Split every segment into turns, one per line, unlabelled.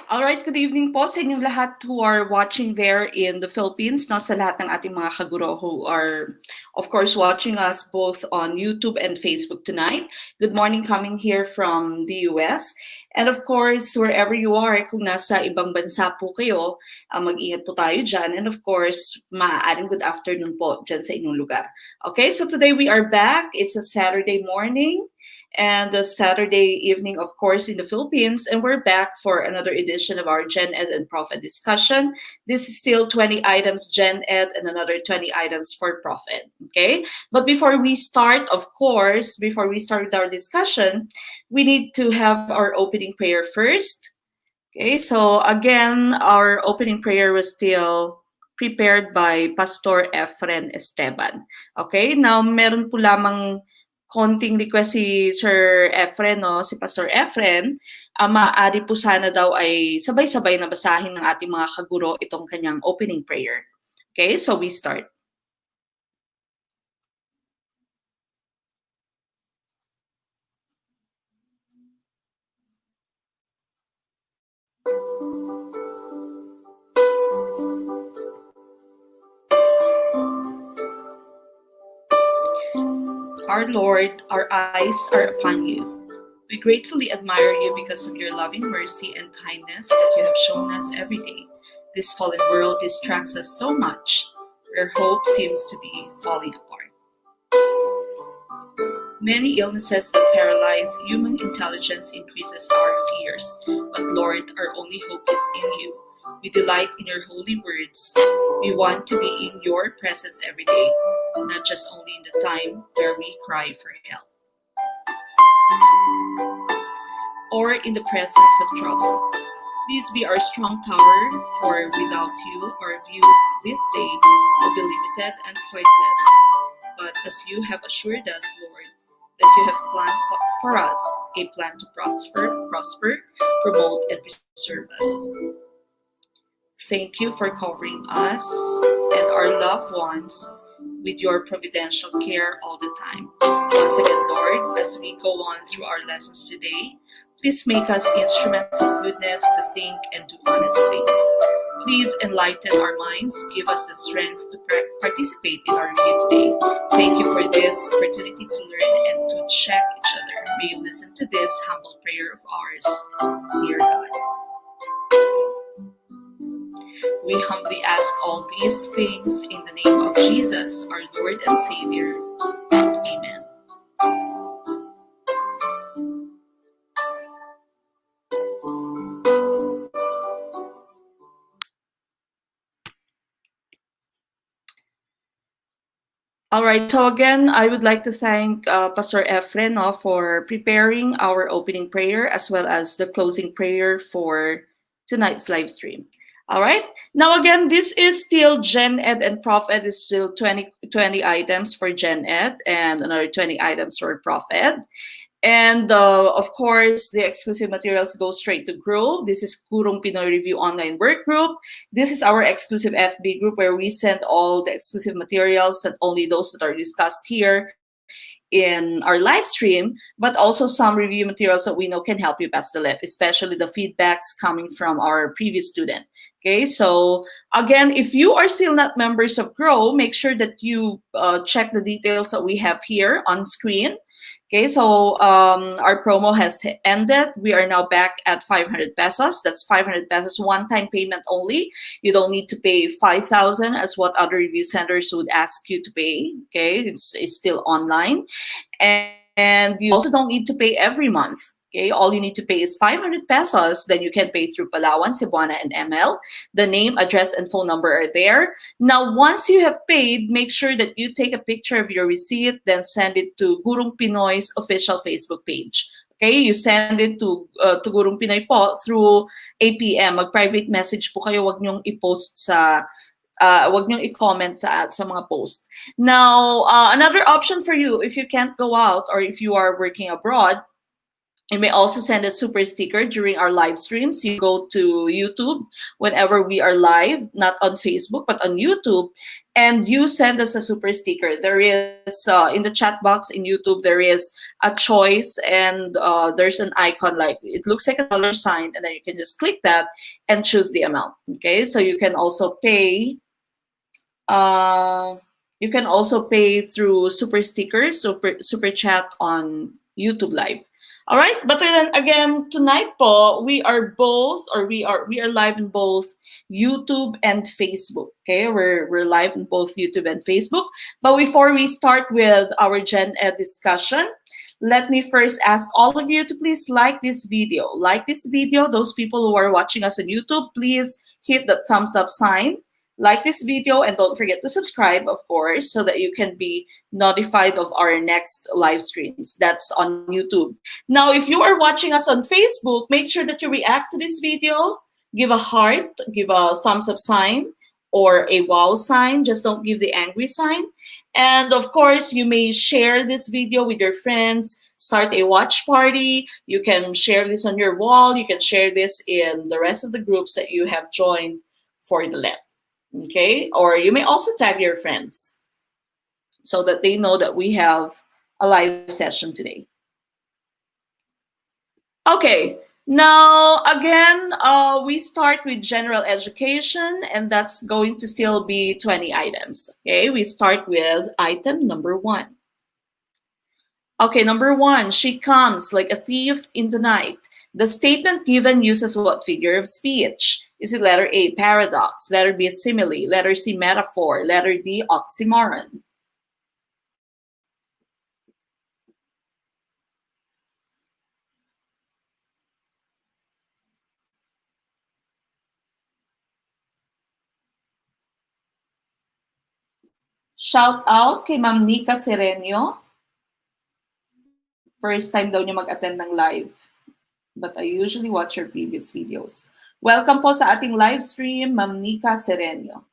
All right, good evening po sa inyong lahat who are watching there in the Philippines, no, sa lahat ng ating mga kaguro who are, of course, watching us both on YouTube and Facebook tonight. Good morning coming here from the US. And of course, wherever you are, kung nasa ibang bansa po kayo, mag-ingat po tayo dyan. And of course, maaaring good afternoon po dyan sa inyong lugar. Okay, so today we are back. It's a Saturday morning. And the Saturday evening, of course, in the Philippines. And we're back for another edition of our GenEd and ProfEd discussion. This is still 20 items GenEd and another 20 items for ProfEd, okay? But before we start, of course, before we start our discussion, we need to have our opening prayer first. Okay, so again, our opening prayer was still prepared by Pastor Efren Esteban. Okay, now meron po lamang konting request si Sir Efren, no? Si Pastor Efren, maaari po sana daw ay sabay-sabay na basahin ng ating mga kaguro itong kanyang opening prayer. Okay, so we start. Our Lord, our eyes are upon you. We gratefully admire you because of your loving mercy and kindness that you have shown us every day. This fallen world distracts us so much. Our hope seems to be falling apart. Many illnesses that paralyze human intelligence increases our fears. But Lord, our only hope is in you. We delight in your holy words. We want to be in your presence every day, not just only in the time where we cry for help or in the presence of trouble. Please be our strong tower, for without you, our views this day will be limited and pointless. But as you have assured us, Lord, that you have planned for us a plan to prosper, promote, and preserve us. Thank you for covering us and our loved ones with your providential care all the time. Once again, Lord, as we go on through our lessons today, please make us instruments of goodness to think and do honest things. Please enlighten our minds, give us the strength to participate in our review today. Thank you for this opportunity to learn and to check each other. May you listen to this humble prayer of ours, dear God. We humbly ask all these things in the name of Jesus, our Lord and Savior. Amen. All right, so again, I would like to thank Pastor Efren for preparing our opening prayer as well as the closing prayer for tonight's live stream. All right, now again, this is still GenEd and ProfEd is still 20 items for GenEd and another 20 items for ProfEd. And of course, the exclusive materials go straight to Grow. This is Gurong Pinoy Review Online Work Group. This is our exclusive FB group where we send all the exclusive materials and only those that are discussed here in our live stream, but also some review materials that we know can help you pass the LET, especially the feedbacks coming from our previous student. Okay, so again, if you are still not members of Grow, make sure that you check the details that we have here on screen. Okay, so our promo has ended. We are now back at 500 pesos. That's 500 pesos one-time payment only. You don't need to pay 5,000 as what other review centers would ask you to pay. Okay, it's still online. And you also don't need to pay every month. Okay, all you need to pay is 500 pesos. Then you can pay through Palawan, Cebuana, and ML. The name, address, and phone number are there. Now, once you have paid, make sure that you take a picture of your receipt, then send it to Gurong Pinoy's official Facebook page. Okay, you send it to Gurong Pinoy po through APM. Mag-private message po kayo, wag niyong i-post sa wag niyong i-comment sa mga post. Now, another option for you, if you can't go out or if you are working abroad, You may also send a super sticker during our live streams. You go to YouTube whenever we are live, not on Facebook, but on YouTube, and you send us a super sticker. There is, in the chat box in YouTube, there is a choice, and there's an icon, like it looks like a dollar sign, and then you can just click that and choose the amount. Okay, so you can also pay. Uh, you can also pay through super stickers, super chat on YouTube Live. All right, but then again, tonight po, we are both, or we are live in both YouTube and Facebook. Okay, we're live in both YouTube and Facebook. But before we start with our Gen Ed discussion, let me first ask all of you to please like this video. Like this video. Those people who are watching us on YouTube, please hit the thumbs up sign. Like this video, and don't forget to subscribe, of course, so that you can be notified of our next live streams. That's on YouTube. Now, if you are watching us on Facebook, make sure that you react to this video. Give a heart, give a thumbs up sign, or a wow sign. Just don't give the angry sign. And of course, you may share this video with your friends. Start a watch party. You can share this on your wall. You can share this in the rest of the groups that you have joined for the lab. Okay, or you may also tag your friends so that they know that we have a live session today. Okay, now again, we start with general education, and that's going to still be 20 items. Okay, we start with item number 1. Okay, number 1, she comes like a thief in the night. The statement given uses what figure of speech? Is it letter A, paradox, letter B, simile, letter C, metaphor, letter D, oxymoron? Shout out kay Ma'am Nika Serenio. First time daw niya mag-attend ng live. But I usually watch your previous videos. Welcome po sa ating live stream, Ma'am Nika Serenio.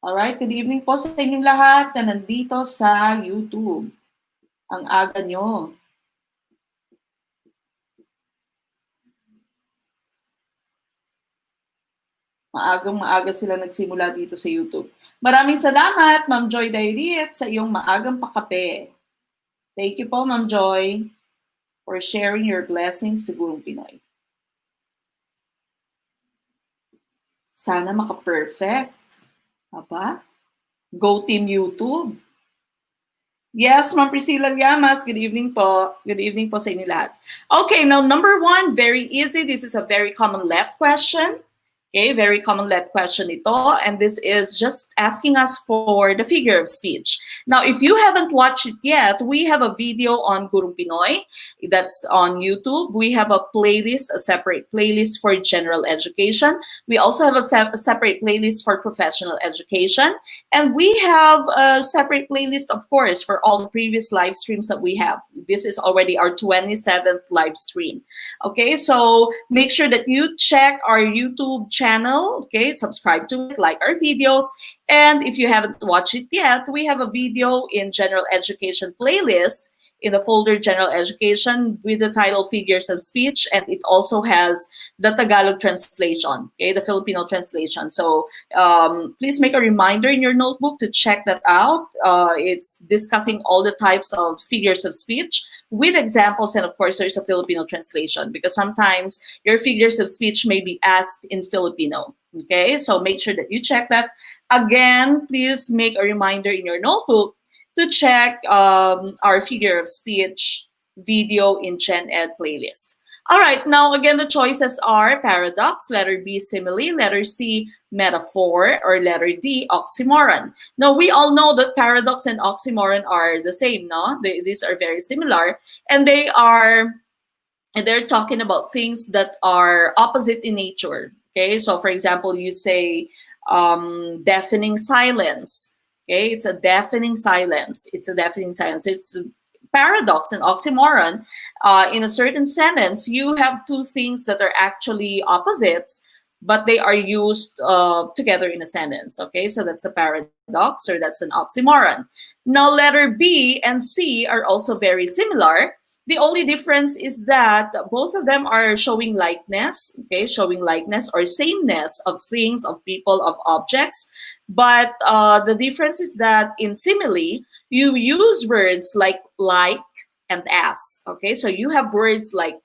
Alright, good evening po sa inyong lahat na nandito sa YouTube. Ang aga nyo. Maagang-maaga sila nagsimula dito sa YouTube. Maraming salamat, Ma'am Joy Dairit, sa iyong maagang pakape. Thank you po, Ma'am Joy, for sharing your blessings to Gurong Pinoy. Sana maka-perfect. Aba? Go Team YouTube. Yes, Ma'am Priscilla Llamas. Good evening po. Good evening po sa inyo lahat. Okay, now number 1, very easy. This is a very common LEP question. Okay, very common LEP question ito. And this is just asking us for the figure of speech. Now, if you haven't watched it yet, we have a video on Gurong Pinoy that's on YouTube. We have a playlist, a separate playlist for general education. We also have a separate playlist for professional education. And we have a separate playlist, of course, for all the previous live streams that we have. This is already our 27th live stream. Okay, so make sure that you check our YouTube channel, okay, subscribe to it, like our videos, and if you haven't watched it yet, we have a video in general education playlist in the folder general education with the title figures of speech, and it also has the Tagalog translation, okay, the Filipino translation. So please make a reminder in your notebook to check that out. It's discussing all the types of figures of speech with examples, and of course there's a Filipino translation because sometimes your figures of speech may be asked in Filipino. Okay, so make sure that you check that. Again, please make a reminder in your notebook to check our figure of speech video in GenEd playlist. All right, now again, the choices are paradox, letter B, simile, letter C, metaphor, or letter D, oxymoron. Now, we all know that paradox and oxymoron are the same, no? These are very similar, and they're talking about things that are opposite in nature. Okay, so for example, you say deafening silence. Okay, it's a deafening silence. It's a deafening silence. It's paradox and oxymoron. In a certain sentence, you have two things that are actually opposites, but they are used together in a sentence. Okay, so that's a paradox or that's an oxymoron. Now, letter B and C are also very similar. The only difference is that both of them are showing likeness, okay, showing likeness or sameness of things, of people, of objects. But the difference is that in simile, you use words like and as. Okay, so you have words like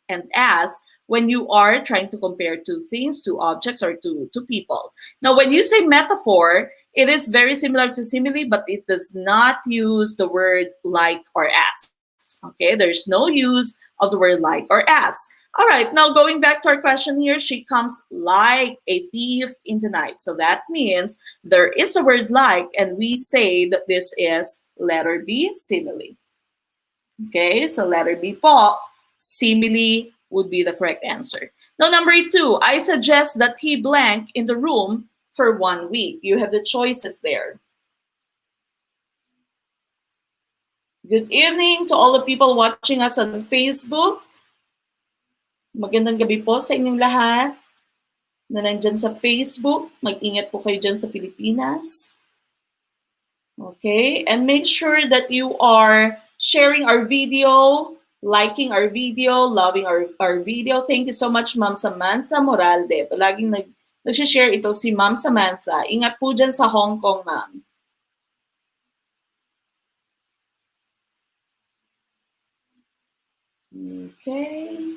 and as when you are trying to compare two things, two objects, or two people. Now, when you say metaphor, it is very similar to simile, but it does not use the word like or as. Okay, there's no use of the word like or as. All right, now going back to our question here, she comes like a thief in the night. So that means there is a word like, and we say that this is letter B, simile. Okay, so letter B po, simile would be the correct answer. Now, number 2, I suggest that he blank in the room for 1 week. You have the choices there. Good evening to all the people watching us on Facebook. Magandang gabi po sa inyong lahat na nandyan sa Facebook. Mag-ingat po kayo dyan sa Pilipinas. Okay, and make sure that you are sharing our video, liking our video, loving our video. Thank you so much, Ma'am Samantha Moralde. Palaging nag-share ito si Ma'am Samantha. Ingat po dyan sa Hong Kong, Ma'am. Okay.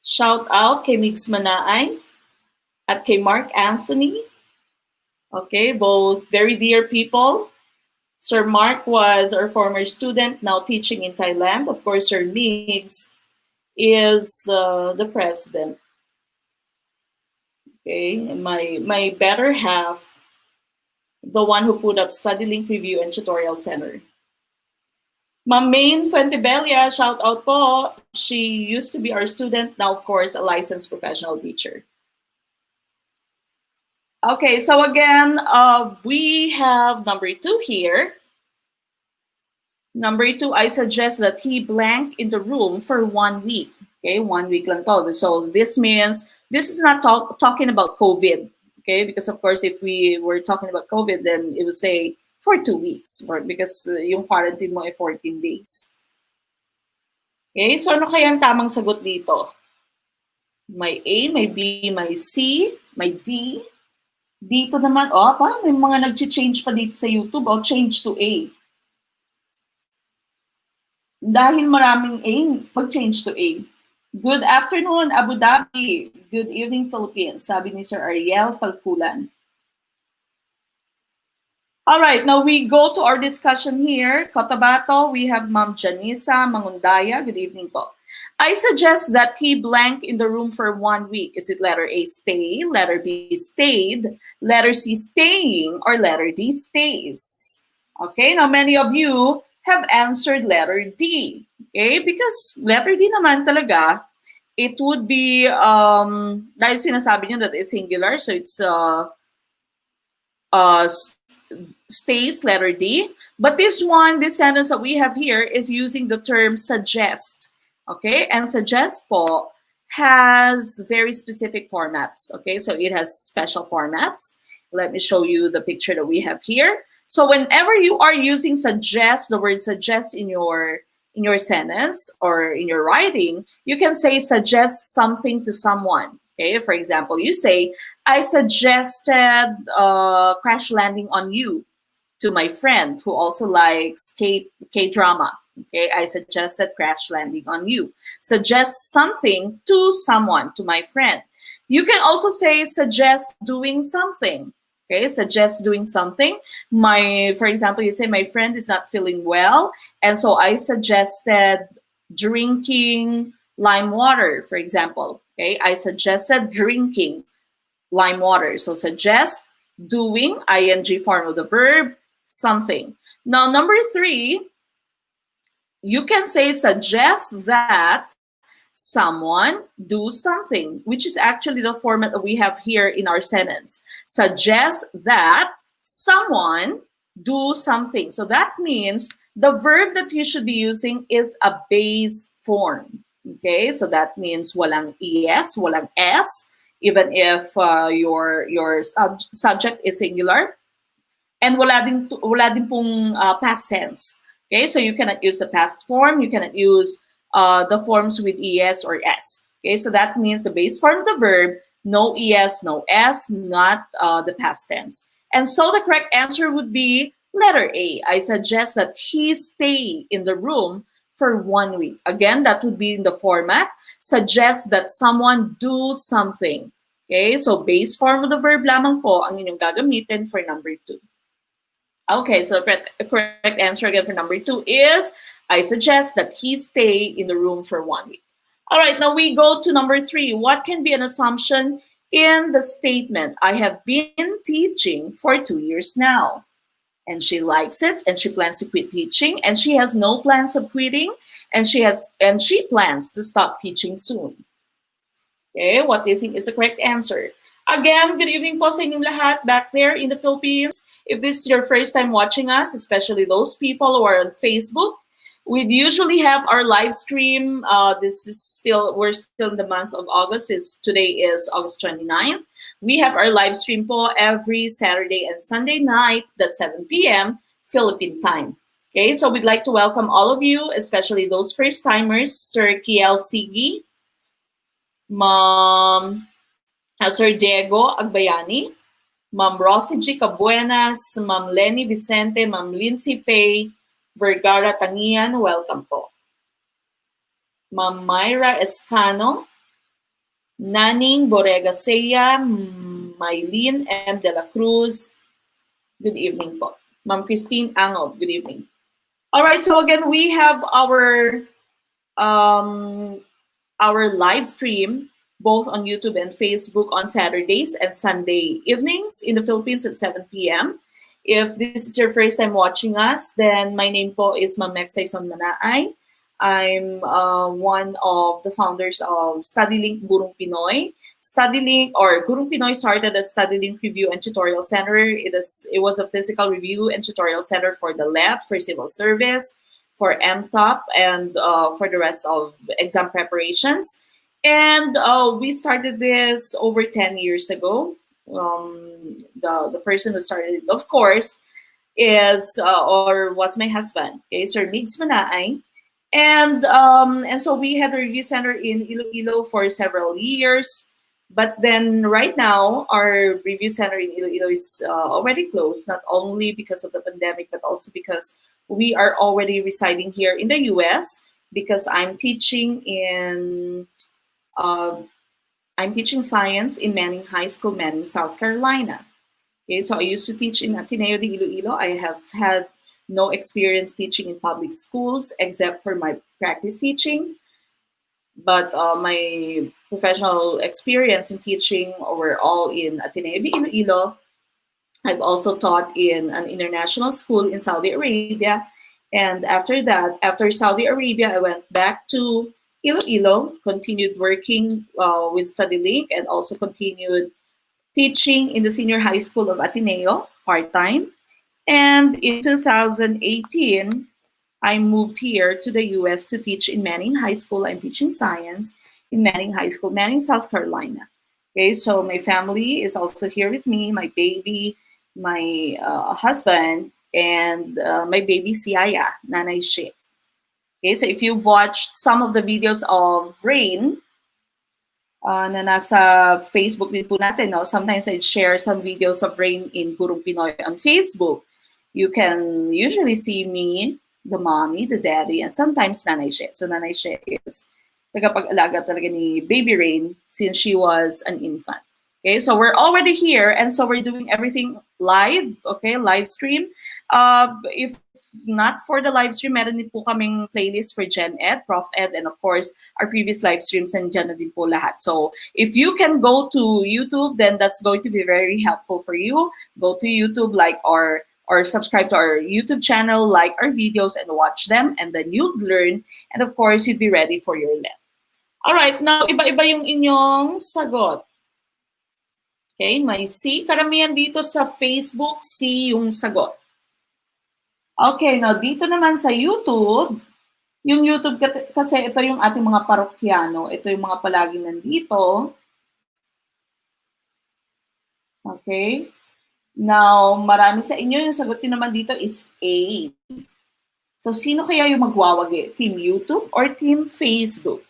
Shout out kay Migs Manaay at kay Mark Anthony. Okay, both very dear people. Sir Mark was our former student, now teaching in Thailand. Of course, Sir Migs is the president. Okay, and my better half, the one who put up Study Link Review and Tutorial Center. Ma'am Maine Fuentebelia, shout out po. She used to be our student, now of course a licensed professional teacher. Okay, so again, we have number 2 here. Number 2, I suggest that he blank in the room for 1 week. Okay, 1 week lang to. So this means, this is not talking about COVID. Okay, because of course, if we were talking about COVID, then it would say for 2 weeks, or because yung quarantine mo ay 14 days. Okay, so ano kaya ang tamang sagot dito? May A, may B, may C, may D. Dito naman, parang may mga nag-change pa dito sa YouTube, change to A. Dahil maraming A, mag-change to A. Good afternoon, Abu Dhabi. Good evening, Philippines. Sabi ni Sir Ariel Falculan. All right, now we go to our discussion here. Cotabato, we have Ma'am Janisa Mangundaya. Good evening po. I suggest that he blank in the room for 1 week. Is it letter A, stay, letter B, stayed, letter C, staying, or letter D, stays? Okay, now many of you have answered letter D. Okay, because letter D naman talaga, it would be, dahil sinasabi nyo that it's singular, so it's stays, letter D. But this sentence that we have here is using the term suggest. Okay, and suggest po has very specific formats. Okay, so it has special formats. Let me show you the picture that we have here. So whenever you are using suggest, the word suggest in your sentence or in your writing, you can say suggest something to someone. Okay, for example, you say, I suggested Crash Landing on You to my friend who also likes K-drama. Okay, I suggested Crash Landing on You. Suggest something to someone, to my friend. You can also say suggest doing something. Okay, suggest doing something. For example, you say my friend is not feeling well, and so I suggested drinking lime water, for example. Okay, I suggested drinking lime water. So suggest, doing, ing form of the verb, something. Now, number 3, you can say suggest that someone do something, which is actually the format that we have here in our sentence. Suggest that someone do something. So that means the verb that you should be using is a base form. Okay, so that means walang es, walang s, even if your subject is singular. And wala din pong past tense. Okay, so you cannot use the past form, you cannot use the forms with es or s. Okay, so that means the base form of the verb, no es, no s, not the past tense. And so the correct answer would be letter A. I suggest that he stay in the room for 1 week. Again, that would be in the format. Suggest that someone do something. Okay, so base form of the verb lamang po ang inyong gagamitin for number 2. Okay, so the correct answer again for number 2 is I suggest that he stay in the room for 1 week. All right, now we go to number 3. What can be an assumption in the statement? I have been teaching for 2 years now. And she likes it and she plans to quit teaching and she has no plans of quitting and she plans to stop teaching soon. Okay, what do you think is the correct answer? Again, good evening po sa inyong lahat back there in the Philippines. If this is your first time watching us, especially those people who are on Facebook, we usually have our live stream. We're still in the month of August. Today is August 29th. We have our live stream po every Saturday and Sunday night at 7 p.m. Philippine time. Okay, so we'd like to welcome all of you, especially those first timers, Sir Kiel Sigi, Ma'am Sir Diego Agbayani, Ma'am Rosie G. Cabuenas, Ma'am Lenny Vicente, Ma'am Lindsay Faye Vergara Tangian, welcome po. Ma'am Myra Escano, Naning Borrega Seya, Mylene M. De La Cruz, good evening po. Ma'am Christine Angob, good evening. All right, so again, we have our live stream both on YouTube and Facebook on Saturdays and Sunday evenings in the Philippines at 7 p.m. If this is your first time watching us, then my name po is Ma'am Mexayson Manaay. I'm one of the founders of StudyLink Gurung Pinoy. StudyLink or Gurung Pinoy started as StudyLink Review and Tutorial Center. It was a physical review and tutorial center for the LET, for civil service, for MTOP, and for the rest of exam preparations. And we started this over 10 years ago. The person who started it, of course, is or was my husband, okay, Sir Migs Manaay. And so we had a review center in Iloilo for several years. But then right now, our review center in Iloilo is already closed, not only because of the pandemic, but also because we are already residing here in the US because I'm teaching science in Manning High School, Manning, South Carolina. Okay, so I used to teach in Ateneo de Iloilo. I have had no experience teaching in public schools except for my practice teaching. But my professional experience in teaching were all in Ateneo de Iloilo. I've also taught in an international school in Saudi Arabia. And after that, after Saudi Arabia, I went back to Iloilo, continued working with StudyLink, and also continued teaching in the senior high school of Ateneo part-time. And in 2018, I moved here to the US to teach in Manning High School. I'm teaching science in Manning High School, Manning, South Carolina. Okay, so my family is also here with me, my baby, my husband, and my baby Siaya, Nanay She. Okay, so if you've watched some of the videos of Rain, na nasa Facebook din po natin, no? Sometimes I share some videos of Rain in Gurung Pinoy on Facebook. You can usually see me, the mommy, the daddy, and sometimes Nanay She. So Nanay She is tagapag-alaga talaga ni Baby Rain since she was an infant. Okay, so we're already here, and so we're doing everything live, okay, live stream. If not for the live stream, meron din po kaming playlist for GenEd, ProfEd, and of course, our previous live streams, and dyan na din po lahat. So if you can go to YouTube, then that's going to be very helpful for you. Go to YouTube, or subscribe to our YouTube channel, like our videos, and watch them, and then you'll learn, and of course, you'd be ready for your LET. All right, now, iba-iba yung inyong sagot. Okay, may C. Karamihan dito sa Facebook, C yung sagot. Okay, now dito naman sa YouTube, Yung YouTube kasi ito yung ating mga parokyano, ito yung mga palaging nandito. Okay? Now, marami sa inyo, yung sagot nyo naman dito is A. So, sino kaya yung magwawagi? Team YouTube or Team Facebook?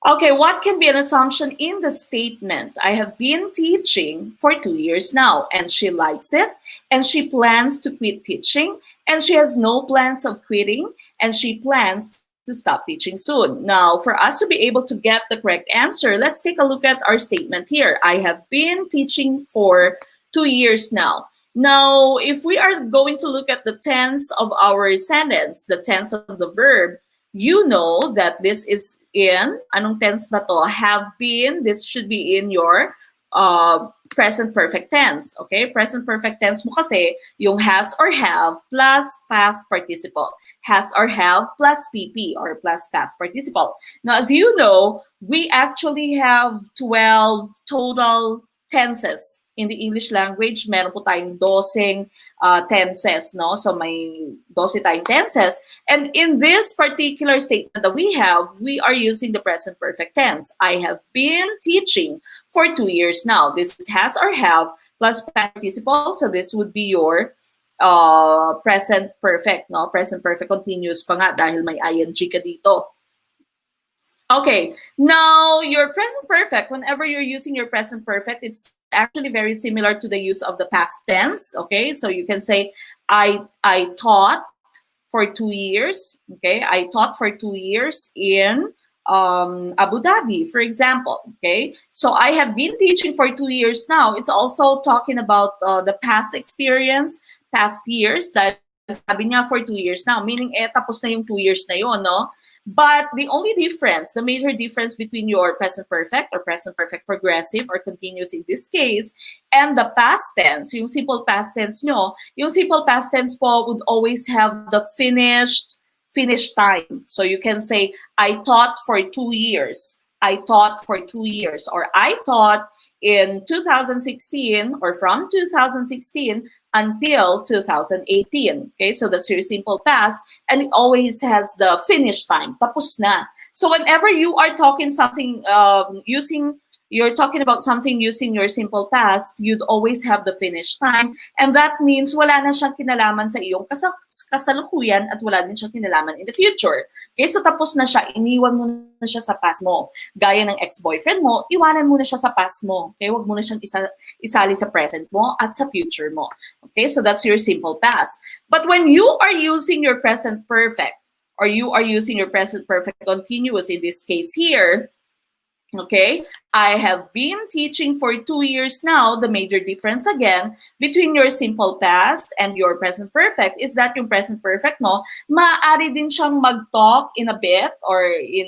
Okay, what can be an assumption in the statement? I have been teaching for 2 years now, and she likes it, and she plans to quit teaching, and she has no plans of quitting, and she plans to stop teaching soon. Now, for us to be able to get the correct answer, let's take a look at our statement here. I have been teaching for 2 years now. Now, if we are going to look at the tense of our sentence, the tense of the verb, you know that this is in, anong tense ba to? Have been, this should be in your present perfect tense. Okay? Present perfect tense mo kasi yung has or have plus past participle. Has or have plus PP or plus past participle. Now, as you know, we actually have 12 total tenses in the English language. Meron po tayong 12 tenses, no? So may 12 tayong tenses. And in this particular statement that we have, we are using the present perfect tense. I have been teaching for 2 years now. This is has or have plus participle. So this would be your present perfect, no? Present perfect continuous pa nga dahil may ing ka dito. Okay, now your present perfect, whenever you're using your present perfect, it's actually very similar to the use of the past tense. Okay, so you can say, I taught for 2 years. Okay, I taught for 2 years in Abu Dhabi, for example. Okay, so I have been teaching for 2 years now. It's also talking about the past experience, past years, that sabi niya for 2 years now, meaning tapos na yung 2 years na yun, no? But the only difference, the major difference between your present perfect or present perfect progressive or continuous in this case, and the past tense, yung simple past tense nyo, yung simple past tense po would always have the finished time. So you can say, I taught for 2 years. I taught for 2 years. Or I taught in 2016 or from 2016 until 2018. Okay, so that's your simple past, and it always has the finish time. Tapos na. So whenever you are talking something you're talking about something using your simple past, you'd always have the finish time, and that means wala na siyang kinalaman sa iyong kasalukuyan at wala din siyang kinalaman in the future. Okay, so tapos na siya, iniwan mo na siya sa past mo. Gaya ng ex-boyfriend mo, iwanan mo na siya sa past mo. Okay, wag mo na siyang isali sa present mo at sa future mo. Okay, so that's your simple past. But when you are using your present perfect, or you are using your present perfect continuous in this case here, okay, I have been teaching for 2 years now. The major difference again between your simple past and your present perfect is that yung present perfect mo, maaari din siyang mag-talk in a bit, or in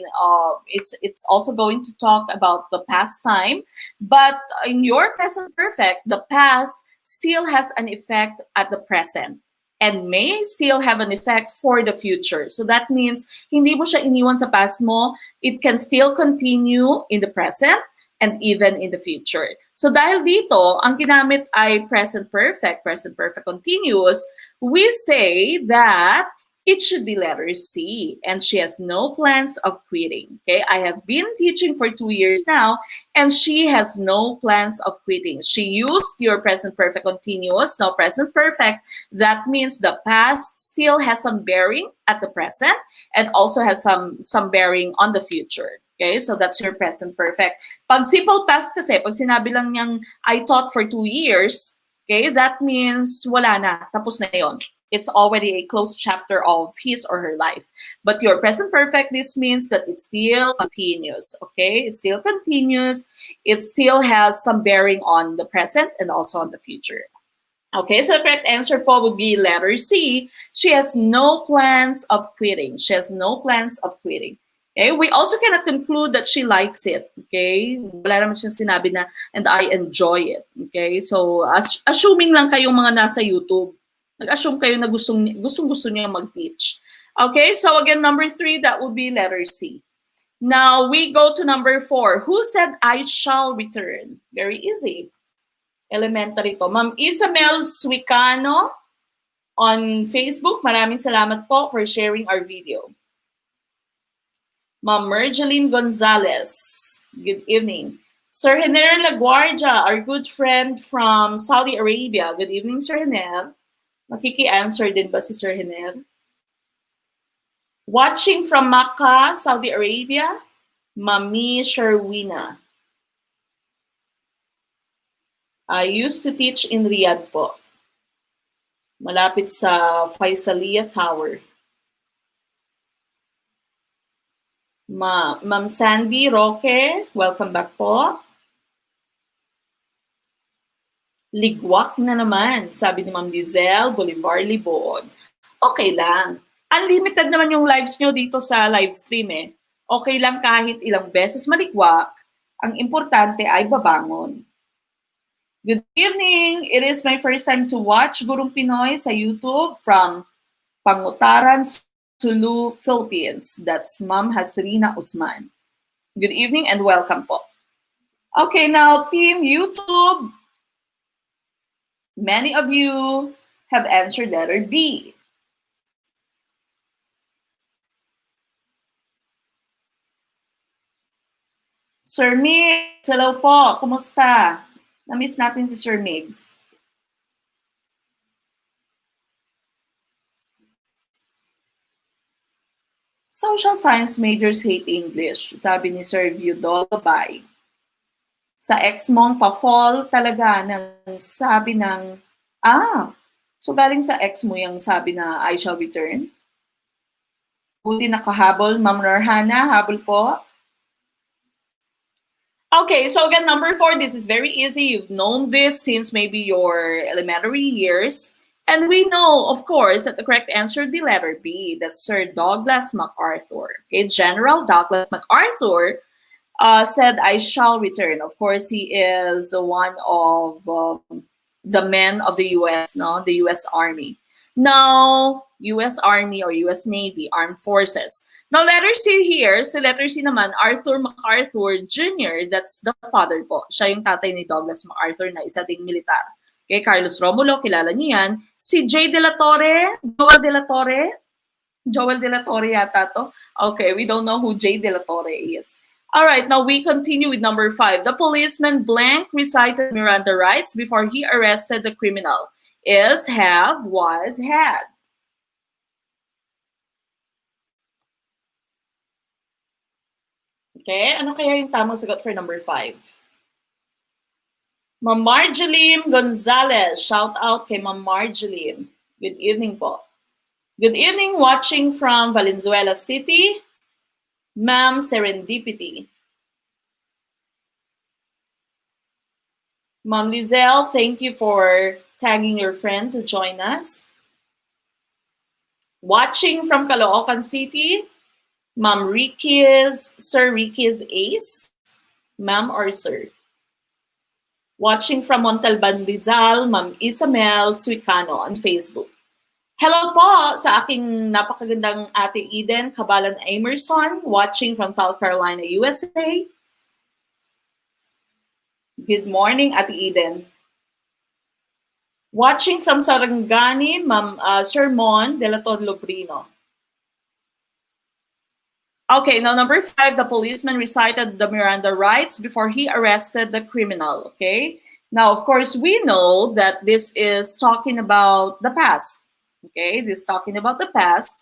it's also going to talk about the past time. But in your present perfect, the past still has an effect at the present and may still have an effect for the future. So that means hindi mo siya iniwan sa past mo, it can still continue in the present and even in the future. So dahil dito, ang ginamit ay present perfect continuous, we say that it should be letter C, and she has no plans of quitting. Okay, I have been teaching for 2 years now, and she has no plans of quitting. She used your present perfect continuous, no present perfect. That means the past still has some bearing at the present and also has some bearing on the future. Okay, so that's your present perfect. Pag simple past kasi, pag sinabi lang niyang I taught for 2 years, okay, that means wala na, tapos na yon. It's already a closed chapter of his or her life. But your present perfect, this means that it still continues, okay? It still continues. It still has some bearing on the present and also on the future. Okay, so the correct answer po would be letter C. She has no plans of quitting. She has no plans of quitting. Okay, we also cannot conclude that she likes it. Okay, wala naman siyang sinabi na, and I enjoy it. Okay, so assuming lang kayong mga nasa YouTube, nag-assume kayo na gustong-gusto niya mag-teach. Okay, so again, number 3, that would be letter C. Now, we go to number 4. Who said I shall return? Very easy. Elementary to. Ma'am Isabel Suicano on Facebook. Maraming salamat po for sharing our video. Ma'am Mergeline Gonzalez, good evening. Sir Hener Laguardia, our good friend from Saudi Arabia. Good evening, Sir Hener. Nakiki-answer din ba si Sir Hener? Watching from Makkah, Saudi Arabia, Mami Sherwina. I used to teach in Riyadh po. Malapit sa Faisaliya Tower. Ma'am Sandy Roque, welcome back po. Ligwak na naman, sabi ni Ma'am Lizelle Bolivar Libon. Okay lang. Unlimited naman yung lives nyo dito sa live stream eh. Okay lang kahit ilang beses maligwak. Ang importante ay babangon. Good evening! It is my first time to watch Gurong Pinoy sa YouTube from Pangutaran, Sulu, Philippines. That's Ma'am Hasrina Usman. Good evening and welcome po. Okay, now Team YouTube. Many of you have answered letter B. Sir Migs, hello po. Kumusta? Na-miss natin si Sir Migs. Social science majors hate English, sabi ni Sir Viudolbay. Sa ex mong pa-fall talaga ng sabi ng, so galing sa ex mo yung sabi na I shall return? Buti nakahabol, Ma'am Rarhana, habol po. Okay, so again, number 4, this is very easy. You've known this since maybe your elementary years. And we know, of course, that the correct answer would be letter B. That's Sir Douglas MacArthur. Okay, General Douglas MacArthur said, I shall return. Of course, he is one of the men of the U.S., no? The U.S. Army. Now, U.S. Army or U.S. Navy, Armed Forces. Now, letter C here, so letter C naman, Arthur MacArthur Jr., that's the father po. Siya yung tatay ni Douglas MacArthur na isa ding militar. Okay, Carlos Romulo, kilala niyo yan. Si J. De La Torre, Joel De La Torre yata to. Okay, we don't know who J. De La Torre is. All right, now we continue with number 5. The policeman blank recited Miranda rights before he arrested the criminal. Is, have, was, had. Okay, ano kaya yung tamang sagot for number 5? Ma'am Marjeline Gonzalez, shout out kay Ma'am Marjeline. Good evening po. Good evening, watching from Valenzuela City, Ma'am Serendipity. Ma'am Lizelle, thank you for tagging your friend to join us. Watching from Caloocan City, Ma'am Ricky's, Sir Ricky's Ace, Ma'am or Sir. Watching from Montalban, Rizal, Ma'am Isabel Suicano on Facebook. Hello po sa aking napakagandang Ate Eden Cabalan Emerson, watching from South Carolina, USA. Good morning, Ate Eden. Watching from Sarangani, Ma'am Sir Mon de la Torlobrino. Okay, now number 5, the policeman recited the Miranda rights before he arrested the criminal, okay? Now, of course, we know that this is talking about the past, okay? This is talking about the past.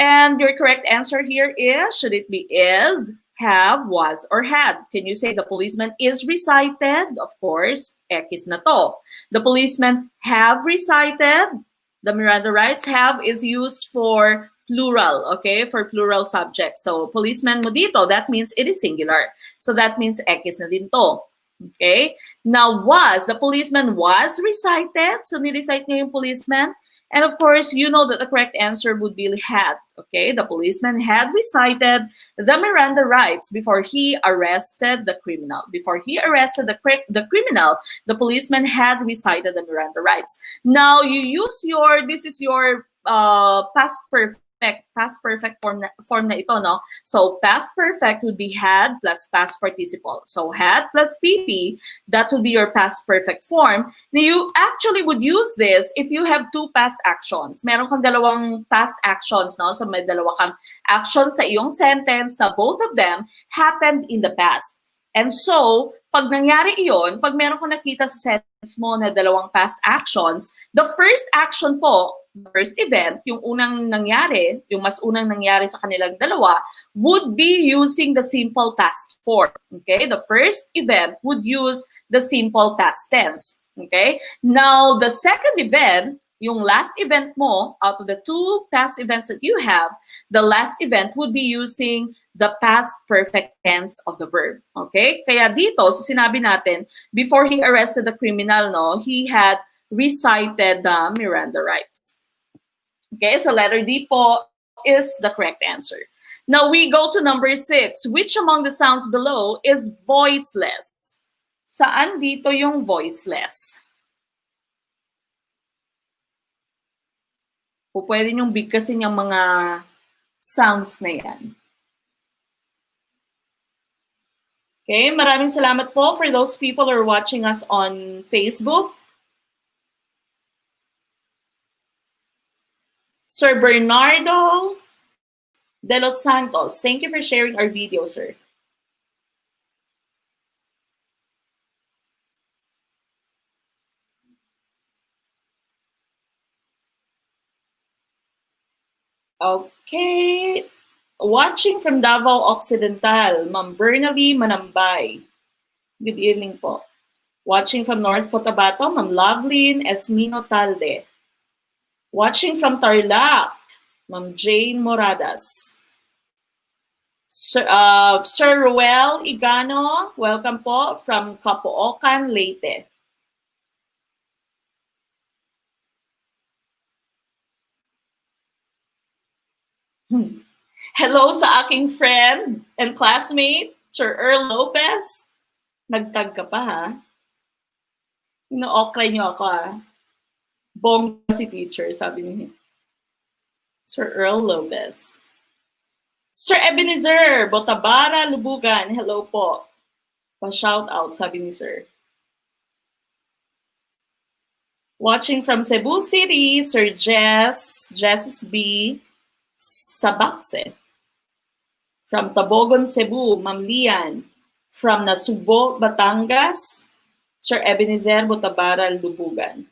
And your correct answer here is, should it be is, have, was, or had? Can you say the policeman is recited? Of course, X na to. The policeman have recited the Miranda rights. Have is used for plural, okay, for plural subjects. So, policeman mo dito, that means it is singular. So, that means X na din to. Okay? Now, was, the policeman was recited. So, nirecite niya yung policeman. And of course, you know that the correct answer would be had. Okay? The policeman had recited the Miranda rights before he arrested the criminal. Before he arrested the criminal, the policeman had recited the Miranda rights. Now, you use your, this is your past perfect past perfect form na ito, no? So past perfect would be had plus past participle. So had plus PP, that would be your past perfect form. Now you actually would use this if you have two past actions. Meron kang dalawang past actions, no? So may dalawa kang actions sa iyong sentence na both of them happened in the past. And so, pag nangyari iyon, pag meron kang nakita sa sentence mo na dalawang past actions, the first action po, the first event, yung unang nangyari, yung mas unang nangyari sa kanilang dalawa, would be using the simple past form. Okay? The first event would use the simple past tense. Okay? Now, the second event, yung last event mo, out of the two past events that you have, the last event would be using the past perfect tense of the verb. Okay? Kaya dito, so sinabi natin, before he arrested the criminal, no, he had recited the Miranda rights. Okay, so letter D po is the correct answer. Now we go to number 6. Which among the sounds below is voiceless? Saan dito yung voiceless? O pwede niyong bigkasin yung mga sounds na yan. Okay, maraming salamat po for those people who are watching us on Facebook. Sir Bernardo de los Santos, thank you for sharing our video, sir. Okay. Watching from Davao Occidental, Ma'am Bernally Manambay. Good evening po. Watching from North Cotabato, Ma'am Lovelyn Esmino Talde. Watching from Tarlac, Ma'am Jane Moradas. Sir Ruel Igano, welcome po from Capoocan, Leyte. Hello sa aking friend and classmate, Sir Earl Lopez. Nagtag ka pa, ha? Ino-okray niyo ako, ha? Bongga si teacher, sabi niya. Sir Earl Lopez. Sir Ebenezer, Botabara, Lubugan, hello po. Pa-shout out, sabi ni Sir. Watching from Cebu City, Sir Jess B. Sabakse. From Tabogon, Cebu, Ma'am Lian. From Nasubo, Batangas, Sir Ebenezer, Botabara, Lubugan.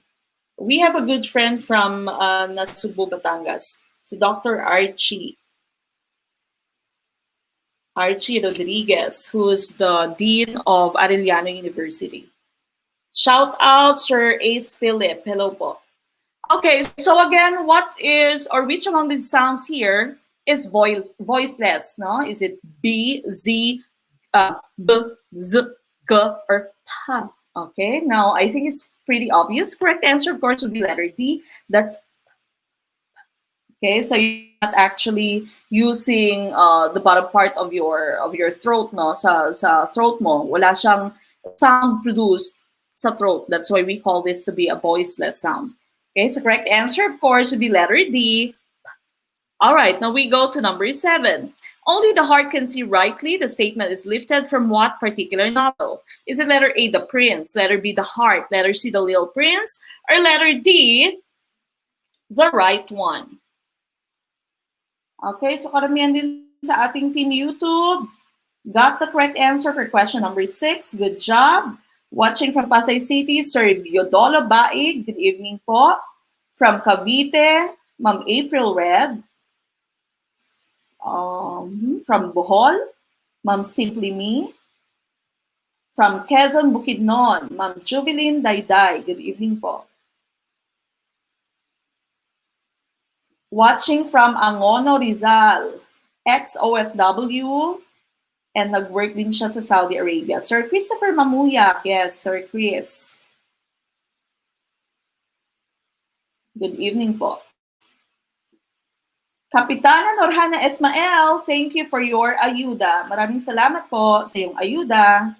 We have a good friend from Nasubo, Batangas, si Dr. Archie Rodriguez, who is the Dean of Arellano University. Shout out Sir Ace Philip. Hello po. Okay, so again, what is, or which among these sounds here is voiceless, no? Is it B, Z, B, Z, G, or T? Okay, now I think it's pretty obvious. Correct answer, of course, would be letter D. That's okay. So you're not actually using the bottom part of your throat, no? Sa throat mo, wala siyang sound produced sa throat. That's why we call this to be a voiceless sound. Okay, so correct answer, of course, would be letter D. All right, now we go to number 7. Only the heart can see rightly. The statement is lifted from what particular novel? Is it letter A, The Prince, letter B, The Heart, letter C, The Little Prince, or letter D, the right one? Okay, so karamihan din sa ating team YouTube got the correct answer for question number 6. Good job. Watching from Pasay City, Sir Viodolo Baig. Good evening po. From Cavite, Ma'am April Red. From Bohol, Ma'am Simply Me. From Quezon, Bukidnon, Ma'am Jubilin Dayday. Good evening po. Watching from Angono, Rizal, ex-OFW, and nag-work din siya sa Saudi Arabia. Sir Christopher Mamuyak. Yes, Sir Chris. Good evening po. Kapitana Norhana Esmael, thank you for your ayuda. Maraming salamat po sa iyong ayuda.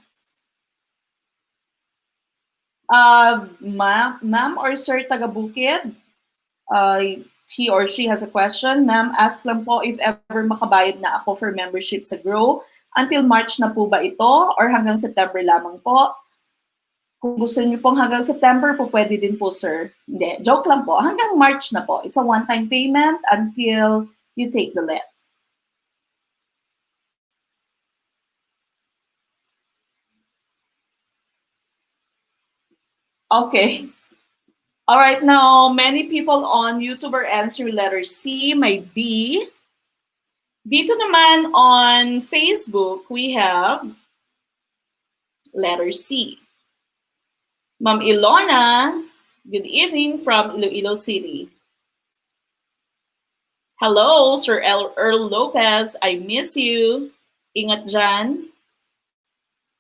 Ma'am or Sir Tagabukid, he or she has a question. Ma'am, ask lang po if ever makabayad na ako for membership sa Grow. Until March na po ba ito or hanggang September lamang po? Kung gusto niyo pong hanggang September po, pwede din po, sir. Hindi, joke lang po. Hanggang March na po. It's a one-time payment until you take the LET. Okay. All right, now, many people on YouTube are answering letter C, my D. Dito naman on Facebook, we have letter C. Ma'am Ilona, good evening from Iloilo City. Hello, Sir Earl Lopez, I miss you. Ingat dyan.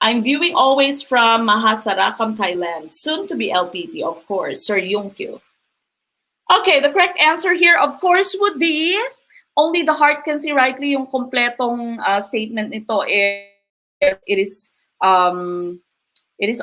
I'm viewing always from Mahasarakam, Thailand. Soon to be LPT, of course, Sir Yungkyu. Okay, the correct answer here, of course, would be only the heart can see rightly. Yung kompletong statement nito it is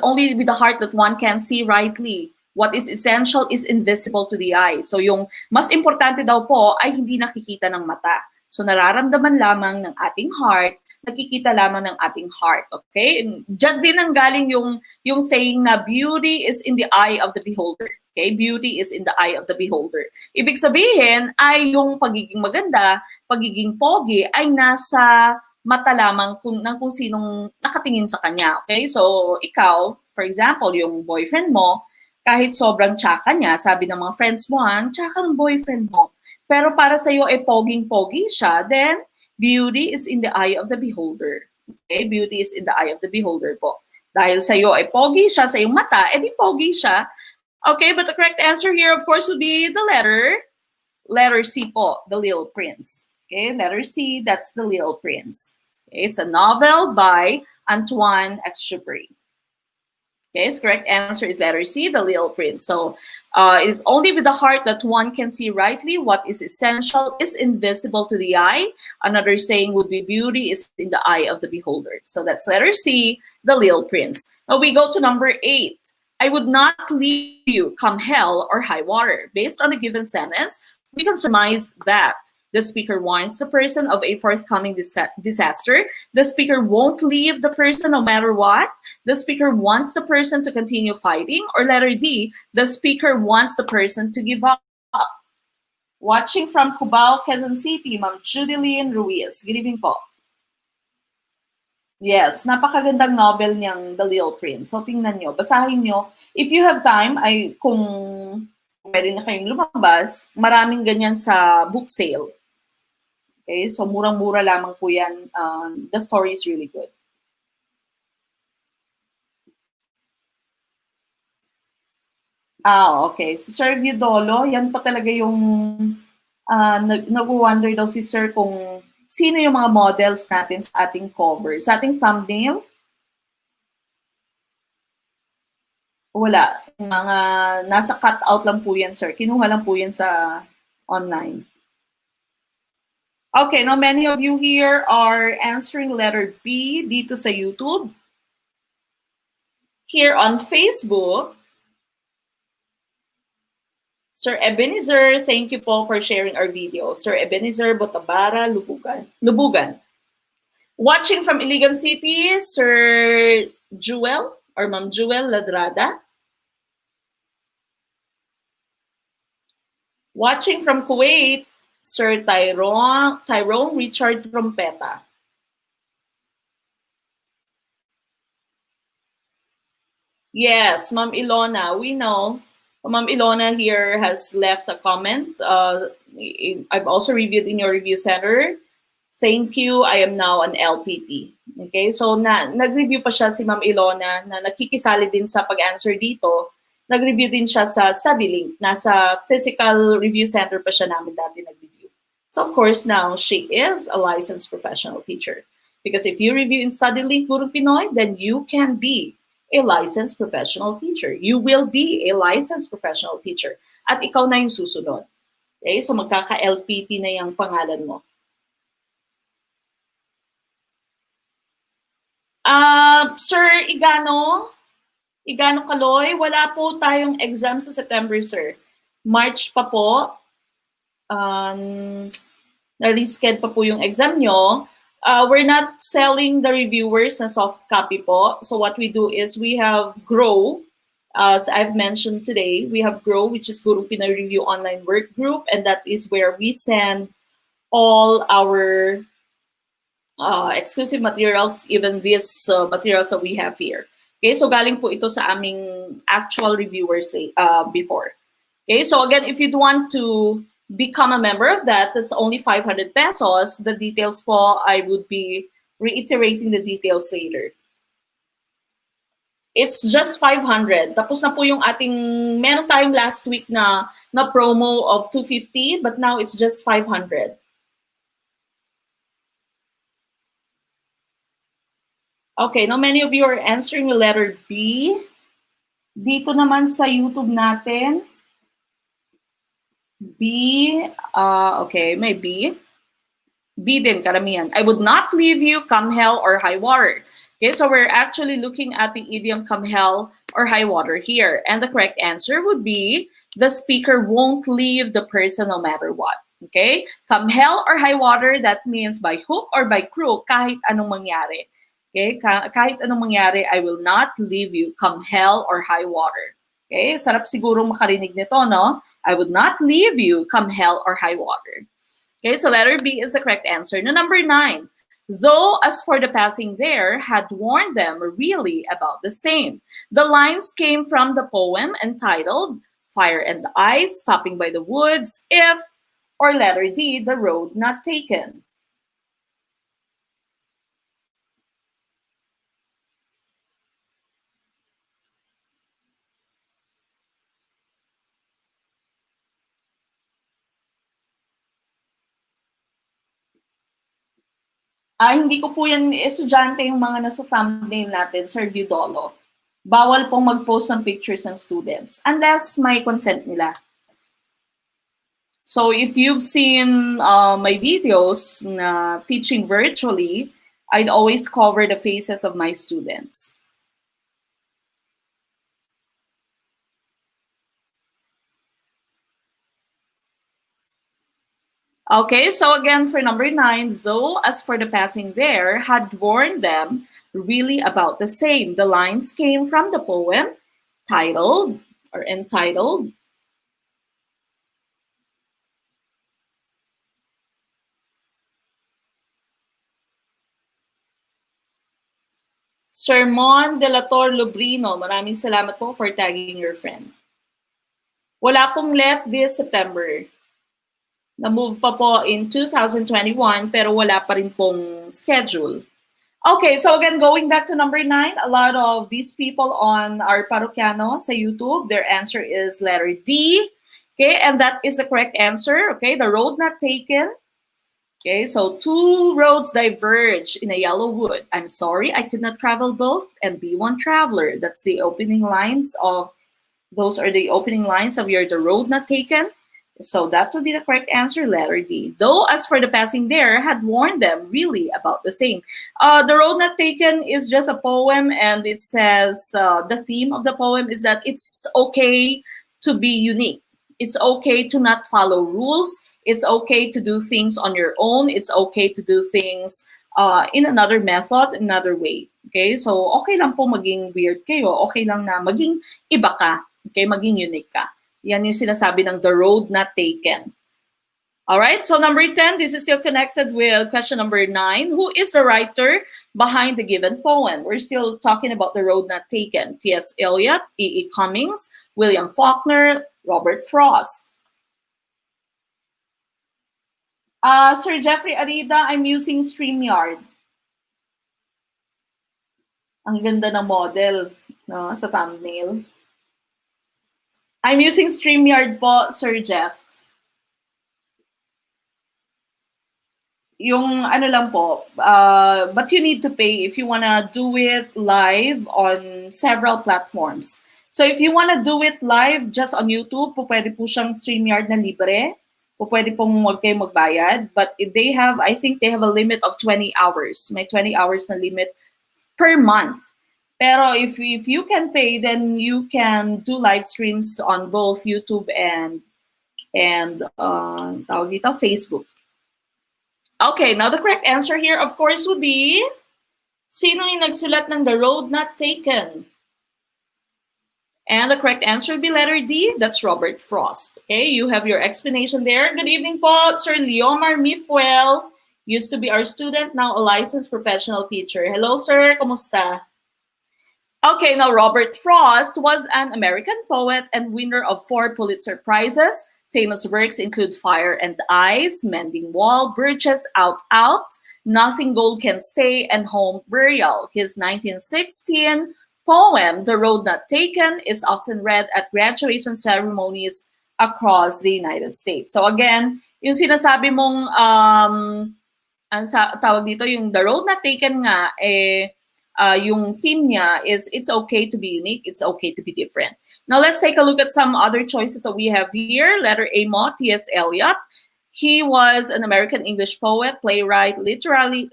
only with the heart that one can see rightly. What is essential is invisible to the eye. So yung mas importante daw po ay hindi nakikita ng mata. So nararamdaman lamang ng ating heart, nakikita lamang ng ating heart. Okay? Diyan din ang galing yung saying na beauty is in the eye of the beholder. Okay? Beauty is in the eye of the beholder. Ibig sabihin ay yung pagiging maganda, pagiging pogi ay nasa mata lamang ng kung sinong nakatingin sa kanya. Okay? So ikaw, for example, yung boyfriend mo, kahit sobrang tsaka niya, sabi ng mga friends mo, tsaka ng boyfriend mo. Pero para sa iyo ay poging-pogi siya, then beauty is in the eye of the beholder. Okay? Beauty is in the eye of the beholder po. Dahil sa iyo ay pogi siya sa iyong mata, edi pogi siya. Okay, but the correct answer here, of course, would be the letter C po, The Little Prince. Okay, letter C, that's The Little Prince. Okay, it's a novel by Antoine Exupéry. Okay, so correct answer is letter C, The Little Prince. So it is only with the heart that one can see rightly. What is essential is invisible to the eye. Another saying would be beauty is in the eye of the beholder. So that's letter C, The Little Prince. Now we go to number 8. I would not leave you come hell or high water. Based on a given sentence, we can surmise that the speaker warns the person of a forthcoming disaster. The speaker won't leave the person no matter what. The speaker wants the person to continue fighting. Or letter D, the speaker wants the person to give up. Watching from Cubao, Quezon City, Ma'am Judeline Ruiz. Good evening po. Yes, napakagandang novel niyang The Little Prince. So tingnan nyo, basahin nyo. If you have time, ay kung pwede na kayong lumabas, maraming ganyan sa book sale. Okay, so murang-mura lamang po yan. The story is really good. Okay. So Sir Viodolo, yan pa talaga yung nag-wonder daw si Sir kung sino yung mga models natin sa ating cover. Sa ating thumbnail, wala. Mga nasa cut-out lang po yan, Sir. Kinuha lang po yan sa online. Okay, now many of you here are answering letter B dito sa YouTube. Here on Facebook, Sir Ebenezer, thank you po for sharing our video. Sir Ebenezer Botabara, Lubugan. Watching from Iligan City, Sir Jewel or Ma'am Jewel Ladrada. Watching from Kuwait, Sir Tyrone Richard Trompeta. Yes, Ma'am Ilona, we know. Ma'am Ilona here has left a comment. I've also reviewed in your review center. Thank you, I am now an LPT. Okay, so nag-review pa siya si Ma'am Ilona na nakikisali din sa pag-answer dito. Nag-review din siya sa Study Link. Nasa physical review center pa siya namin dati nag-review. So of course now she is a licensed professional teacher. Because if you review in Study Link Gurong Pinoy, then you can be a licensed professional teacher. You will be a licensed professional teacher. At ikaw na yung susunod. Okay? So magkaka-LPT na yung pangalan mo. Sir Igano Kaloy, wala po tayong exam sa September, sir. March pa po. na-reschedule pa po yung exam nyo, we're not selling the reviewers na soft copy po. So what we do is we have Grow. As I've mentioned today, we have Grow, which is Guru Pinoy Review Online Work Group, and that is where we send all our exclusive materials, even these materials that we have here. Okay, so galing po ito sa aming actual reviewers before. Okay, so again, if you'd want to become a member of that, that's only 500 pesos. The details po, I would be reiterating the details later. It's just 500. Tapos na po yung ating, meron tayong last week na promo of 250, but now it's just 500. Okay, now many of you are answering the letter B. Dito naman sa YouTube natin, B, okay, may B. B din, karamihan. I would not leave you come hell or high water. Okay, so we're actually looking at the idiom come hell or high water here. And the correct answer would be, the speaker won't leave the person no matter what. Okay, come hell or high water, that means by hook or by crook, kahit anong mangyari. Okay, kahit anong mangyari, I will not leave you come hell or high water. Okay, sarap siguro makarinig nito, no? I would not leave you come hell or high water. Okay, so letter B is the correct answer. Now, number 9. Though as for the passing there had warned them really about the same. The lines came from the poem entitled Fire and Ice, Stopping by the Woods, If, or letter D, The Road Not Taken. Hindi ko po yan estudyante yung mga nasa thumbnail natin, Sir Viudolo. Bawal pong mag-post ng pictures ng students unless may consent nila. So if you've seen my videos na teaching virtually, I'd always cover the faces of my students. Okay, so again for number 9, though as for the passing there had warned them really about the same. The lines came from the poem titled or entitled Sermon de la Tor Lubrino. Maraming salamat po for tagging your friend. Wala pong let this September. Na-move pa po in 2021 pero wala pa rin pong schedule. Okay, so again, going back to number 9, a lot of these people on our parokiano sa YouTube, their answer is letter D. Okay, and that is the correct answer. Okay, the road not taken. Okay, so 2 roads diverge in a yellow wood. I'm sorry, I could not travel both and be one traveler. That's the opening lines of, those are the opening lines of your The Road Not Taken. So that would be the correct answer, letter D. Though as for the passing there had warned them really about the same. The Road Not Taken is just a poem, and it says the theme of the poem is that it's okay to be unique. It's okay to not follow rules. It's okay to do things on your own. It's okay to do things in another method, another way. Okay, so okay lang po maging weird kayo. Okay lang na maging iba ka. Okay, maging unique ka. Yan yung sinasabi ng The Road Not Taken. All right, so number 10, this is still connected with question number 9. Who is the writer behind the given poem? We're still talking about The Road Not Taken. T.S. Eliot, E.E. Cummings, William Faulkner, Robert Frost. Sir Jeffrey Arida, I'm using StreamYard. Ang ganda ng model, no, sa thumbnail. I'm using StreamYard po, Sir Jeff. Yung ano lang po, but you need to pay if you wanna do it live on several platforms. So if you wanna do it live just on YouTube, pwede po siyang StreamYard na libre. Pwede pong wag kayo magbayad. But they have, I think they have a limit of 20 hours. May 20 hours na limit per month. Pero if you can pay, then you can do live streams on both YouTube and and tawag dito, Facebook. Okay, now the correct answer here, of course, would be, sino yung nagsulat ng The Road Not Taken? And the correct answer would be letter D. That's Robert Frost. Okay, you have your explanation there. Good evening po, Sir Leomar Mifuel. Used to be our student, now a licensed professional teacher. Hello, sir. Kumusta? Okay, now Robert Frost was an American poet and winner of 4 Pulitzer Prizes. Famous works include Fire and Ice, Mending Wall, Birches Out Out, Nothing Gold Can Stay, and Home Burial. His 1916 poem, The Road Not Taken, is often read at graduation ceremonies across the United States. So again, yung sinasabi mong, ang tawag dito, yung The Road Not Taken nga, yung theme niya is, it's okay to be unique, it's okay to be different. Now let's take a look at some other choices that we have here. Letter A mo, T.S. Eliot. He was an American English poet, playwright, literary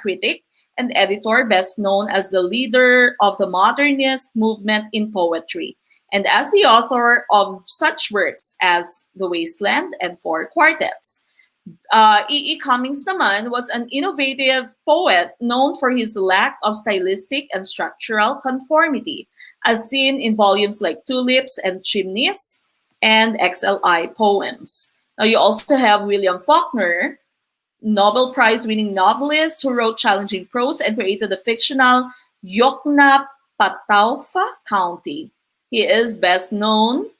critic, and editor, best known as the leader of the modernist movement in poetry, and as the author of such works as The Wasteland and 4 quartets. E. Cummings naman was an innovative poet known for his lack of stylistic and structural conformity, as seen in volumes like Tulips and Chimneys and XLI poems. Now you also have William Faulkner, Nobel Prize-winning novelist who wrote challenging prose and created the fictional Yoknapatawpha County. He is best known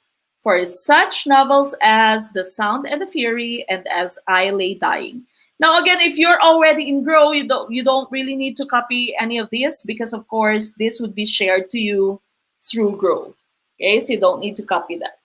for such novels as The Sound and the Fury and As I Lay Dying. Now again, if you're already in Grow, you don't really need to copy any of this because of course this would be shared to you through Grow. Okay, so you don't need to copy that.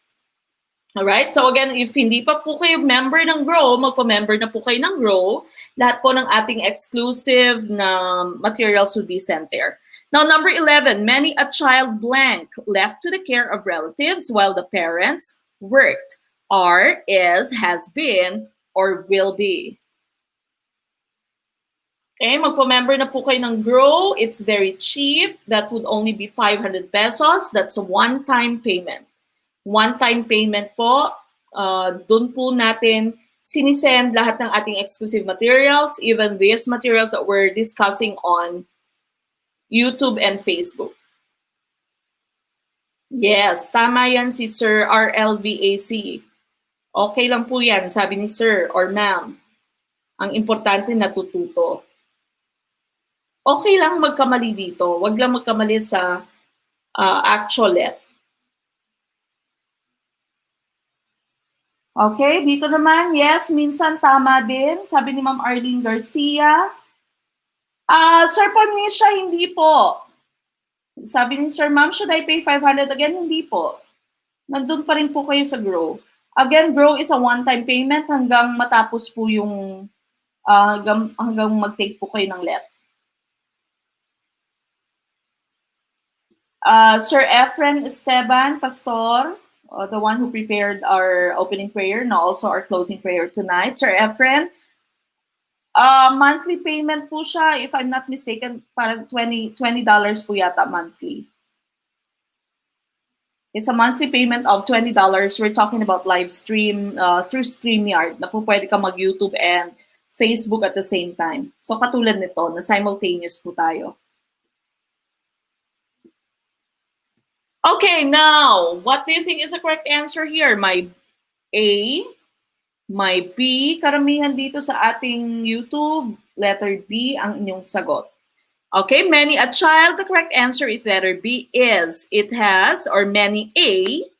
Alright, so again, if hindi pa po kayo member ng Grow, magpa-member na po kayo ng Grow, lahat po ng ating exclusive na materials would be sent there. Now, number 11, many a child blank left to the care of relatives while the parents worked, are, is, has been, or will be. Okay, magpa-member na po kayo ng Grow. It's very cheap. That would only be 500 pesos. That's a one-time payment. One-time payment po, doon po natin sinisend lahat ng ating exclusive materials, even these materials that we're discussing on YouTube and Facebook. Yes, tama yan si Sir RLVAC. Okay lang po yan, sabi ni Sir or Ma'am. Ang importante natututo. Okay lang magkamali dito, wag lang magkamali sa actualet. Okay, dito naman, yes, minsan tama din. Sabi ni Ma'am Arlene Garcia. Sir Panisha, hindi po. Sabi ni Sir, Ma'am, should I pay 500 again? Hindi po. Nandun pa rin po kayo sa Grow. Again, Grow is a one-time payment hanggang matapos po yung, hanggang mag-take po kayo ng let. Sir Efren Esteban, Pastor, the one who prepared our opening prayer and also our closing prayer tonight. Sir Efren, monthly payment po siya, if I'm not mistaken, parang $20 po yata monthly. It's a monthly payment of $20. We're talking about live stream through StreamYard na po pwede ka mag-YouTube and Facebook at the same time. So katulad nito, na simultaneous po tayo. Okay, now, what do you think is the correct answer here? My A, my B, karamihan dito sa ating YouTube, letter B ang inyong sagot. Okay, many a child, the correct answer is letter B, is. It has, or many A,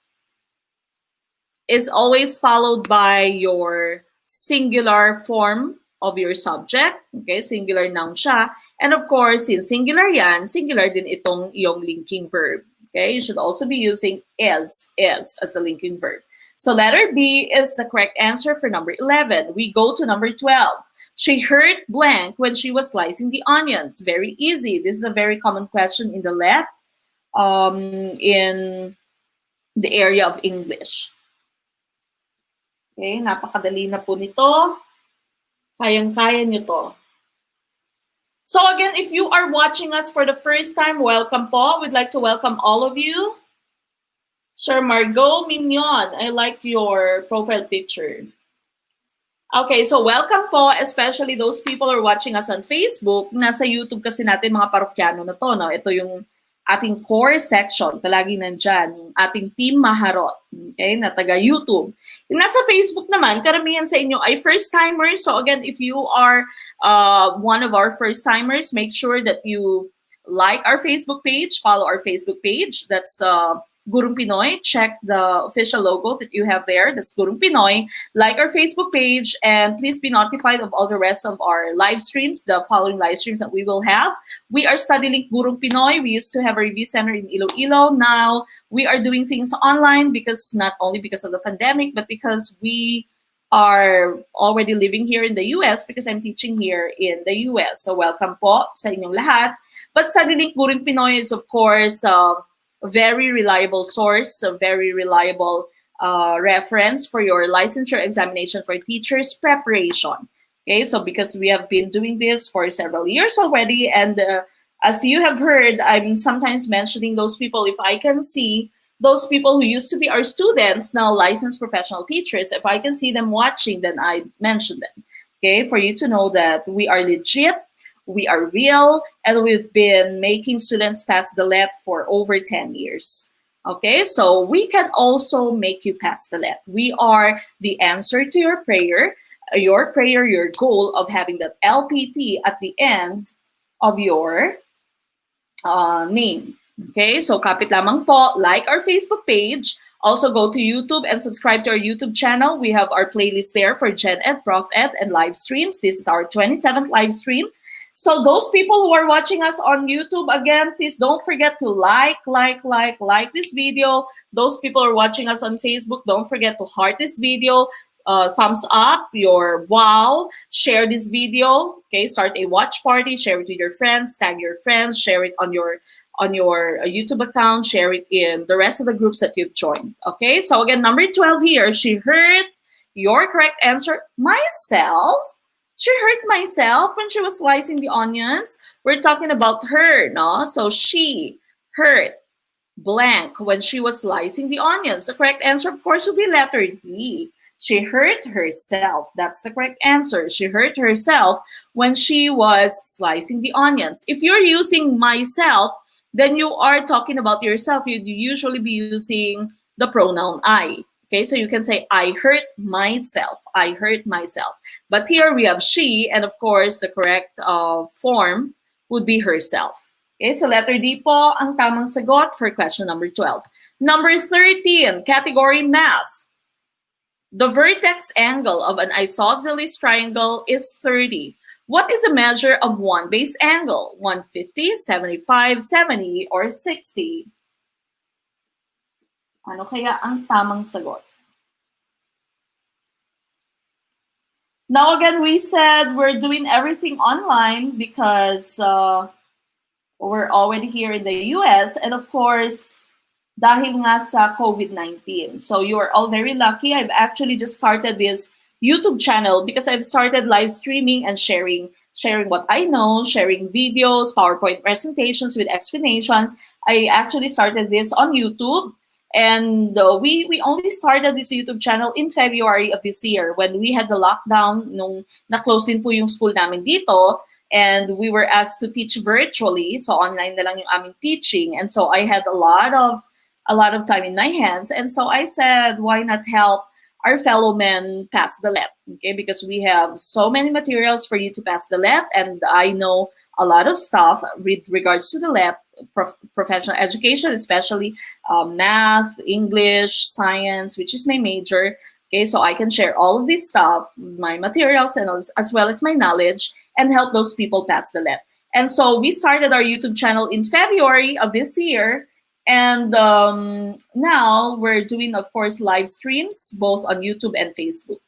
is always followed by your singular form of your subject. Okay, singular noun siya. And of course, since singular yan, singular din itong iyong linking verb. Okay, you should also be using is as a linking verb. So letter B is the correct answer for number 11. We go to number 12. She hurt blank when she was slicing the onions. Very easy. This is a very common question in the let, in the area of English. Okay, napakadali na po nito. Kayang-kaya nyo to. So again, if you are watching us for the first time, welcome po. We'd like to welcome all of you. Sir Margot Mignon, I like your profile picture. Okay, so welcome po, especially those people who are watching us on Facebook. Nasa YouTube kasi natin mga parokyano na to, no? Ito yung ating core section, palagi nandyan, yung ating Team Maharot, okay, na taga YouTube. Yung nasa Facebook naman, karamihan sa inyo ay first-timers. So again, if you are one of our first-timers, make sure that you like our Facebook page, follow our Facebook page. That's Gurung Pinoy. Check the official logo that you have there. That's Gurung Pinoy. Like our Facebook page, and please be notified of all the rest of our live streams, the following live streams that we will have. We are studying Gurung Pinoy. We used to have a review center in Iloilo. Now we are doing things online because not only because of the pandemic, but because we are already living here in the US because I'm teaching here in the US. So welcome po sa inyong lahat. But studying Gurung Pinoy is of course a very reliable source, a very reliable reference for your licensure examination for teachers preparation. Okay, so because we have been doing this for several years already, and as you have heard, I'm sometimes mentioning those people. If I can see those people who used to be our students, now licensed professional teachers, if I can see them watching, then I mention them. Okay, for you to know that we are legit, we are real, and we've been making students pass the LET for over 10 years. Okay, so we can also make you pass the LET. We are the answer to your prayer, your goal of having that LPT at the end of your name. Okay, so kapit lamang po, like our Facebook page. Also go to YouTube and subscribe to our YouTube channel. We have our playlist there for GenEd, ProfEd, and live streams. This is our 27th live stream. So those people who are watching us on YouTube, again, please don't forget to like this video. Those people who are watching us on Facebook, don't forget to heart this video, thumbs up, your wow, share this video. Okay, start a watch party, share it with your friends, tag your friends, share it on your YouTube account, share it in the rest of the groups that you've joined. Okay, so again, number 12 here, she heard your correct answer, myself. She hurt myself when she was slicing the onions. We're talking about her, no? So she hurt blank when she was slicing the onions. The correct answer, of course, would be letter D. She hurt herself. That's the correct answer. She hurt herself when she was slicing the onions. If you're using myself, then you are talking about yourself. You'd usually be using the pronoun I. Okay, so you can say, I hurt myself. I hurt myself. But here we have she, and of course, the correct form would be herself. Okay, so letter D po ang tamang sagot for question number 12. Number 13, category math. The vertex angle of an isosceles triangle is 30. What is a measure of one base angle? 150, 75, 70, or 60? Ano kaya ang tamang sagot? Now again, we said we're doing everything online because we're already here in the US, and of course, dahil nga sa COVID-19. So you are all very lucky. I've actually just started this YouTube channel because I've started live streaming and sharing what I know, sharing videos, PowerPoint presentations with explanations. I actually started this on YouTube. And we only started this YouTube channel in February of this year when we had the lockdown, nung na-close din po yung school namin dito, and we were asked to teach virtually. So online na lang yung aming teaching. And so I had a lot of time in my hands. And so I said, why not help our fellow men pass the LET? Okay, because we have so many materials for you to pass the LET, and I know a lot of stuff with regards to the LET, professional education, especially math, English, science, which is my major. Okay, so I can share all of this stuff, my materials, and as well as my knowledge, and help those people pass the LET. And so we started our YouTube channel in February of this year. And now we're doing, of course, live streams, both on YouTube and Facebook.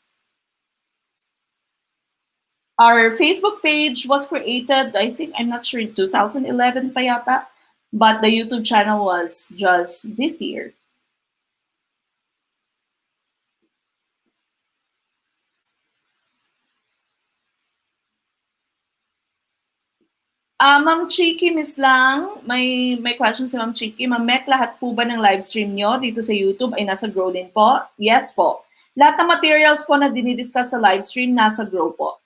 Our Facebook page was created, I think, I'm not sure, in 2011 pa yata, but the YouTube channel was just this year. Ma'am Chiki, Miss Lang, may question si Ma'am Chiki. Ma'am Mek, lahat po ba ng live stream nyo dito sa YouTube ay nasa Grow din po? Yes po. Lahat ng materials po na dinidiscuss sa live stream nasa Grow po.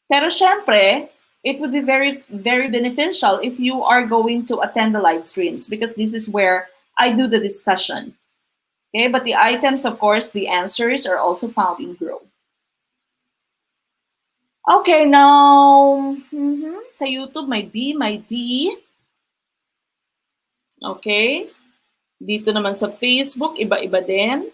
Pero syempre, it would be very, very beneficial if you are going to attend the live streams because this is where I do the discussion. Okay, but the items, of course, the answers are also found in Grow. Okay, now, sa YouTube, may B, may D. Okay. Dito naman sa Facebook, iba-iba din.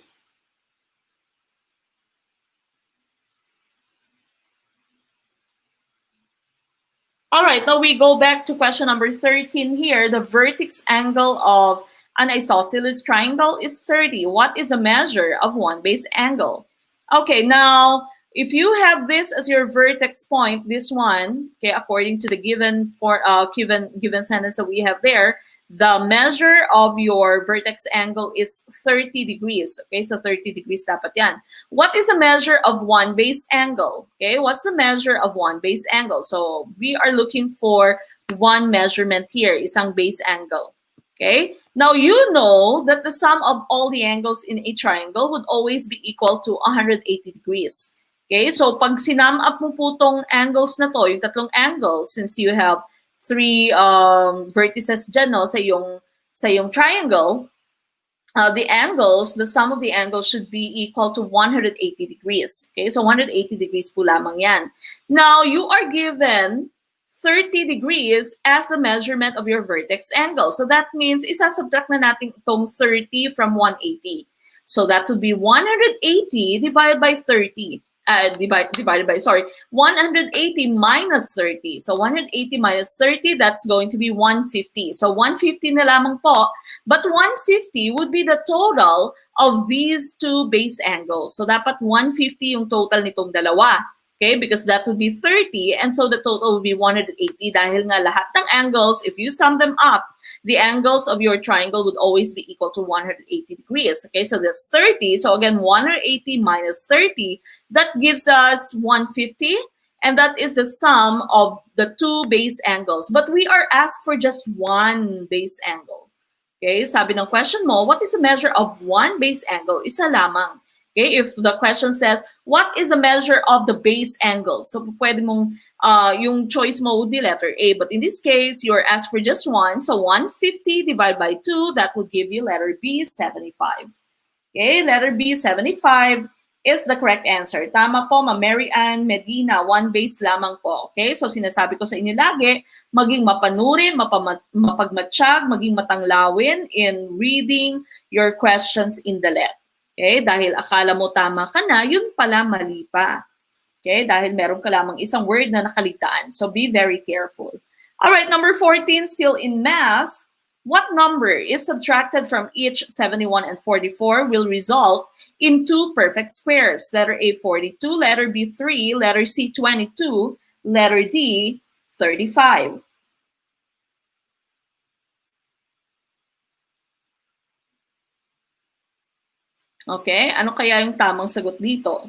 All right, now we go back to question number 13 here. The vertex angle of an isosceles triangle is 30. What is the measure of one base angle? Okay, now, if you have this as your vertex point, this one, okay, according to the given sentence that we have there, the measure of your vertex angle is 30 degrees. Okay, so 30 degrees dapat yan. What is the measure of one base angle? Okay, what's the measure of one base angle? So we are looking for one measurement here, isang base angle. Okay, now you know that the sum of all the angles in a triangle would always be equal to 180 degrees. Okay, so pag sinum up mo po tong angles na to, yung tatlong angles, since you have three vertices dyan, no, sa yung triangle, the sum of the angles should be equal to 180 degrees. Okay, so 180 degrees po lamang yan. Now, you are given 30 degrees as a measurement of your vertex angle. So that means, isasubtract na natin itong 30 from 180. So that would be 180 divided by 30. Divided by 180 minus 30. So 180 minus 30, that's going to be 150. So 150 na lamang po, but 150 would be the total of these two base angles. So dapat 150 yung total nitong dalawa. Okay, because that would be 30, and so the total would be 180 dahil nga lahat ng angles, if you sum them up, the angles of your triangle would always be equal to 180 degrees. Okay, so that's 30. So again, 180 minus 30, that gives us 150, and that is the sum of the two base angles. But we are asked for just one base angle. Okay, sabi ng question mo, what is the measure of one base angle? Isa lamang. Okay, if the question says, what is the measure of the base angle? So, pwede mong, yung choice mo would be letter A. But in this case, you're asked for just one. So, 150 divided by 2, that would give you letter B, 75. Okay, letter B, 75 is the correct answer. Tama po, Ma Mary Ann Medina, one base lamang po. Okay, so sinasabi ko sa inyo lagi, maging mapanurin, mapagmatsyag, maging matanglawin in reading your questions in the left. Okay, dahil akala mo tama ka na, yun pala mali pa. Okay, dahil meron ka lamang isang word na nakaligtaan. So be very careful. All right, number 14, still in math. What number, if subtracted from each 71 and 44, will result in two perfect squares? Letter A, 42, letter B, 3, letter C, 22, letter D, 35. Okay, ano kaya yung tamang sagot dito?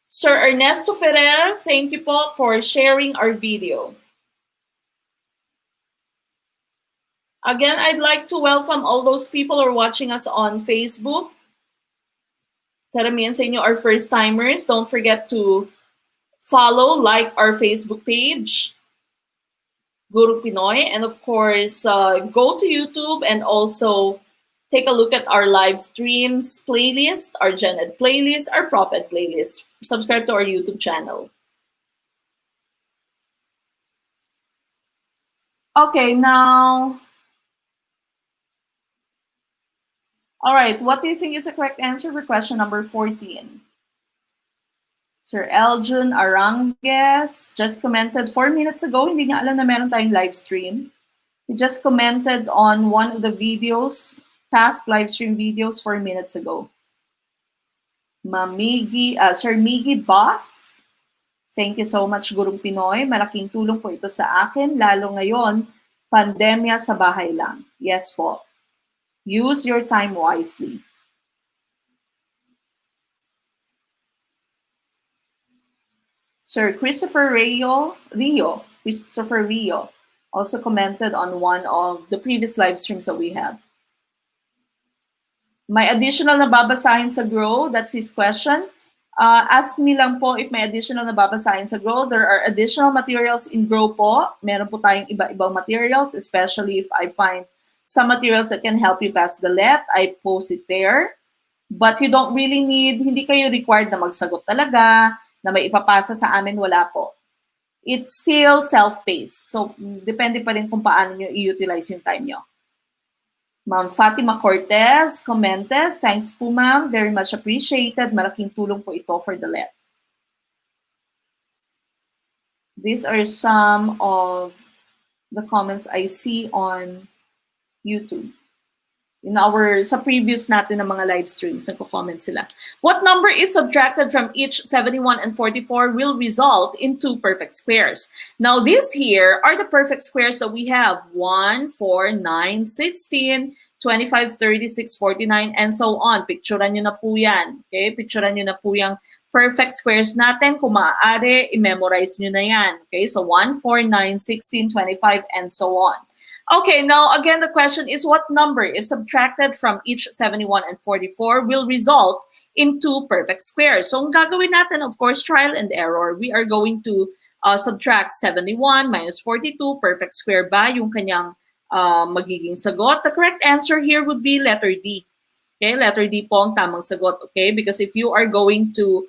Sir Ernesto Ferrer, thank you po for sharing our video. Again, I'd like to welcome all those people who are watching us on Facebook. Karamihan sa inyo are first-timers. Don't forget to follow, like our Facebook page, Guru Pinoy, and of course, go to YouTube and also take a look at our live streams playlist, our GenEd playlist, our ProfEd playlist. Subscribe to our YouTube channel. Okay, now, all right, what do you think is the correct answer for question number 14? Sir Eljon Arangues just commented 4 minutes ago. Hindi niya alam na meron tayong live stream. He just commented on one of the videos, past live stream videos 4 minutes ago. Sir Miggy Buff, thank you so much, Gurong Pinoy. Malaking tulong po ito sa akin, lalo ngayon, pandemya sa bahay lang. Yes po. Use your time wisely. Sir Christopher Christopher Rio also commented on one of the previous live streams that we had. May additional na babasahin sa Grow? That's his question. Ask me lang po if may additional na babasahin sa Grow. There are additional materials in Grow po. Meron po tayong iba-ibang materials, especially if I find some materials that can help you pass the LET. I post it there. But you don't really need, hindi kayo required na magsagot talaga, na may ipapasa sa amin, wala po. It's still self-paced. So, depende pa rin kung paano nyo i-utilize yung time nyo. Ma'am Fatima Cortez commented, thanks po ma'am, very much appreciated. Malaking tulong po ito for the LET. These are some of the comments I see on YouTube. Sa previous natin ng mga live streams, nagko-comment sila. What number is subtracted from each 71 and 44 will result in 2 perfect squares? Now, these here are the perfect squares that we have. 1, 4, 9, 16, 25, 36, 49, and so on. Picturean nyo na po yan. Okay? Picturean nyo na po yung perfect squares natin. Kung maaari, i-memorize nyo na yan. Okay? So, 1, 4, 9, 16, 25, and so on. Okay, now again, the question is what number, if subtracted from each 71 and 44, will result in 2 perfect squares? So, ang gagawin natin, of course, trial and error. We are going to subtract 71 minus 42, perfect square ba yung kanyang magiging sagot? The correct answer here would be letter D. Okay, letter D po ang tamang sagot, okay? Because if you are going to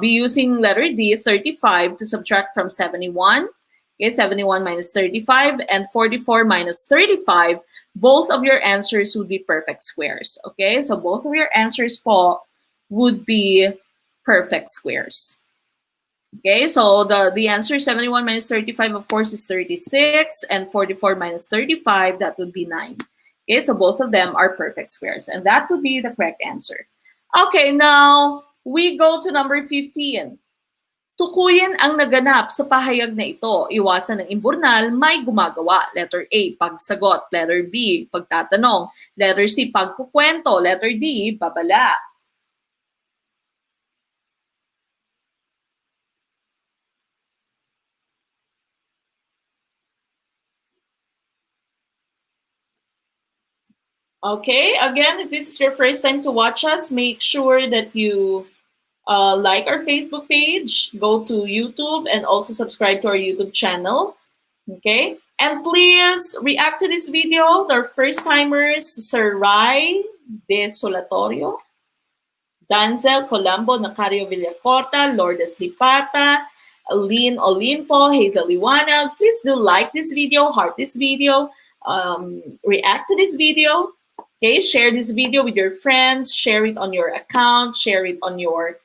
be using letter D, 35, to subtract from 71, okay, 71 minus 35 and 44 minus 35, both of your answers would be perfect squares. Okay, so both of your answers po would be perfect squares. Okay, so the answer 71 minus 35, of course, is 36, and 44 minus 35, that would be 9. Okay, so both of them are perfect squares, and that would be the correct answer. Okay, now we go to number 15. Tukuyin ang naganap sa pahayag na ito. Iwasan ng imburnal, may gumagawa. Letter A, pagsagot. Letter B, pagtatanong. Letter C, pagkukwento. Letter D, babala. Okay, again, if this is your first time to watch us, make sure that you like our Facebook page, go to YouTube, and also subscribe to our YouTube channel. Okay? And please react to this video. Our first-timers, Sir Rai De Solatorio, Danzel Colombo, Nacario Villacorta, Lourdes Lipata, Aline Olimpo, Hazel Liwanag. Please do like this video, heart this video, react to this video. Okay, share this video with your friends, share it on your account, share it on your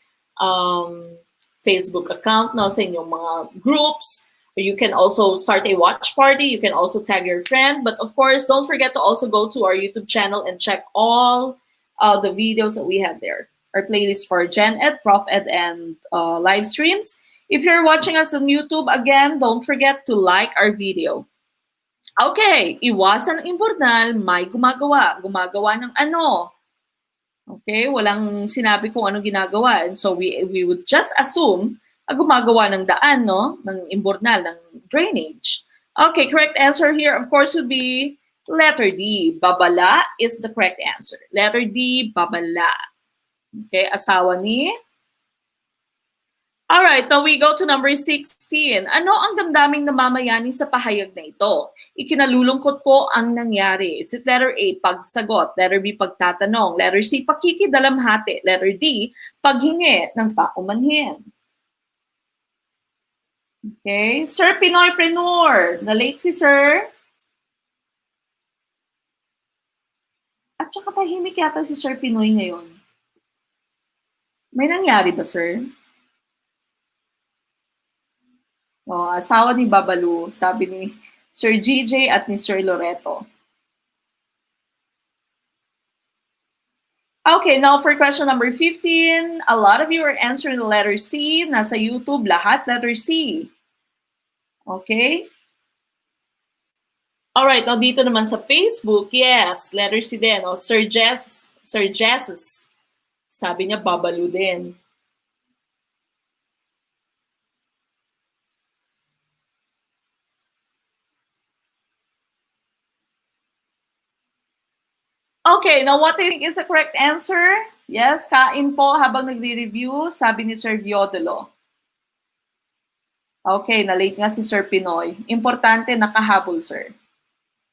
Facebook account, no, sa inyong mga groups. You can also start a watch party. You can also tag your friend. But of course, don't forget to also go to our YouTube channel and check all the videos that we have there. Our playlist for GenEd, ProfEd, and live streams. If you're watching us on YouTube, again, don't forget to like our video. Okay, iwasan ang imburnal, may gumagawa. Gumagawa ng ano? Okay, walang sinabi kung anong ginagawa. And so we would just assume gumagawa ng daan, no? Ng imburnal, ng drainage. Okay, correct answer here, of course, would be letter D. Babala is the correct answer. Letter D, babala. Okay, asawa ni... Alright, now we go to number 16. Ano ang damdaming namamayani sa pahayag na ito? Ikinalulungkot ko ang nangyari. Is it letter A, pagsagot? Letter B, pagtatanong? Letter C, pakikidalamhati? Letter D, paghingi ng paumanhin? Okay, Sir Pinoypreneur. Na-late si Sir. At saka tahimik yata si Sir Pinoy ngayon. May nangyari ba, Sir? Oh, asawa ni Babalu, sabi ni Sir GJ at ni Sir Loreto. Okay, now for question number 15, a lot of you are answering the letter C. Nasa YouTube, lahat letter C. Okay? Alright, now dito naman sa Facebook, yes, letter C din. Oh, Sir Jess, sabi niya Babalu din. Okay, now what do you think is the correct answer? Yes, kain po habang nagre-review, sabi ni Sir Viodolo. Okay, na-late nga si Sir Pinoy. Importante, nakahabol, sir.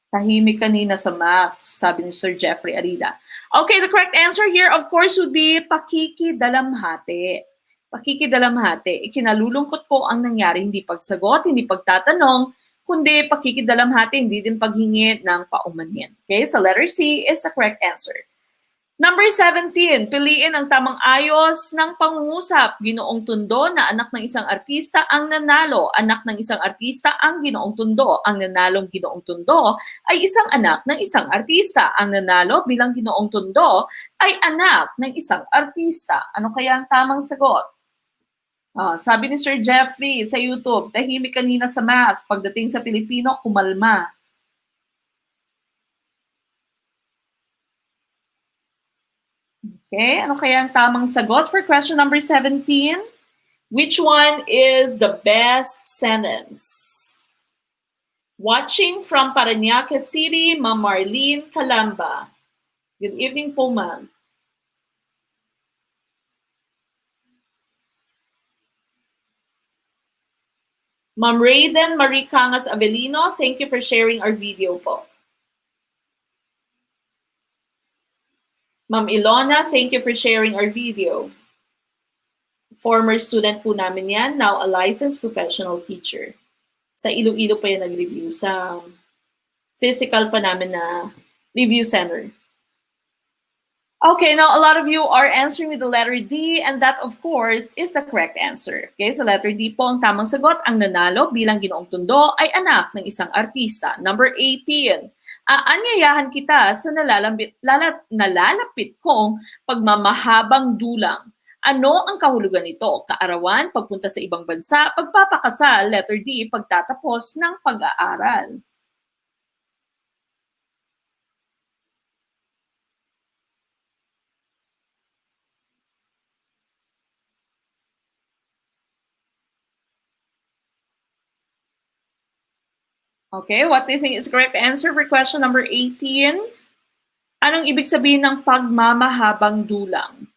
Tahimik kanina sa maths, sabi ni Sir Jeffrey Arida. Okay, the correct answer here, of course, would be pakikidalamhati. Pakikidalamhati. Ikinalulungkot ko ang nangyari, hindi pagsagot, hindi pagtatanong, kundi pakikidalamhati, hindi din paghingi ng paumanhin. Okay, so letter C is the correct answer. Number 17, piliin ang tamang ayos ng pangungusap. Ginoong Tondo na anak ng isang artista ang nanalo. Anak ng isang artista ang Ginoong Tondo. Ang nanalong Ginoong Tondo ay isang anak ng isang artista. Ang nanalo bilang Ginoong Tondo ay anak ng isang artista. Ano kaya ang tamang sagot? Sabi ni Sir Jeffrey sa YouTube, tahimik kanina sa math. Pagdating sa Pilipino, kumalma. Okay, ano kaya ang tamang sagot for question number 17? Which one is the best sentence? Watching from Parañaque City, Ma'am Marlene Calamba. Good evening po, ma'am. Ma'am Raiden Marie Cangas Avelino, thank you for sharing our video po. Ma'am Ilona, thank you for sharing our video. Former student po namin yan, now a licensed professional teacher. Sa Iloilo pa yan nag-review, sa physical pa namin na review center. Okay, now a lot of you are answering with the letter D, and that, of course, is the correct answer. Okay, sa letter D po, ang tamang sagot, ang nanalo bilang Ginoong Tondo ay anak ng isang artista. Number 18, aanyayahan kita sa nalalapit kong pagmamahabang dulang. Ano ang kahulugan nito? Kaarawan, pagpunta sa ibang bansa, pagpapakasal, letter D, pagtatapos ng pag-aaral. Okay, what do you think is the correct answer for question number 18? Anong ibig sabihin ng pagmamahabang dulang?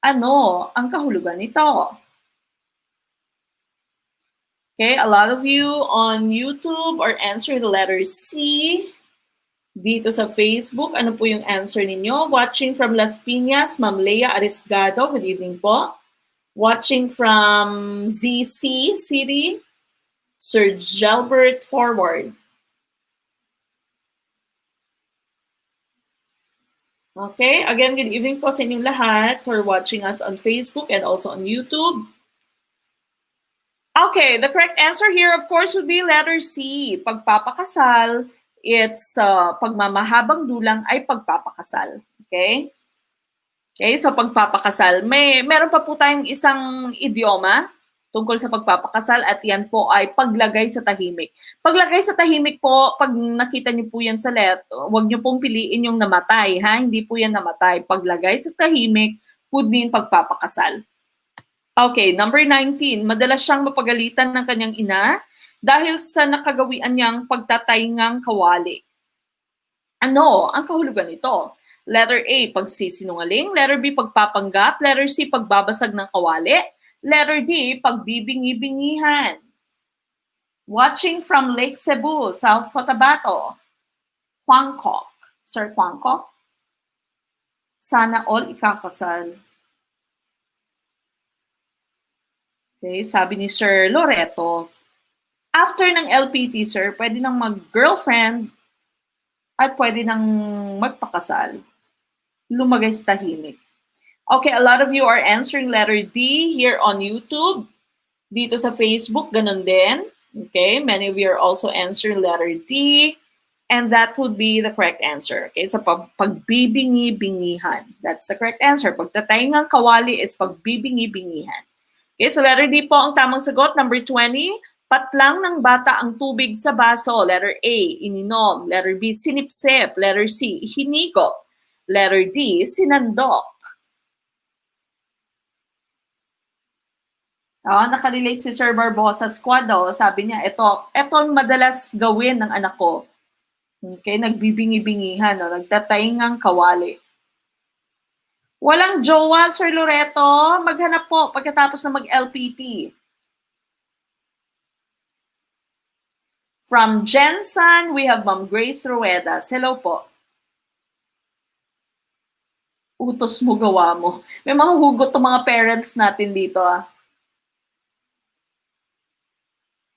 Ano ang kahulugan nito? Okay, a lot of you on YouTube are answering the letter C. Dito sa Facebook, ano po yung answer ninyo? Watching from Las Piñas, Ma'am Leia Arisgado, good evening po. Watching from ZC City, Sir Gilbert Forward. Okay, again, good evening po sa inyong lahat for watching us on Facebook and also on YouTube. Okay, the correct answer here, of course, would be letter C. Pagpapakasal, it's pagmamahabang dulang ay pagpapakasal. Okay? Okay, so pagpapakasal. Meron pa po tayong isang idioma tungkol sa pagpapakasal at yan po ay paglagay sa tahimik. Paglagay sa tahimik po, pag nakita niyo po yan sa huwag niyo pong piliin yung namatay, ha? Hindi po yan namatay. Paglagay sa tahimik would mean pagpapakasal. Okay, number 19. Madalas siyang mapagalitan ng kanyang ina dahil sa nakagawian niyang pagtataingang kawali. Ano ang kahulugan nito? Letter A, pagsisinungaling. Letter B, pagpapanggap. Letter C, pagbabasag ng kawali. Letter D, pagbibingi-bingihan. Watching from Lake Cebu, South Cotabato. Kwangkok. Sir Kwangkok? Sana all ikakasal. Okay, sabi ni Sir Loreto, after ng LPT, sir, pwede nang mag-girlfriend at pwede nang magpakasal. Lumagay sa tahimik. Okay, a lot of you are answering letter D here on YouTube. Dito sa Facebook, ganun din. Okay, many of you are also answering letter D. And that would be the correct answer. Okay, so pagbibingi-bingihan. That's the correct answer. Pagtataingang kawali is pagbibingi-bingihan. Okay, so letter D po ang tamang sagot. Number 20, patlang ng bata ang tubig sa baso. Letter A, ininom. Letter B, sinipsip. Letter C, hinigop. Letter D, sinandok. Nakarelate si Sir Barbosa Squad. Sabi niya, ito ang madalas gawin ng anak ko. Okay, nagbibingi-bingihan, no? Nagtataingang kawali. Walang jowa, Sir Loreto. Maghanap po pagkatapos na mag-LPT. From Jensen, we have Ma'am Grace Ruedas. Hello po. Utos mo, gawa mo. May mga hugot to mga parents natin dito, ah.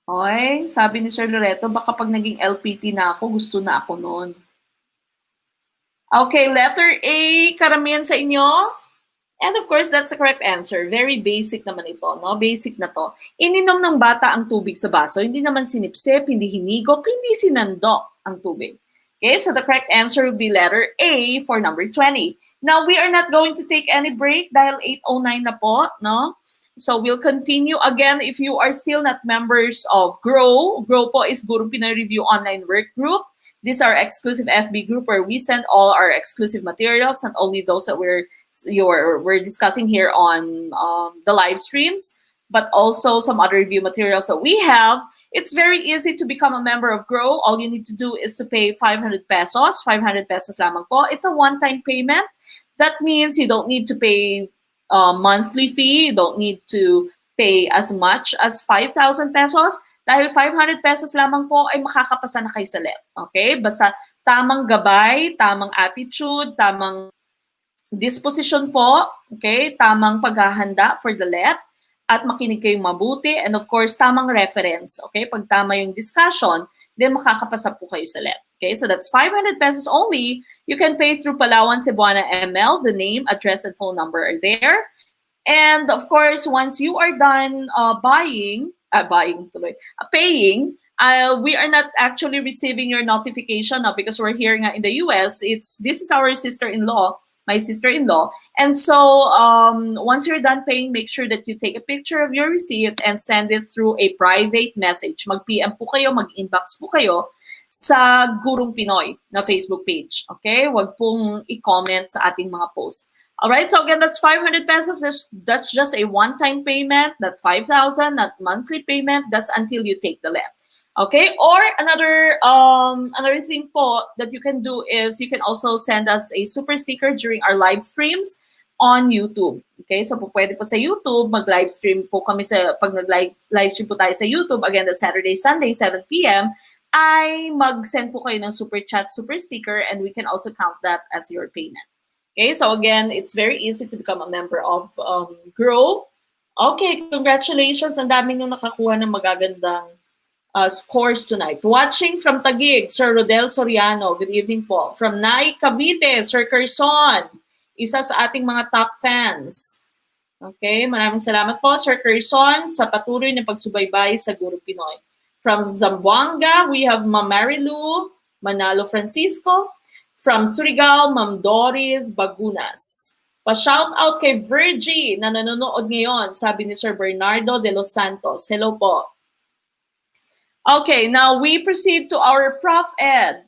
Oy, sabi ni Sir Loreto, baka pag naging LPT na ako, gusto na ako noon. Okay, letter A, karamihan sa inyo? And of course, that's the correct answer. Very basic naman ito, no? Basic na to. Ininom ng bata ang tubig sa baso. Hindi naman sinipsip, hindi hinigop, hindi sinandok ang tubig. Okay, so the correct answer would be letter A for number 20. Now, we are not going to take any break dahil 8:09 na po, no? So we'll continue again if you are still not members of GROW. GROW po is Guru Pinoy Review Online Work Group. This is our exclusive FB group where we send all our exclusive materials, not only those that we're discussing here on the live streams, but also some other review materials that we have. It's very easy to become a member of GROW. All you need to do is to pay 500 pesos. 500 pesos lamang po. It's a one-time payment. That means you don't need to pay monthly fee. You don't need to pay as much as 5,000 pesos. Dahil 500 pesos lamang po ay makakapasa na kayo sa LEP. Okay? Basta tamang gabay, tamang attitude, tamang disposition po, okay? Tamang paghahanda for the LEP at makinig kayong mabuti, and of course, tamang reference, okay? Pag tama yung discussion, then makakapasa po kayo sa LEP. Okay, so that's 500 pesos only. You can pay through Palawan, Cebuana, ML. The name, address, and phone number are there. And of course, once you are done paying, we are not actually receiving your notification now because we're here in the US. This is our sister-in-law, my sister-in-law. And so once you're done paying, make sure that you take a picture of your receipt and send it through a private message. Mag-PM po kayo, mag-inbox po kayo sa Gurong Pinoy na Facebook page. Okay? Huwag pong i-comment sa ating mga posts. All right, so again, that's 500 pesos. That's just a one-time payment. That 5,000, not monthly payment. That's until you take the LEP. Okay, or another thing po that you can do is you can also send us a super sticker during our live streams on YouTube. Okay, so po pwede po sa YouTube, mag-live stream po kami pag nag-live stream po tayo sa YouTube, again, the Saturday, Sunday, 7 p.m., ay mag-send po kayo ng super chat, super sticker, and we can also count that as your payment. Okay, so again, it's very easy to become a member of GROW. Okay, congratulations. Ang daming yung nakakuha ng magagandang scores tonight. Watching from Taguig, Sir Rodel Soriano. Good evening po. From Nai, Cavite, Sir Kerson. Isa sa ating mga top fans. Okay, maraming salamat po, Sir Kerson, sa patuloy na pagsubaybay sa Guru Pinoy. From Zamboanga, we have Ma'am Marilu Manalo Francisco. From Surigao, Ma'am Doris Bagunas. Pa-shout out kay Virgie na nanonood ngayon, sabi ni Sir Bernardo de los Santos. Hello po. Okay, now we proceed to our ProfEd.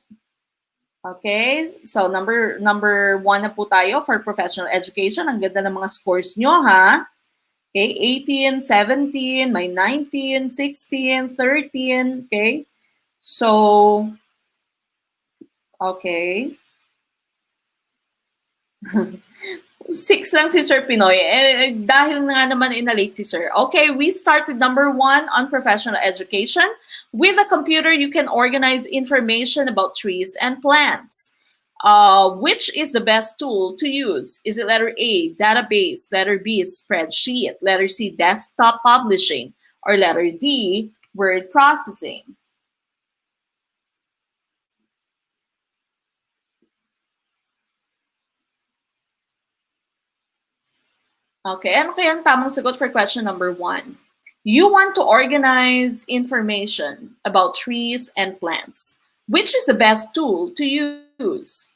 Okay, so number 1 na po tayo for professional education. Ang ganda ng mga scores nyo, ha? Okay, 18, 17, may 19, 16, 13, okay? So, okay. 6 lang si Sir Pinoy. Dahil nga naman inalate si Sir. Okay, we start with number 1 on professional education. With a computer, you can organize information about trees and plants. Which is the best tool to use? Is it letter A, database, letter B, spreadsheet, letter C, desktop publishing, or letter D, word processing? Okay, ano kaya ang tamang sagot for question number 1? You want to organize information about trees and plants. Which is the best tool to use?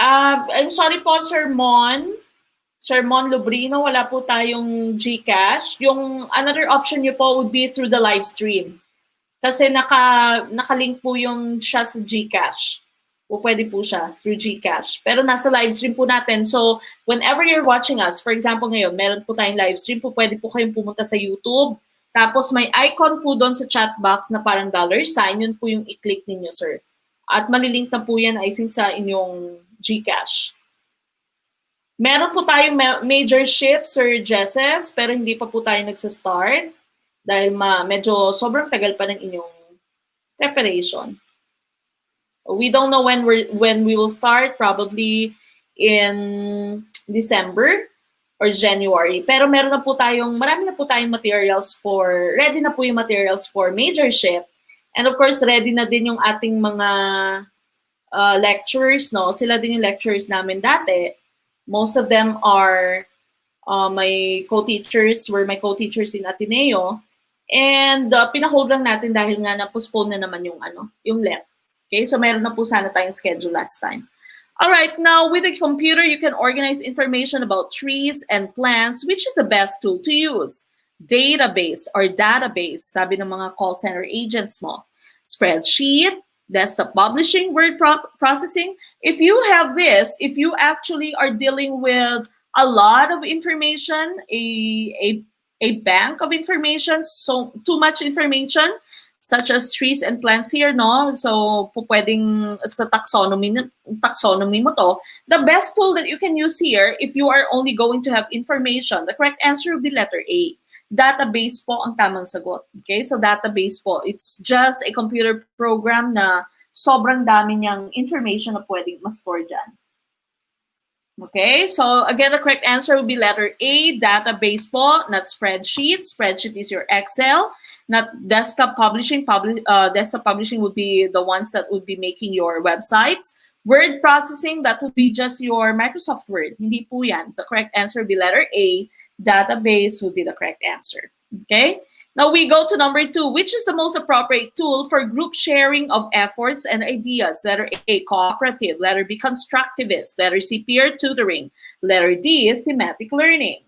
I'm sorry po, Sir Mon. Sir Mon Lubrino, wala po tayong GCash. Yung another option nyo po would be through the live stream. Kasi nakalink po yung siya sa GCash. O pwede po siya through GCash. Pero nasa live stream po natin. So, whenever you're watching us, for example ngayon, meron po tayong live stream po, pwede po kayong pumunta sa YouTube. Tapos may icon po doon sa chat box na parang $sign. Yun po yung i-click ninyo, sir. At malilink na po yan, I think, sa inyong GCash. Meron po tayong major shift, Sir Jesses, pero hindi pa po tayo nagsa-start dahil medyo sobrang tagal pa ng inyong preparation. We don't know when we will start, probably in December or January. Pero marami na po tayong materials ready na po yung materials for major shift. And of course, ready na din yung ating mga lecturers, no? Sila din yung lecturers namin dati. Most of them are my co-teachers, were my co-teachers in Ateneo. And pinahold lang natin dahil nga na-postpone na naman yung LEP. Okay, so meron na po sana tayong schedule last time. All right, now with a computer, you can organize information about trees and plants. Which is the best tool to use? Database or database, sabi ng mga call center agents mo. Spreadsheet, desktop publishing, word processing. If you have this, if you actually are dealing with a lot of information, a bank of information, so too much information, such as trees and plants here, no? So, pwedeng sa taxonomy mo to. The best tool that you can use here, if you are only going to have information, the correct answer will be letter A. Database po ang tamang sagot. Okay, so database po. It's just a computer program na sobrang dami niyang information na pwedeng ma-store dyan. Okay, so again, the correct answer will be letter A, database po, not spreadsheet. Spreadsheet is your Excel, not desktop publishing. Desktop publishing would be the ones that would be making your websites. Word processing, that would be just your Microsoft Word. Hindi po yan. The correct answer would be letter A, database would be the correct answer. Okay? Now we go to number 2. Which is the most appropriate tool for group sharing of efforts and ideas? Letter A, cooperative. Letter B, constructivist. Letter C, peer tutoring. Letter D, thematic learning.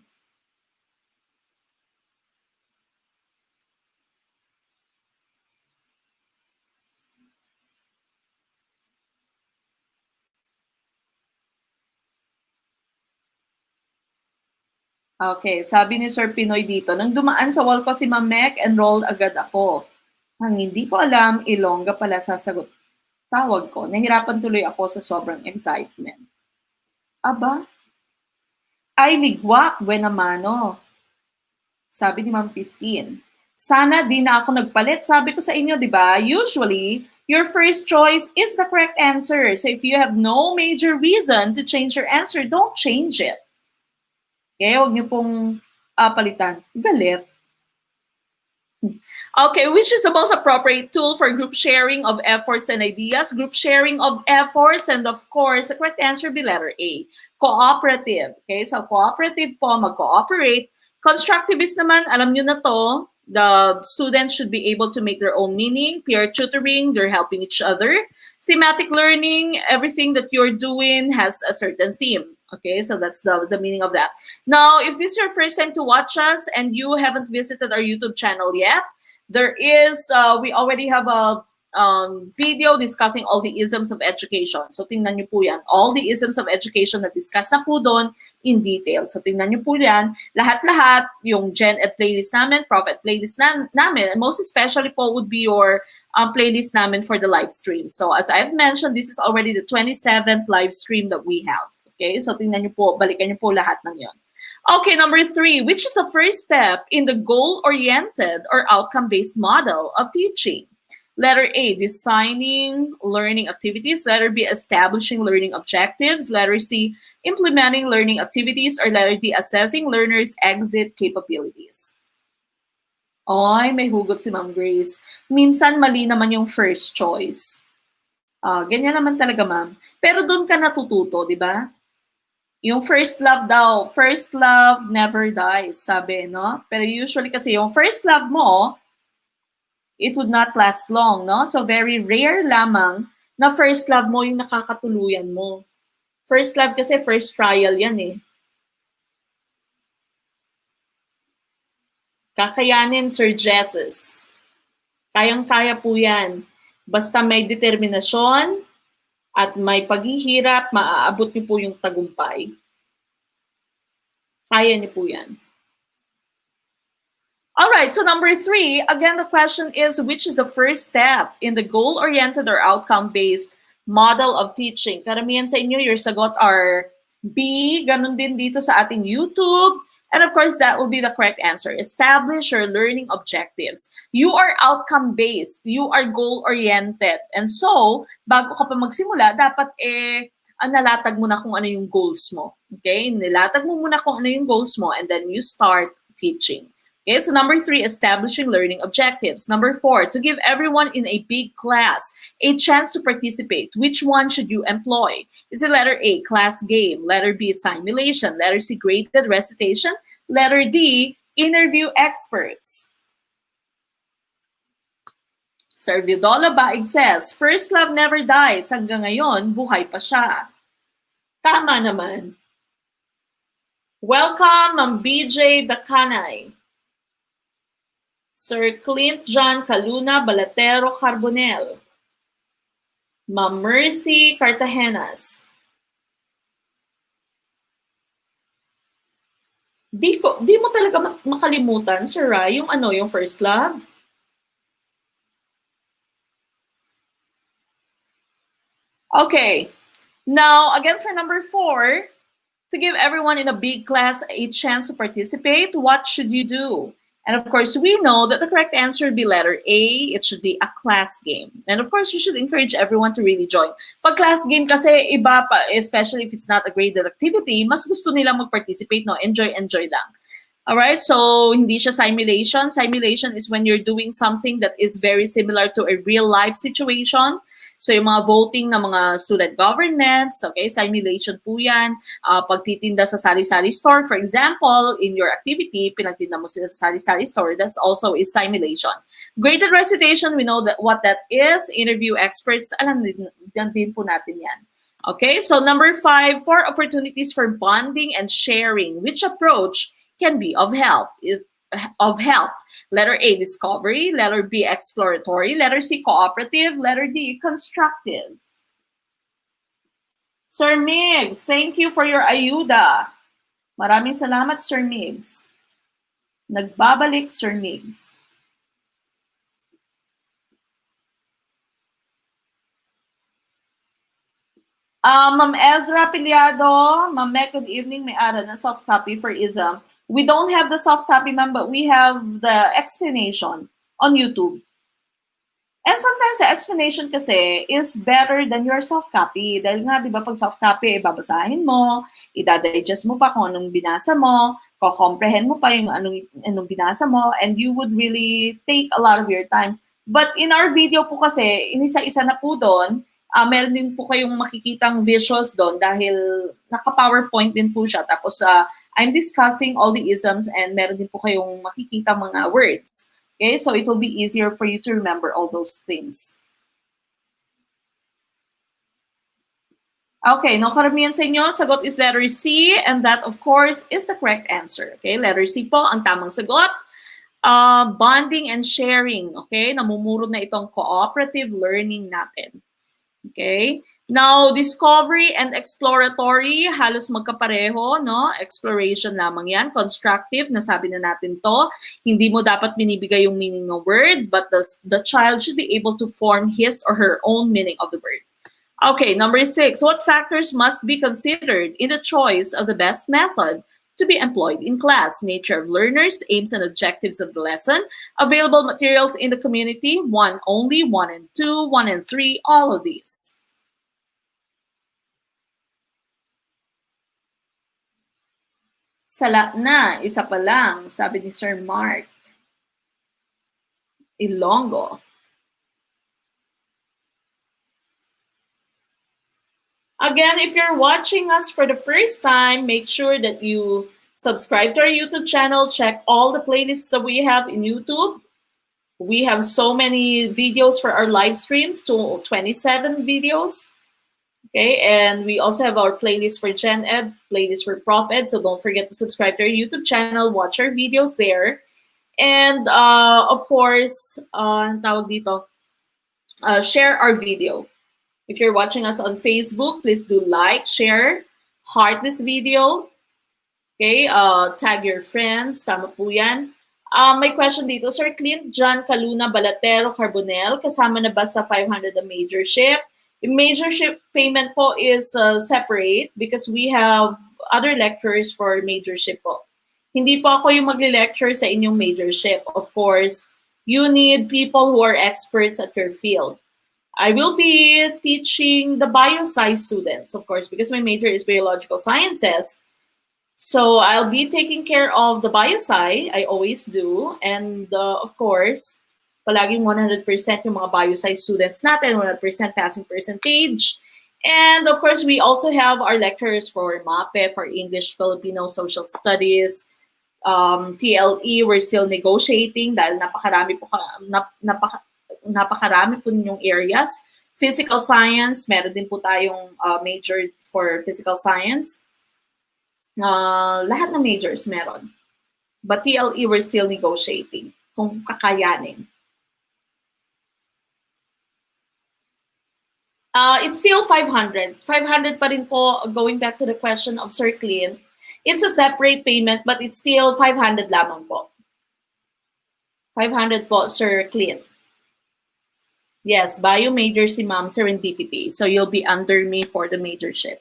Okay, sabi ni Sir Pinoy dito, nang dumaan sa wall ko si Ma'am Mek, enrolled agad ako. Ang hindi ko alam, Ilongga pala sasagot. Tawag ko, nahirapan tuloy ako sa sobrang excitement. Aba? Ay, ligwak, buena mano. Sabi ni Ma'am Christine. Sana di na ako nagpalit. Sabi ko sa inyo, di ba? Usually, your first choice is the correct answer. So if you have no major reason to change your answer, don't change it. Okay, huwag niyo pong palitan. Galit. Okay, which is the most appropriate tool for group sharing of efforts and ideas? Group sharing of efforts, and of course, the correct answer will be letter A, cooperative. Okay, so cooperative po, mag-cooperate. Constructivist naman, alam nyo na to, the students should be able to make their own meaning. Peer tutoring, they're helping each other. Thematic learning, everything that you're doing has a certain theme. Okay, so that's the meaning of that. Now, if this is your first time to watch us and you haven't visited our YouTube channel yet, there is, we already have a video discussing all the isms of education. So, tingnan nyo po yan. All the isms of education na discuss na po doon in detail. So, tingnan nyo po yan. Lahat-lahat, yung GenEd playlist namin, ProfEd playlist namin, and most especially po would be your playlist namin for the live stream. So, as I've mentioned, this is already the 27th live stream that we have. Okay, so tingnan nyo po, balikan nyo po lahat ng yon. Okay, number 3, which is the first step in the goal-oriented or outcome-based model of teaching? Letter A, designing learning activities. Letter B, establishing learning objectives. Letter C, implementing learning activities. Or letter D, assessing learners' exit capabilities. Ay, may hugot si Ma'am Grace. Minsan mali naman yung first choice. Ganyan naman talaga, ma'am. Pero doon ka natututo, di ba? Yung first love daw, first love never dies, sabi, no? Pero usually kasi yung first love mo, it would not last long, no? So very rare lamang na first love mo yung nakakatuluyan mo. First love kasi first trial yan eh. Kakayanin, Sir Jesus. Kayang-kaya po yan. Basta may determinasyon at may paghihirap, maaabot niyo po yung tagumpay. Kaya niyo po yan. All right, so number 3, again, the question is, which is the first step in the goal-oriented or outcome-based model of teaching? Karamihan sa inyo, your sagot are B, ganun din dito sa ating YouTube. And of course, that will be the correct answer. Establish your learning objectives. You are outcome-based. You are goal-oriented. And so, bago ka pa magsimula, dapat nalatag mo na kung ano yung goals mo. Okay? Nilatag mo muna kung ano yung goals mo and then you start teaching. Okay, so number 3, establishing learning objectives. Number 4, to give everyone in a big class a chance to participate. Which one should you employ? Is it letter A, class game? Letter B, simulation? Letter C, graded recitation? Letter D, interview experts? Sir Vidola Baig says, first love never dies. Hanggang ngayon, buhay pa siya. Tama naman. Welcome, Ma'am BJ Dakanay. Sir Clint John Caluna Balatero Carbonel. Ma'am Mercy Cartagenas. Di mo talaga makalimutan, Sir Rai, yung yung first love? Okay. Now, again for number 4, to give everyone in a big class a chance to participate, what should you do? And of course, we know that the correct answer would be letter A. It should be a class game. And of course, you should encourage everyone to really join. Pag class game kasi, iba pa, especially if it's not a graded activity, mas gusto nilang mag-participate, no? Enjoy lang. Alright, so hindi siya simulation. Simulation is when you're doing something that is very similar to a real-life situation. So yung mga voting ng mga student governments, okay, simulation po yan. Pagtitinda sa sari-sari store, for example, in your activity, pinagtinda mo sila sa sari-sari store, that's also is simulation. Graded recitation, we know that what that is. Interview experts, alam din po natin yan. Okay, so number 5, 4 opportunities for bonding and sharing. Which approach can be of help? Letter A, discovery. Letter B, exploratory. Letter C, cooperative. Letter D, constructive. Sir Migs, thank you for your ayuda. Maraming salamat, Sir Migs. Nagbabalik, Sir Migs. Ma'am Ezra Piliado, Ma'am Meg, good evening. May ara na soft copy for ISM. We don't have the soft copy, ma'am, but we have the explanation on YouTube. And sometimes the explanation kasi is better than your soft copy. Dahil nga, di ba, pag soft copy, babasahin mo, idada-digest mo pa kung anong binasa mo, ko-comprehend mo pa yung anong binasa mo, and you would really take a lot of your time. But in our video po kasi, inisa-isa na po doon, meron din po kayong makikitang visuals doon dahil naka-PowerPoint din po siya. Tapos, I'm discussing all the isms and meron din po kayong makikita mga words. Okay, so it will be easier for you to remember all those things. Okay, no karamihan sa inyo, sagot is letter C, and that, of course, is the correct answer. Okay, letter C po ang tamang sagot. Bonding and sharing. Okay, namumuro na itong cooperative learning natin. Okay. Now, discovery and exploratory, halos magkapareho, no? Exploration lamang yan. Constructive, nasabi na natin to. Hindi mo dapat binibigay yung meaning ng word, but the child should be able to form his or her own meaning of the word. Okay, number 6. What factors must be considered in the choice of the best method to be employed in class? Nature of learners, aims and objectives of the lesson, available materials in the community, 1 only, 1 and 2, 1 and 3, all of these. Sala na, isa pa lang, sabi ni Sir Mark. Ilonggo. Again, if you're watching us for the first time, make sure that you subscribe to our YouTube channel. Check all the playlists that we have in YouTube. We have so many videos for our live streams, 27 videos. Okay, and we also have our playlist for GenEd, playlist for ProfEd. So don't forget to subscribe to our YouTube channel, watch our videos there. And of course, tawag dito, share our video. If you're watching us on Facebook, please do like, share, heart this video. Okay, tag your friends, tama po yan. May question dito, Sir Clint, John Caluna, Balatero, Carbonell, kasama na ba sa 500 na majorship? The majorship payment po is separate because we have other lecturers for majorship po. Hindi po ako yung magle-lecture sa inyong majorship. Of course, you need people who are experts at your field. I will be teaching the bioscience students, of course, because my major is biological sciences. So I'll be taking care of the biosci, I always do. And of course, palaging 100% yung mga biosci students natin, 100% passing percentage. And of course, we also have our lecturers for MAPE, for English, Filipino, Social Studies, TLE, we're still negotiating dahil napakarami po ninyong areas. Physical Science, meron din po tayong major for Physical Science. Lahat ng majors meron. But TLE, we're still negotiating kung kakayanin. It's still 500. 500 pa rin po, going back to the question of Sir Clint. It's a separate payment, but it's still 500 lamang po. 500 po, Sir Clint. Yes, bio major si Ma'am Serendipity. So you'll be under me for the majorship.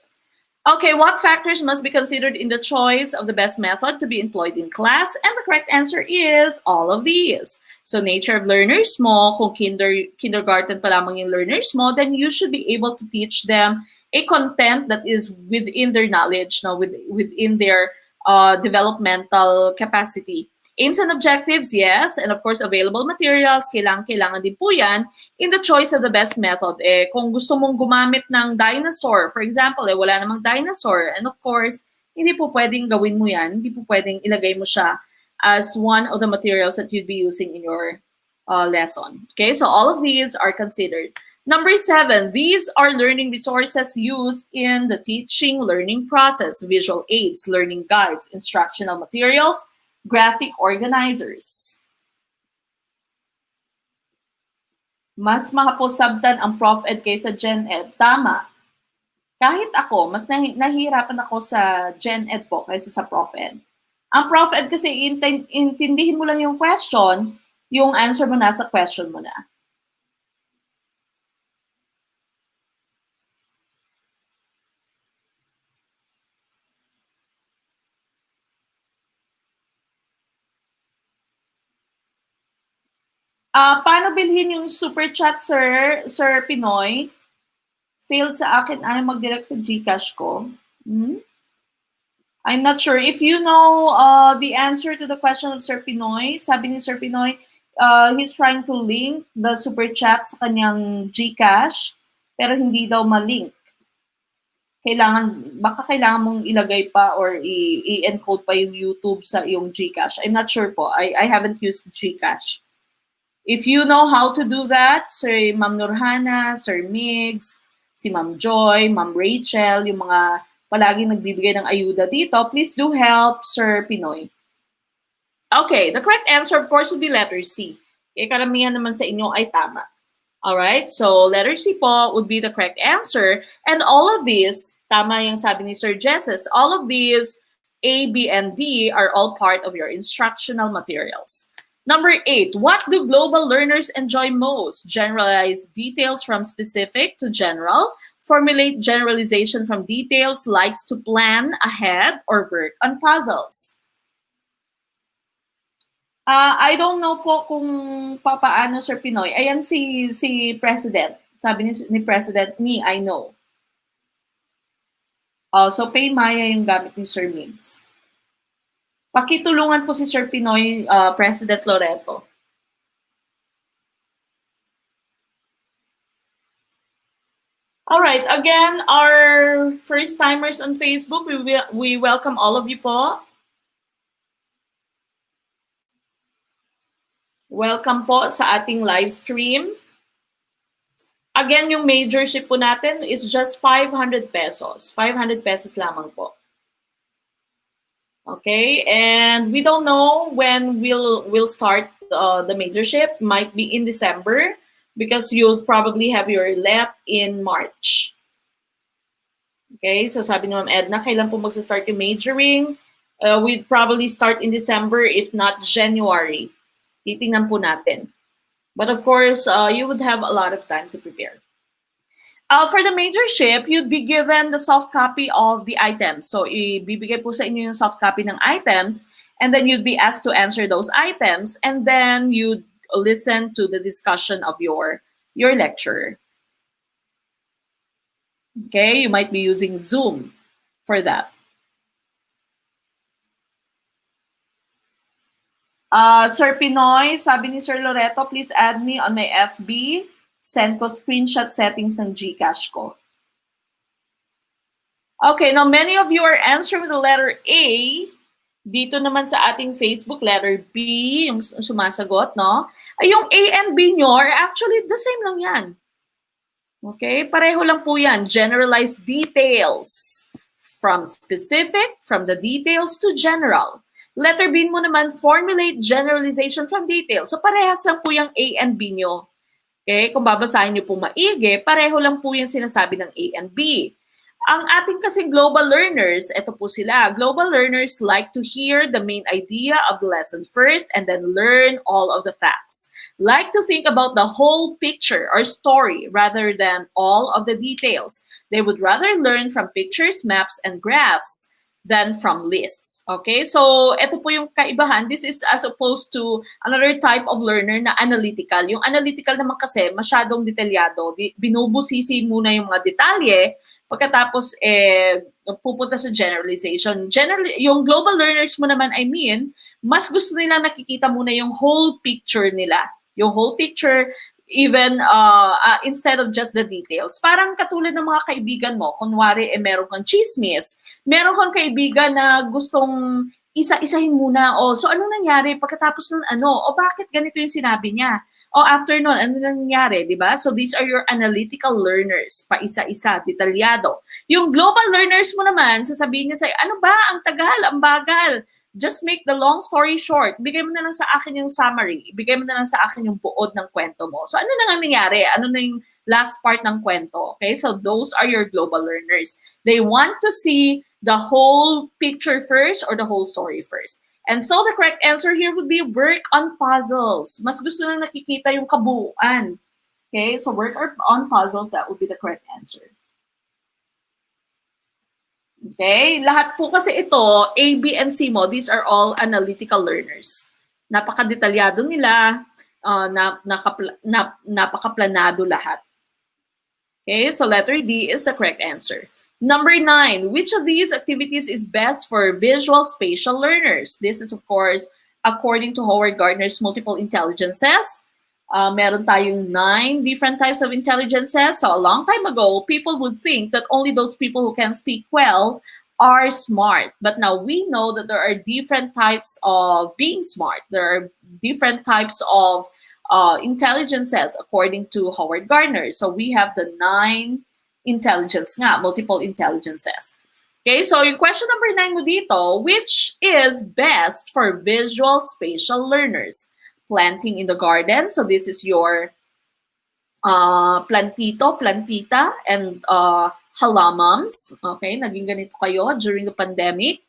Okay, what factors must be considered in the choice of the best method to be employed in class? And the correct answer is all of these. So nature of learners mo, kung kindergarten pa lamang yung learners mo, then you should be able to teach them a content that is within their knowledge, no, within their developmental capacity. Aims and objectives, yes. And of course, available materials, kailangan din po yan in the choice of the best method. Kung gusto mong gumamit ng dinosaur, for example, wala namang dinosaur. And of course, hindi po pwedeng gawin mo yan. Hindi po pwedeng ilagay mo siya as one of the materials that you'd be using in your lesson. Okay, so all of these are considered. Number 7, these are learning resources used in the teaching learning process, visual aids, learning guides, instructional materials, graphic organizers. Mas makapusabtan ang ProfEd kaysa GenEd. Tama. Kahit ako, mas nahihirapan ako sa GenEd po kaysa sa ProfEd. Ang ProfEd kasi, intindihin mo lang yung question, yung answer mo nasa question mo na. Paano bilhin yung super chat, Sir Pinoy? Failed sa akin, ayaw mag-direct sa GCash ko. I'm not sure. If you know the answer to the question of Sir Pinoy, sabi ni Sir Pinoy, he's trying to link the super chat sa kanyang GCash, pero hindi daw ma-link. Baka kailangan mong ilagay pa or i-encode pa yung YouTube sa iyong GCash. I'm not sure po. I haven't used GCash. If you know how to do that, Sir Ma'am Nurhana, Sir Migs, si Ma'am Joy, Ma'am Rachel, yung mga palaging nagbibigay ng ayuda dito, please do help Sir Pinoy. Okay, the correct answer, of course, would be letter C. Okay, karamihan naman sa inyo ay tama. Alright, so letter C po would be the correct answer. And all of these, tama yung sabi ni Sir Jesses, all of these, A, B, and D are all part of your instructional materials. Number 8, what do global learners enjoy most? Generalize details from specific to general. Formulate generalization from details, likes to plan ahead, or work on puzzles. I don't know po kung paano, Sir Pinoy. Ayan si President. Sabi ni President, me, I know. So, Pay Maya yung gamit ni Sir Migs. Pakitulungan po si Sir Pinoy, President Loreto. All right, again, our first-timers on Facebook, we welcome all of you po. Welcome po sa ating live stream. Again, yung majorship po natin is just 500 pesos. 500 pesos lamang po. Okay, and we don't know when we'll start the majorship. Might be in December because you'll probably have your LEP in March. Okay, so sabi ni Ma'am Edna, kailan po magsa-start yung majoring? We'd probably start in December, if not January. Titingnan po natin. But of course, you would have a lot of time to prepare. For the majorship, you'd be given the soft copy of the items. So, ibibigay po sa inyo yung soft copy ng items, and then you'd be asked to answer those items, and then you'd listen to the discussion of your lecturer. Okay, you might be using Zoom for that. Sir Pinoy, sabi ni Sir Loreto, please add me on my FB. Send ko screenshot settings ng GCash ko. Okay, now many of you are answering the letter A. Dito naman sa ating Facebook, letter B, yung sumasagot, no? Ay, yung A and B nyo are actually the same lang yan. Okay, pareho lang po yan. Generalized details. From specific, from the details to general. Letter B mo naman, formulate generalization from details. So parehas lang po yung A and B nyo. Okay, kung babasahin niyo po maigi, pareho lang po yung sinasabi ng A and B. Ang ating kasing global learners, ito po sila. Global learners like to hear the main idea of the lesson first and then learn all of the facts. Like to think about the whole picture or story rather than all of the details. They would rather learn from pictures, maps, and graphs than from lists. Okay? So, ito po yung kaibahan. This is as opposed to another type of learner na analytical. Yung analytical naman kasi masyadong detalyado. Binubusisi muna yung mga detalye, pagkatapos pupunta sa generalization. Yung global learners mo naman, I mean, mas gusto nila nakikita muna yung whole picture nila. Yung whole picture, even instead of just the details. Parang katulad ng mga kaibigan mo, kunwari meron kang chismis, meron kang kaibigan na gustong isa-isahin muna, so anong nangyari pagkatapos nun bakit ganito yung sinabi niya? After nun, ano nangyari, di ba? So these are your analytical learners, pa isa-isa, detalyado. Yung global learners mo naman, sasabihin niya sa'yo, ano ba, ang tagal, ang bagal. Just make the long story short. Bigay mo na lang sa akin yung summary. Bigay mo na lang sa akin yung buod ng kwento mo. So ano na nga nangyari? Ano na yung last part ng kwento? Okay, so those are your global learners. They want to see the whole picture first or the whole story first. And so the correct answer here would be work on puzzles. Mas gusto na nakikita yung kabuuan. Okay, so work on puzzles, that would be the correct answer. Okay, lahat po kasi ito, A, B, and C mo, these are all analytical learners. Napakadetalyado nila, napakaplanado lahat. Okay, so letter D is the correct answer. Number 9, which of these activities is best for visual spatial learners? This is, of course, according to Howard Gardner's multiple intelligences. Meron tayong 9 different types of intelligences. So a long time ago, people would think that only those people who can speak well are smart. But now we know that there are different types of being smart. There are different types of intelligences according to Howard Gardner. So we have the 9 intelligence nga, multiple intelligences. Okay, so yung question number 9 mo dito, which is best for visual spatial learners? Planting in the garden. So this is your plantito, plantita, and halamams. Okay, naging ganito kayo during the pandemic.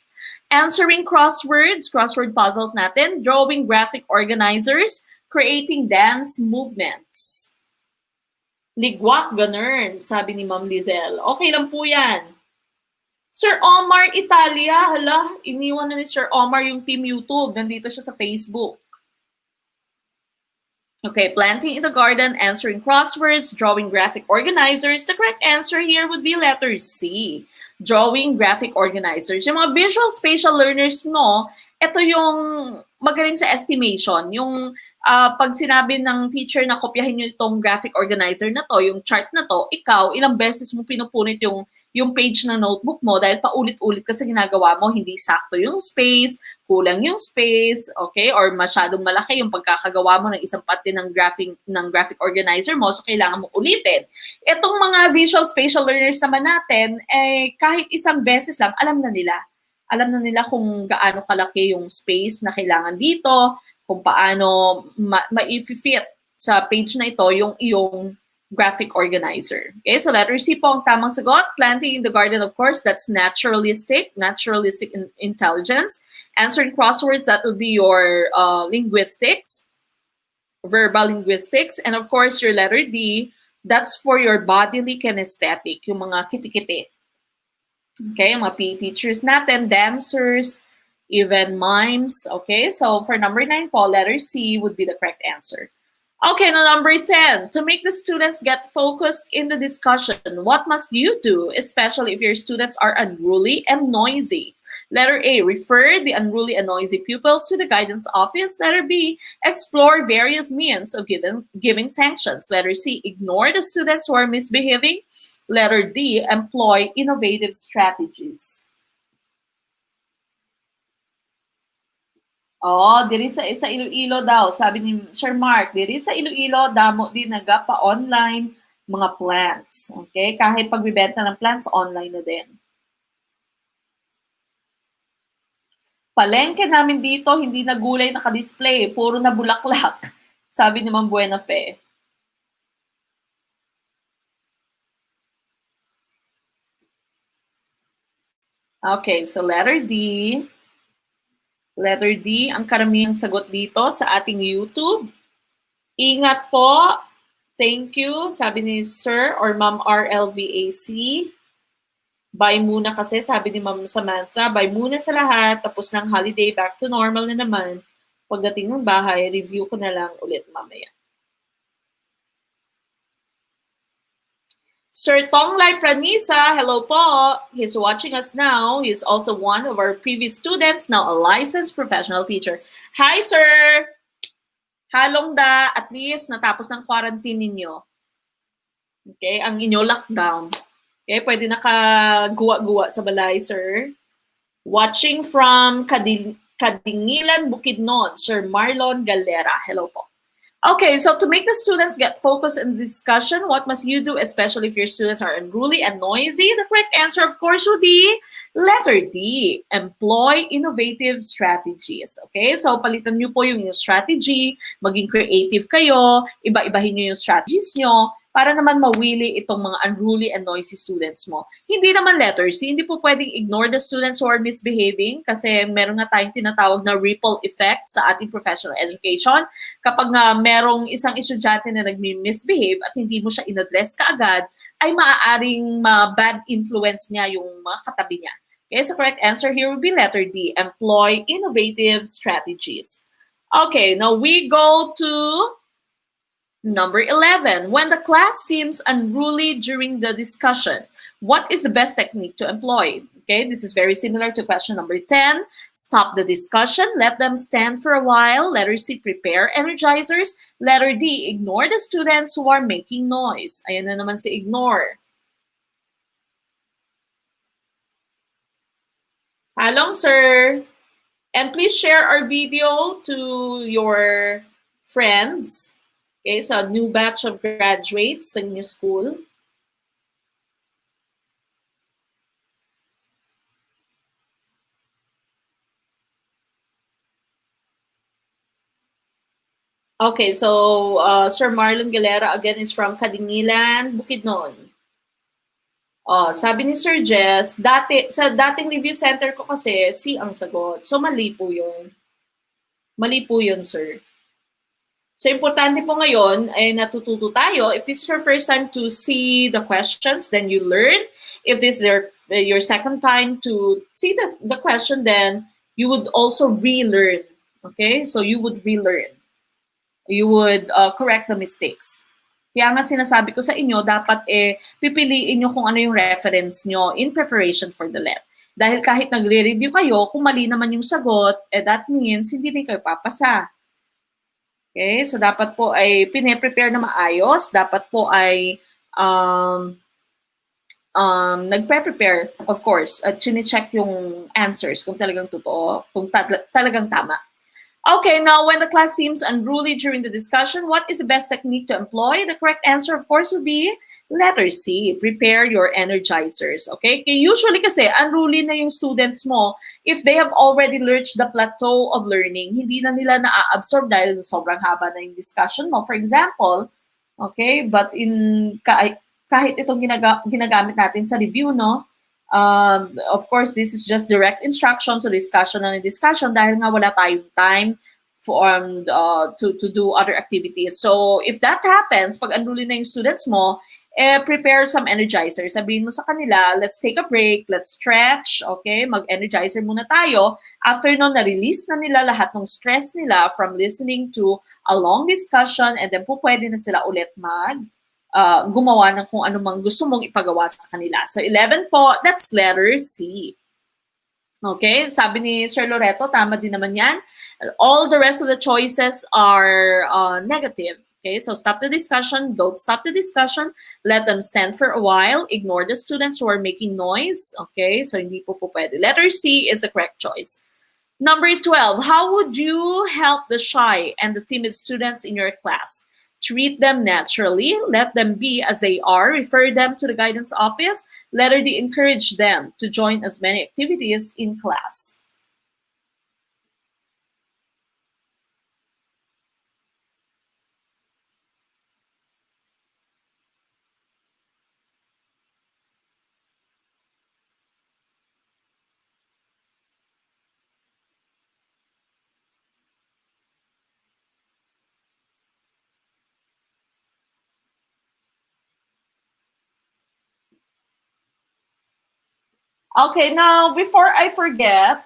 Answering crosswords, crossword puzzles natin. Drawing graphic organizers. Creating dance movements. Ligwak, ganun, sabi ni Ma'am Lizelle. Okay lang po yan. Sir Omar Italia, hala, iniwan na ni Sir Omar yung Team YouTube. Nandito siya sa Facebook. Okay, planting in the garden, answering crosswords, drawing graphic organizers. The correct answer here would be letter C. Drawing graphic organizers. Yung mga visual spatial learners mo, ito yung magaling sa estimation. Yung pag sinabi ng teacher na kopyahin nyo itong graphic organizer na to, yung chart na to, ikaw, ilang beses mo pinupunit yung page ng notebook mo dahil paulit-ulit kasi ginagawa mo, hindi sakto yung space, kulang yung space, okay? Or masyadong malaki yung pagkakagawa mo ng isang pati ng graphic organizer mo, so kailangan mo ulitin. Itong mga visual spatial learners naman natin, kahit isang beses lang, alam na nila. alam na nila kung gaano kalaki yung space na kailangan dito, kung paano ma-fit sa page na ito yung iyong graphic organizer. Okay, so letter C po ang tamang sagot. Planting in the garden, of course, that's naturalistic intelligence. Answering crosswords, that would be your linguistics, verbal linguistics. And of course, your letter D, that's for your bodily kinesthetic, yung mga kiti-kiti. Okay, mga PE teachers natin, dancers, even mimes. Okay, so for number 9 po, letter C would be the correct answer. Okay, now number 10. To make the students get focused in the discussion, what must you do, especially if your students are unruly and noisy? Letter A, refer the unruly and noisy pupils to the guidance office. Letter B, explore various means of giving sanctions. Letter C, ignore the students who are misbehaving. Letter D, employ innovative strategies. Oh, diri sa Iloilo daw, sabi ni Sir Mark, diri sa Iloilo, damo din nagapa-online mga plants. Okay? Kahit pagbibenta ng plants, online na din. Palengke namin dito, hindi na gulay naka-display, puro na bulaklak, sabi ni Ma'am Buena Fe. Okay, so letter D. Letter D, ang karamihang sagot dito sa ating YouTube. Ingat po. Thank you, sabi ni Sir or Ma'am RLVAC. Bye muna kasi, sabi ni Ma'am Samantha. Bye muna sa lahat. Tapos ng holiday, back to normal na naman. Pagdating ng bahay, review ko na lang ulit mamaya. Sir Tonglay Pranisa, hello po. He's watching us now. He's also one of our previous students, now a licensed professional teacher. Hi, sir! Halong da, at least natapos ng quarantine ninyo. Okay, ang inyo lockdown. Okay, pwede nakaguwa-guwa sa balay, sir. Watching from Kadingilan, Bukidnon, Sir Marlon Galera. Hello po. Okay, so to make the students get focused in the discussion, what must you do, especially if your students are unruly and noisy? The correct answer, of course, would be letter D, employ innovative strategies. Okay, so palitan nyo po yung strategy, maging creative kayo, iba-ibahin nyo yung strategies nyo, para naman mawili itong mga unruly and noisy students mo. Hindi naman letter C, hindi po pwedeng ignore the students who are misbehaving kasi meron na tayong tinatawag na ripple effect sa ating professional education. Kapag merong isang estudyante na nag-misbehave at hindi mo siya in-address kaagad, ay maaaring bad influence niya yung mga katabi niya. Okay, so correct answer here would be letter D, employ innovative strategies. Okay, now we go to number 11, when the class seems unruly during the discussion, what is the best technique to employ? Okay, this is very similar to question number 10. Stop the discussion, let them stand for a while. Letter C, prepare energizers. Letter D, ignore the students who are making noise. Ayan na naman si ignore. Halong, sir. And please share our video to your friends. Okay, so a new batch of graduates in your school. Okay, so Sir Marlon Galera again is from Kadingilan, Bukidnon. Sabi ni Sir Jess, sa dating review center ko kasi, C ang sagot. So mali po yun. Mali po yun, sir. So, importante po ngayon ay natututo tayo. If this is your first time to see the questions, then you learn. If this is your second time to see the question, then you would also relearn. Okay? So, you would relearn. You would correct the mistakes. Kaya nga sinasabi ko sa inyo, dapat pipiliin nyo kung ano yung reference nyo in preparation for the LET. Dahil kahit nagre-review kayo, kung mali naman yung sagot, that means hindi din kayo papasa. Okay, so dapat po ay pine-prepare na maayos, dapat po ay nagpre-prepare, of course, at chine-check yung answers kung talagang totoo, kung talagang tama. Okay, now when the class seems unruly during the discussion, what is the best technique to employ? The correct answer, of course, would be letter C. Prepare your energizers. Okay? Usually kasi unruly na yung students mo if they have already reached the plateau of learning. Hindi na nila na-absorb dahil sobrang haba na yung discussion mo. For example, okay, but kahit itong ginagamit natin sa review, no? Of course, this is just direct instruction, so discussion and discussion dahil nga wala tayong time for to do other activities. So if that happens, pag unruly na yung students mo, prepare some energizer. Sabihin mo sa kanila, let's take a break, let's stretch, okay? Mag-energizer muna tayo. After nun, na-release na nila lahat ng stress nila from listening to a long discussion, and then po pwede na sila ulit gumawa ng kung ano mang gusto mong ipagawa sa kanila. So 11 po, that's letter C. Okay, sabi ni Sir Loreto, tama din naman yan. All the rest of the choices are negative. Okay, so stop the discussion, don't stop the discussion, let them stand for a while, ignore the students who are making noise. Okay, so hindi po pwede. Letter C is the correct choice. Number 12, how would you help the shy and the timid students in your class? Treat them naturally, let them be as they are, refer them to the guidance office, letter D, encourage them to join as many activities in class. Okay, now before I forget,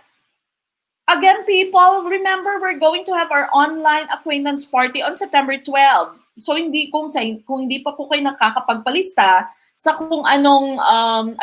again, people, remember we're going to have our online acquaintance party on September 12. So kung hindi pa po kayo nakakapagpalista sa kung anong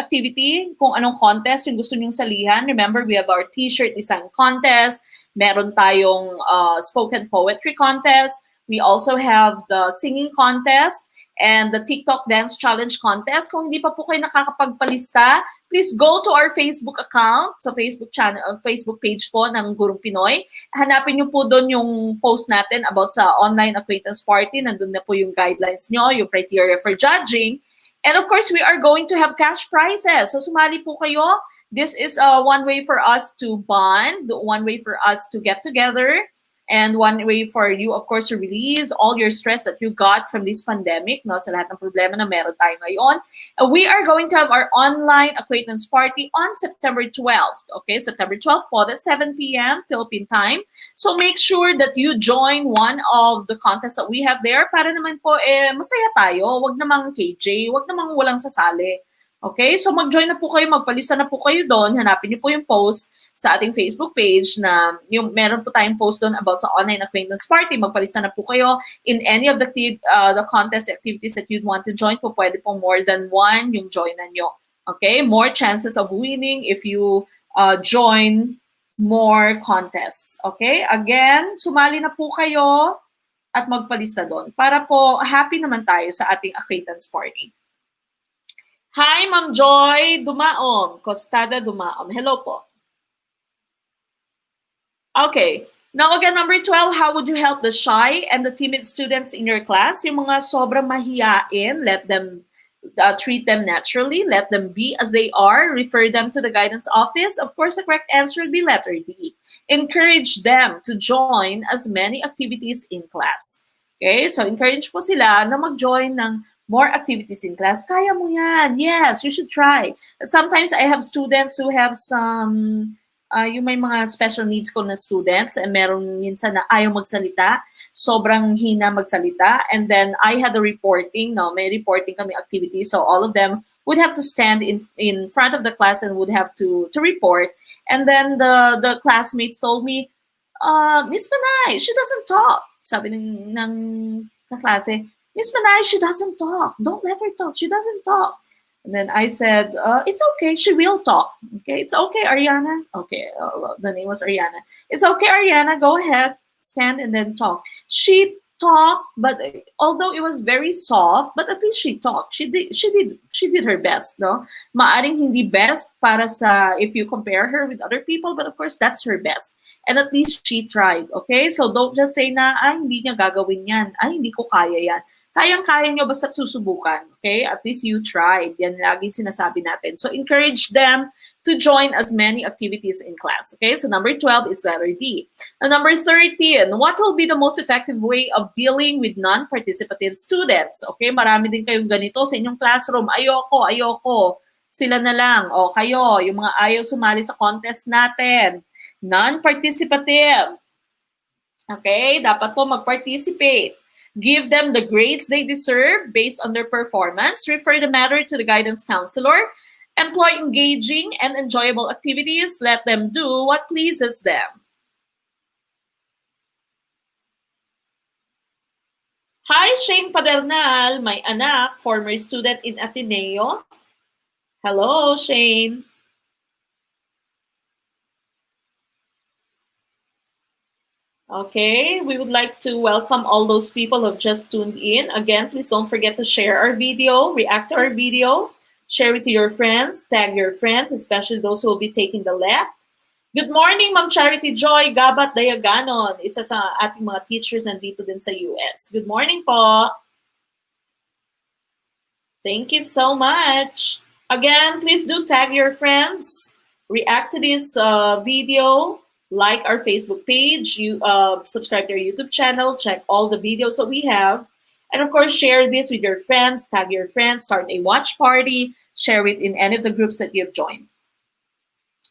activity, kung anong contest yung gusto nyong salihan, remember we have our t-shirt design contest, meron tayong spoken poetry contest, we also have the singing contest, and the TikTok dance challenge contest. Kung hindi pa po kayo nakakapagpalista, please go to our Facebook account, so Facebook channel, Facebook page po ng Gurong Pinoy. Hanapin niyo po doon yung post natin about sa online acquaintance party. Nandun na po yung guidelines nyo, yung criteria for judging. And of course, we are going to have cash prizes. So sumali po kayo. This is one way for us to bond, one way for us to get together, and one way for you, of course, to release all your stress that you got from this pandemic, no, sa lahat ng problema na meron tayo ngayon. We are going to have our online acquaintance party on September 12th. Okay, September 12th po, that's 7 p.m. Philippine time. So make sure that you join one of the contests that we have there para naman po, masaya tayo. Wag namang KJ, wag namang walang sasali. Okay, so mag-join na po kayo, magpalista na po kayo doon. Hanapin niyo po yung post sa ating Facebook page na yung meron po tayong post doon about sa online acquaintance party. Magpalista na po kayo in any of the contest activities that you'd want to join po. Pwede po more than one yung join na nyo. Okay, more chances of winning if you join more contests. Okay, again, sumali na po kayo at magpalista doon para po happy naman tayo sa ating acquaintance party. Hi, Ma'am Joy Dumaom, Costada Dumaom. Hello po. Okay. Now again, number 12, how would you help the shy and the timid students in your class? Yung mga sobrang mahiyain, let them treat them naturally, let them be as they are, refer them to the guidance office. Of course, the correct answer would be letter D. Encourage them to join as many activities in class. Okay, so encourage po sila na mag-join ng more activities in class. Kaya mo yan. Yes, you should try. Sometimes I have students who have some, yung may mga special needs ko na students, and meron minsan na ayaw magsalita, sobrang hina magsalita, and then I had a reporting, no, may reporting kami activity, so all of them would have to stand in front of the class and would have to report. And then the classmates told me, Miss Manay, she doesn't talk. Sabi ng kaklase, Miss Manay, she doesn't talk. Don't let her talk. She doesn't talk. And then I said, it's okay. She will talk. Okay, it's okay, Ariana. Okay, well, the name was Ariana. It's okay, Ariana. Go ahead, stand and then talk. She talked, but although it was very soft, but at least she talked. She did her best, no? Maaring hindi best para sa if you compare her with other people, but of course that's her best. And at least she tried, okay? So don't just say na, hindi niya gagawin yan. Hindi ko kaya yan. Kayang-kaya nyo basta't susubukan, okay? At least you tried. Yan laging sinasabi natin. So encourage them to join as many activities in class, okay? So number 12 is letter D. And number 13, what will be the most effective way of dealing with non-participative students? Okay, marami din kayong ganito sa inyong classroom. Ayoko. Sila na lang. O kayo, yung mga ayaw sumali sa contest natin. Non-participative. Okay, dapat po mag-participate. Give them the grades they deserve based on their performance. Refer the matter to the guidance counselor. Employ engaging and enjoyable activities. Let them do what pleases them. Hi, Shane Padernal, my anak, former student in Ateneo. Hello, Shane. Okay, we would like to welcome all those people who have just tuned in. Again, please don't forget to share our video, react to our video, share it to your friends, tag your friends, especially those who will be taking the lab. Good morning, Ma'am Charity Joy Gabat Dayaganon, isa sa ating mga teachers nandito din sa US. Good morning po. Thank you so much. Again, please do tag your friends, react to this video, like our Facebook page, subscribe to our YouTube channel, check all the videos that we have, and of course, share this with your friends, tag your friends, start a watch party, share it in any of the groups that you've joined.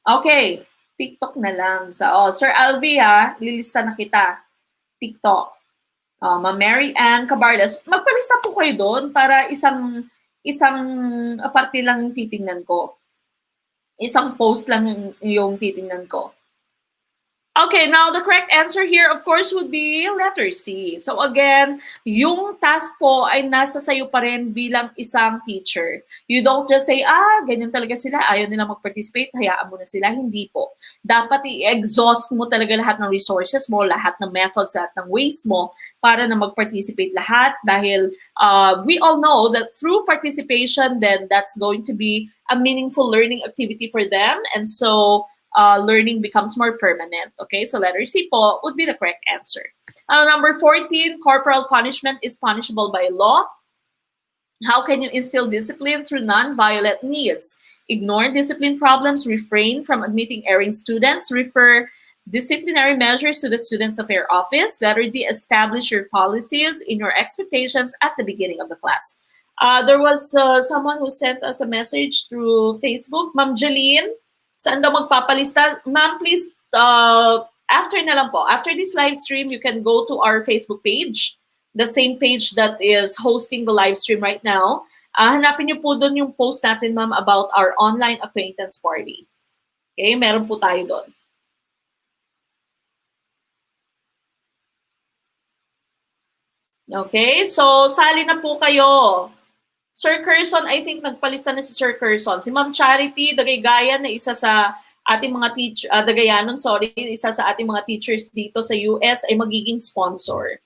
Okay, TikTok na lang. So, Sir Alvi ha, lilista na kita. TikTok. Ma'am Mary Ann Cabarles, magpalista po kayo doon para isang parte lang titingnan ko. Isang post lang yung titingnan ko. Okay, now the correct answer here, of course, would be letter C. So again, yung task po ay nasa sayo pa rin bilang isang teacher. You don't just say, ganyan talaga sila, ayaw nila mag-participate, hayaan mo na sila. Hindi po. Dapat i-exhaust mo talaga lahat ng resources mo, lahat ng methods, lahat ng ways mo para na mag-participate lahat dahil we all know that through participation, then that's going to be a meaningful learning activity for them. And so, learning becomes more permanent. Okay, so letter C po would be the correct answer. Number 14, corporal punishment is punishable by law. How can you instill discipline through non-violent needs? Ignore discipline problems, refrain from admitting erring students, refer disciplinary measures to the Students Affairs Office. Letter D, establish your policies in your expectations at the beginning of the class. There was someone who sent us a message through Facebook, Ma'am Jeline. Saan daw magpapalista? Ma'am, please, after na lang po. After this live stream, you can go to our Facebook page, the same page that is hosting the live stream right now. Hanapin niyo po doon yung post natin, ma'am, about our online acquaintance party. Okay, meron po tayo doon. Okay, so sali na po kayo. Sir Curson, I think nagpalista na si Sir Curson. Si Ma'am Charity Dagayanon na isa sa ating mga isa sa ating mga teachers dito sa US ay magiging sponsor.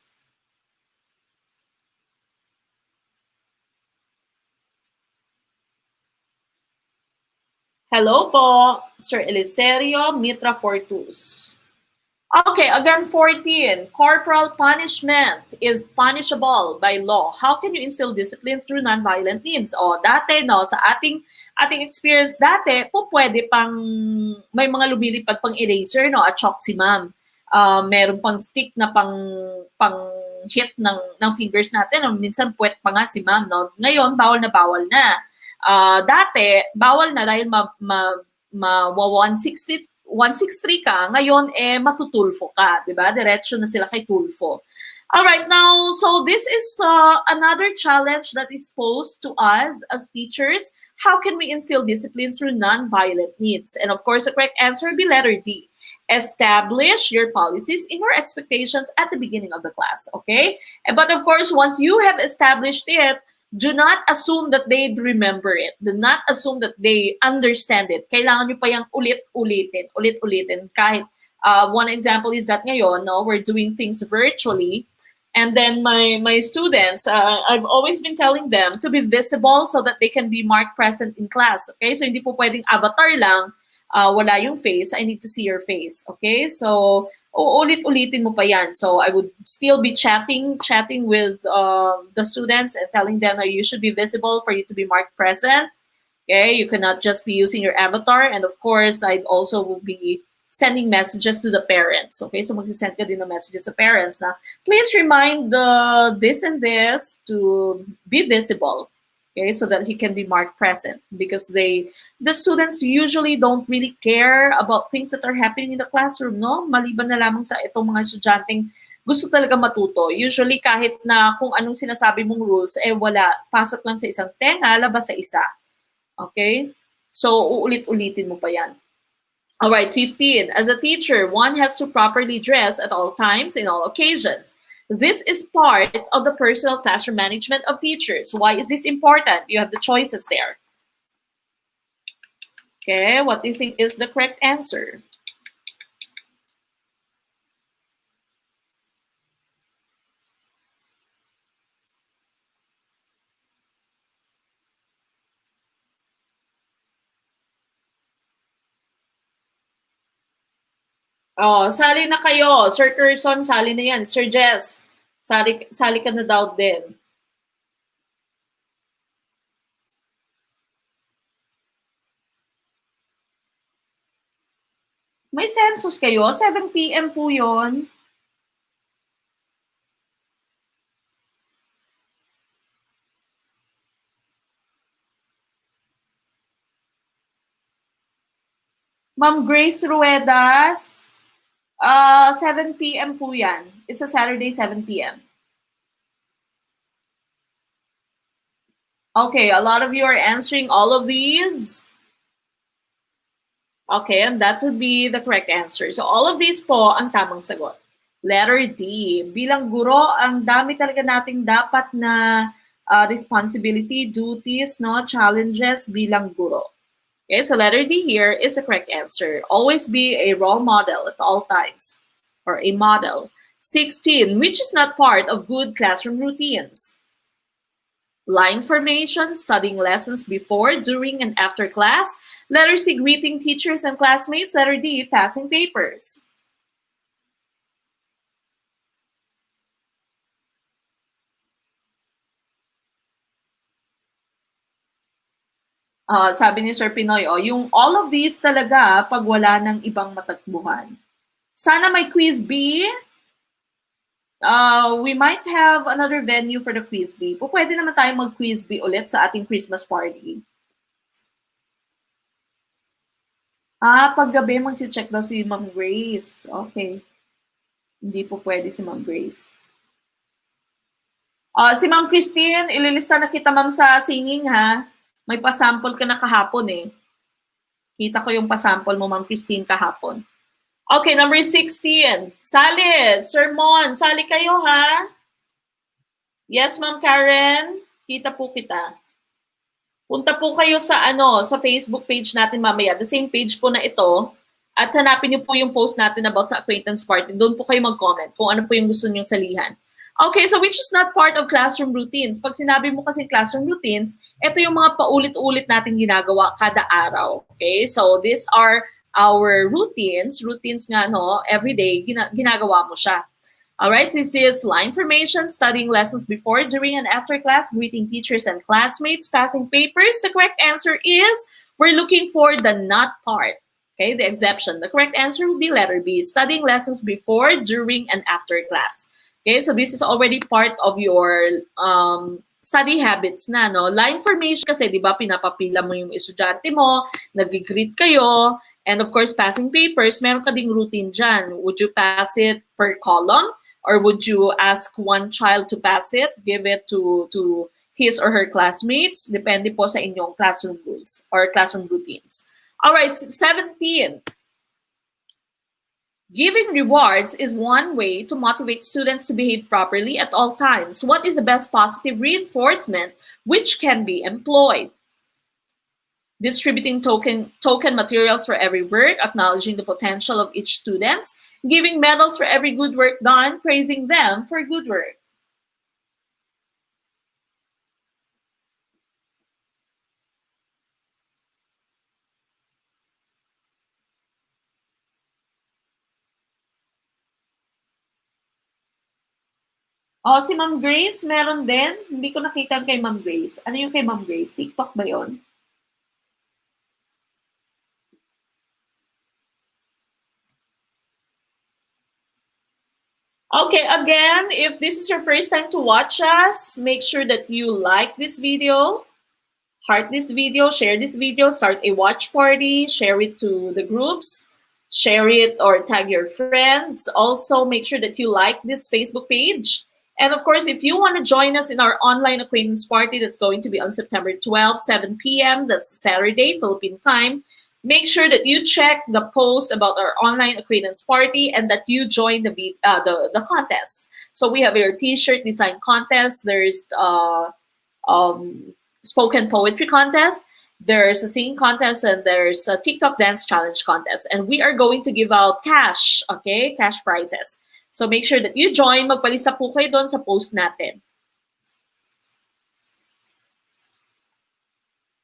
Hello po, Sir Eliserio Mitra Fortus. Okay, again, 14. Corporal punishment is punishable by law. How can you instill discipline through nonviolent means? Dati, no, sa ating experience dati, pwede pang, may mga lumilipad pang eraser, no, at chalk si ma'am. Meron pang stick na pang hit ng fingers natin. No? Minsan puwet pa nga si ma'am, no. Ngayon, bawal na. Dati, bawal na dahil 163 ka, ngayon matutulfo ka, di ba? Diretso na sila kay tulfo. All right, now, so this is another challenge that is posed to us as teachers. How can we instill discipline through non-violent means? And of course, the correct answer would be letter D. Establish your policies in your expectations at the beginning of the class, okay? But of course, once you have established it, do not assume that they'd remember it. Do not assume that they understand it. Kailangan nyo pa yung ulit-ulitin. Kahit one example is that ngayon, no, we're doing things virtually. And then my students, I've always been telling them to be visible so that they can be marked present in class. Okay, so hindi po pwedeng avatar lang, wala yung face. I need to see your face. Okay, so uulit-ulitin mo pa yan. So I would still be chatting with the students and telling them that you should be visible for you to be marked present. Okay, you cannot just be using your avatar. And of course, I'd also will be sending messages to the parents. Okay, so mag-send ka din ng messages sa parents na please remind this and this to be visible. Okay, so that he can be marked present, because the students usually don't really care about things that are happening in the classroom, no? Maliban na lamang sa itong mga estudyanteng gusto talaga matuto. Usually kahit na kung anong sinasabi mong rules, wala, pasok lang sa isang tenga, labas sa isa. Okay? So uulit-ulitin mo pa yan. All right, 15. As a teacher, one has to properly dress at all times in all occasions. This is part of the personal classroom management of teachers. Why is this important? You have the choices there. Okay, what do you think is the correct answer? Oh, sali na kayo. Sir Curson, sali na yan. Sir Jess, sali ka na daw din. May census kayo? 7 p.m. po yun. Ma'am Grace Ruedas, 7 p.m. po yan. It's a Saturday, 7 p.m. Okay, a lot of you are answering all of these. Okay, and that would be the correct answer. So all of these po ang tamang sagot. Letter D. Bilang guro, ang dami talaga nating dapat na responsibility, duties, no, challenges bilang guro. Okay, so letter D here is the correct answer. Always be a role model at all times, or a model. 16. Which is not part of good classroom routines? Line formation, studying lessons before, during, and after class. Letter C, greeting teachers and classmates. Letter D, passing papers. Sabi ni Sir Pinoy, yung all of these talaga pag wala ng ibang matakbuhan. Sana may quiz B. We might have another venue for the quiz B. Pwede naman tayo mag-quiz B ulit sa ating Christmas party. Paggabi mag-check daw si Ma'am Grace. Okay. Hindi po pwede si Ma'am Grace. Si Ma'am Christine, ililista na kita ma'am sa singing ha. May pasample ka na kahapon eh. Kita ko yung pasample mo Ma'am Christine kahapon. Okay, number 16. Sali, sermon. Sali kayo ha. Yes, Ma'am Karen. Kita po kita. Punta po kayo sa sa Facebook page natin mamaya. The same page po na ito. At hanapin niyo po yung post natin about sa acquaintance party. Doon po kayo mag-comment kung ano po yung gusto niyo salihan. Okay, so which is not part of classroom routines? Pag sinabi mo kasi classroom routines, ito yung mga paulit-ulit natin ginagawa kada araw. Okay, so these are our routines. Routines nga, no, every day, ginagawa mo siya. Alright, so this is line formation, studying lessons before, during, and after class, greeting teachers and classmates, passing papers. The correct answer is, we're looking for the not part. Okay, the exception. The correct answer would be letter B, studying lessons before, during, and after class. Okay, so this is already part of your study habits na, no? Line formation kasi, di ba, pinapapila mo yung estudyante mo, nag-greet kayo, and of course, passing papers, meron ka ding routine dyan. Would you pass it per column? Or would you ask one child to pass it, give it to his or her classmates? Depende po sa inyong classroom rules or classroom routines. All right, 17. Giving rewards is one way to motivate students to behave properly at all times. What is the best positive reinforcement which can be employed? Distributing token materials for every work, acknowledging the potential of each student, giving medals for every good work done, praising them for good work. Oh, si Ma'am Grace, meron din. Hindi ko nakita kay Ma'am Grace. Ano yung kay Ma'am Grace? TikTok ba yon? Okay, again, if this is your first time to watch us, make sure that you like this video, heart this video, share this video, start a watch party, share it to the groups, share it or tag your friends. Also, make sure that you like this Facebook page. And of course, if you want to join us in our online acquaintance party that's going to be on September 12th, 7 p.m., that's Saturday, Philippine time, make sure that you check the post about our online acquaintance party and that you join the contests. So we have your t-shirt design contest. There's um, spoken poetry contest. There's a singing contest and there's a TikTok dance challenge contest. And we are going to give out cash, okay? Cash prizes. So make sure that you join. Magpalista po kayo doon sa post natin.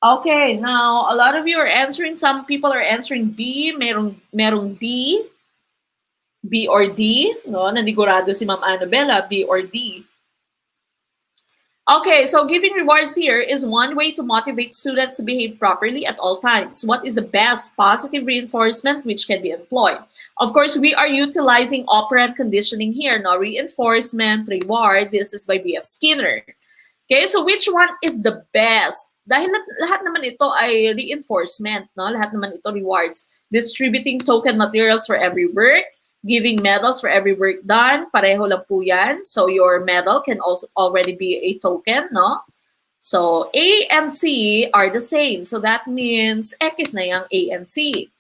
Okay, now a lot of you are answering. Some people are answering B. Merong D. B or D. No, nanigurado si Ma'am Annabella, B or D. Okay, so giving rewards here is one way to motivate students to behave properly at all times. What is the best positive reinforcement which can be employed? Of course, we are utilizing operant conditioning here, no? Reinforcement, reward. This is by B.F. Skinner. Okay, so which one is the best? Dahil lahat naman ito ay reinforcement, no? Lahat naman ito rewards. Distributing token materials for every work, giving medals for every work done, pareho lang po yan. So your medal can also already be a token, no? So A and C are the same. So that means X na yung A and C.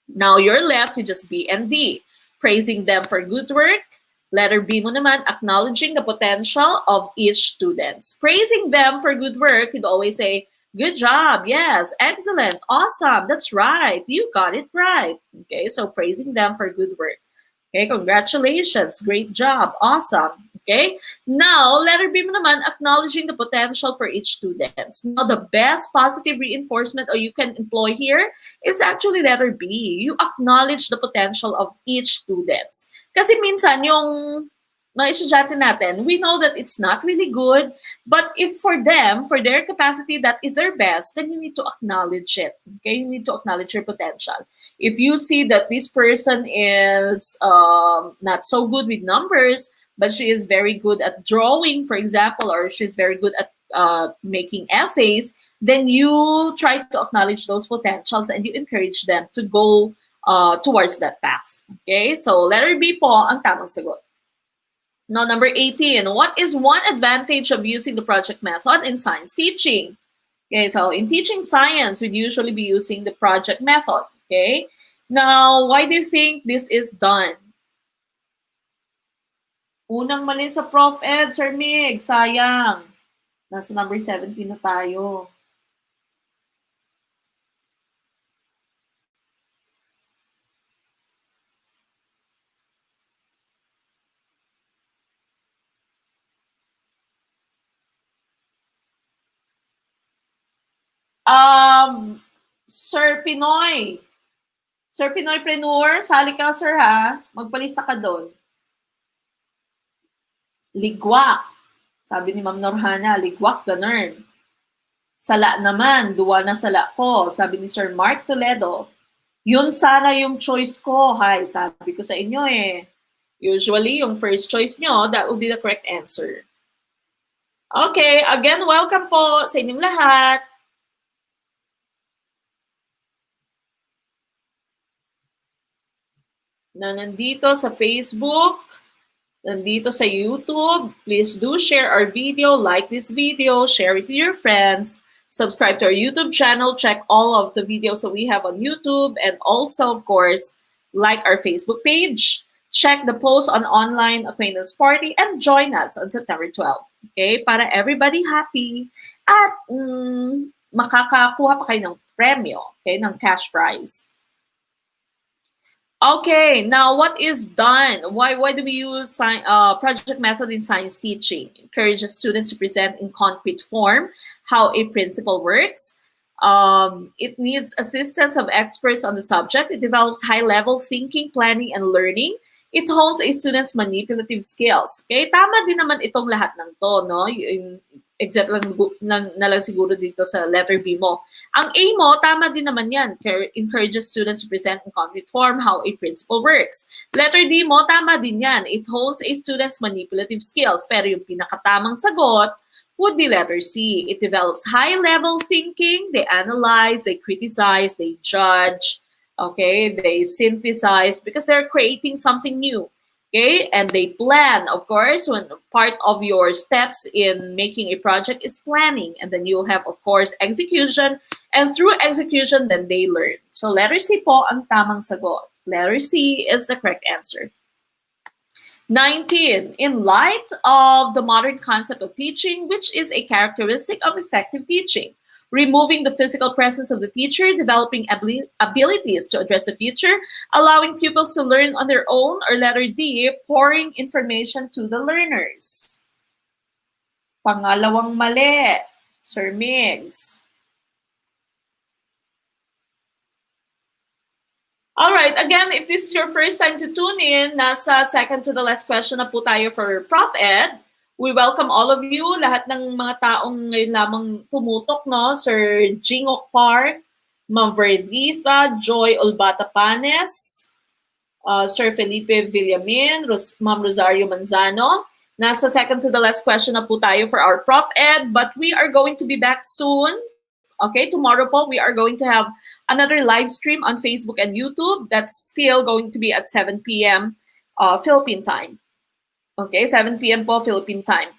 Now you're left to just B and D. Praising them for good work. Letter B mo naman, acknowledging the potential of each student. Praising them for good work, you'd always say, good job, yes, excellent, awesome, that's right, you got it right. Okay, so praising them for good work. Okay, congratulations, great job, awesome. Okay, now letter B mo naman, acknowledging the potential for each student. Now the best positive reinforcement you can employ here is actually letter B. You acknowledge the potential of each student. Kasi minsan yung mga estudyante natin, we know that it's not really good, but if for them, for their capacity, that is their best, then you need to acknowledge it. Okay, you need to acknowledge your potential. If you see that this person is not so good with numbers, but she is very good at drawing, for example, or she's very good at making essays, then you try to acknowledge those potentials and you encourage them to go towards that path. Okay, so letter B po ang tamang sagot. Now, number 18, what is one advantage of using the project method in science teaching? Okay, so in teaching science, we'd usually be using the project method. Okay, now, why do you think this is done? Unang mali sa ProfEd, Sir Mig, sayang. Nasa number 17 na tayo. Sir Pinoy. Sir Pinoypreneur, sali ka, sir, ha? Magpalista ka doon. Ligwak. Sabi ni Ma'am Norhana, ligwak, ganun. Sala naman, duwa na sala ko. Sabi ni Sir Mark Toledo, yun sana yung choice ko. Hay, sabi ko sa inyo eh. Usually, yung first choice nyo, that would be the correct answer. Okay, again, welcome po sa inyong lahat. Na nandito sa Facebook, nandito sa YouTube, please do share our video, like this video, share it to your friends, subscribe to our YouTube channel, check all of the videos that we have on YouTube, and also, of course, like our Facebook page, check the post on online acquaintance party, and join us on September 12. Okay? Para everybody happy at makakakuha pa kayo ng premyo, okay, ng cash prize. Okay, now what is done? Why do we use project method in science teaching? Encourages students to present in concrete form how a principle works. It needs assistance of experts on the subject. It develops high-level thinking, planning, and learning.
It hones a student's manipulative skills. Okay? Tama din naman itong lahat ng to, no? Yung except na lang siguro dito sa letter B mo. Ang A mo, tama din naman yan. Encourages students to present in concrete form how a principle works. Letter D mo, tama din yan. It hones a student's manipulative skills. Pero yung pinakatamang sagot would be letter C. It develops high-level thinking. They analyze, they criticize, they judge, okay? They synthesize because they're creating something new. Okay, and they plan, of course, when part of your steps in making a project is planning, and then you'll have, of course, execution, and through execution, then they learn. So letter C po ang tamang sagot. Letter C is the correct answer. 19. In light of the modern concept of teaching, which is a characteristic of effective teaching? Removing the physical presence of the teacher, developing abilities to address the future, allowing pupils to learn on their own, or letter D, pouring information to the learners. Pangalawang mali, Sir Migs. All right, again, if this is your first time to tune in, nasa second to the last question na po tayo for ProfEd. We welcome all of you, lahat ng mga taong ngayon lamang tumutok, no? Sir Jingok Park, Ma'am Verditha, Joy Olbata Panes, Sir Felipe Villamin, Ma'am Rosario Manzano. Nasa second to the last question na po tayo for our ProfEd, but we are going to be back soon. Okay, tomorrow po, we are going to have another live stream on Facebook and YouTube. That's still going to be at 7 p.m. Philippine time. Okay, 7 p.m. po Philippine time.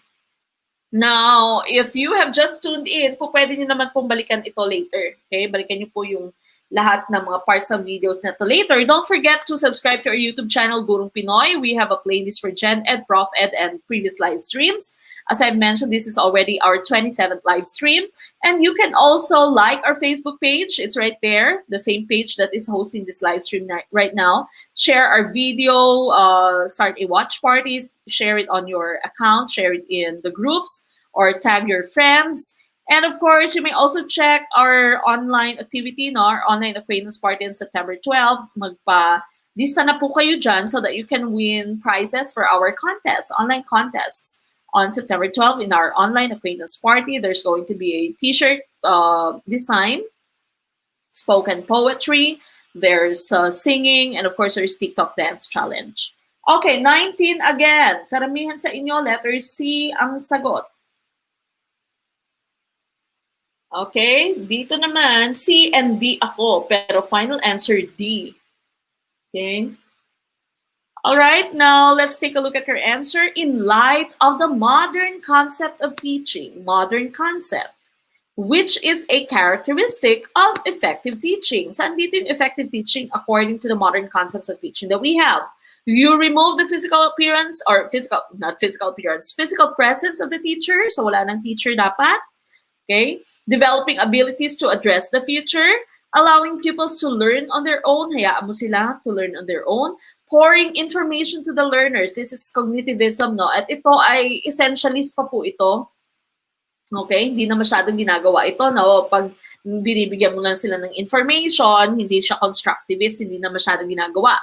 Now, if you have just tuned in, po pwede nyo naman pong balikan ito later. Okay, balikan nyo po yung lahat ng mga parts of videos na to later. Don't forget to subscribe to our YouTube channel, Gurong Pinoy. We have a playlist for GenEd, ProfEd, and previous live streams. As I've mentioned, this is already our 27th live stream. And you can also like our Facebook page. It's right there, the same page that is hosting this live stream right now. Share our video, start a watch parties, share it on your account, share it in the groups, or tag your friends. And of course, you may also check our online activity, no? Our online acquaintance party on September 12. Magpa-lista na po kayo dyan so that you can win prizes for our contests, online contests. On September 12, in our online acquaintance party, there's going to be a t-shirt design, spoken poetry, there's singing, and of course, there's TikTok dance challenge. Okay, 19 again. Karamihan sa inyo, letter C ang sagot. Okay, dito naman, C and D ako, pero final answer D. Okay. All right, now let's take a look at your answer. In light of the modern concept of teaching, modern concept, which is a characteristic of effective teaching. Saan dito yung effective teaching according to the modern concepts of teaching that we have? You remove the physical appearance, or physical presence of the teacher. So wala nang teacher dapat. Okay? Developing abilities to address the future. Allowing pupils to learn on their own. Hayaan mo sila to learn on their own. Pouring information to the learners. This is cognitivism, no? At ito ay essentialist pa po ito. Okay? Hindi na masyadong ginagawa ito, no? Pag binibigyan mo lang sila ng information, hindi siya constructivist, hindi na masyadong ginagawa.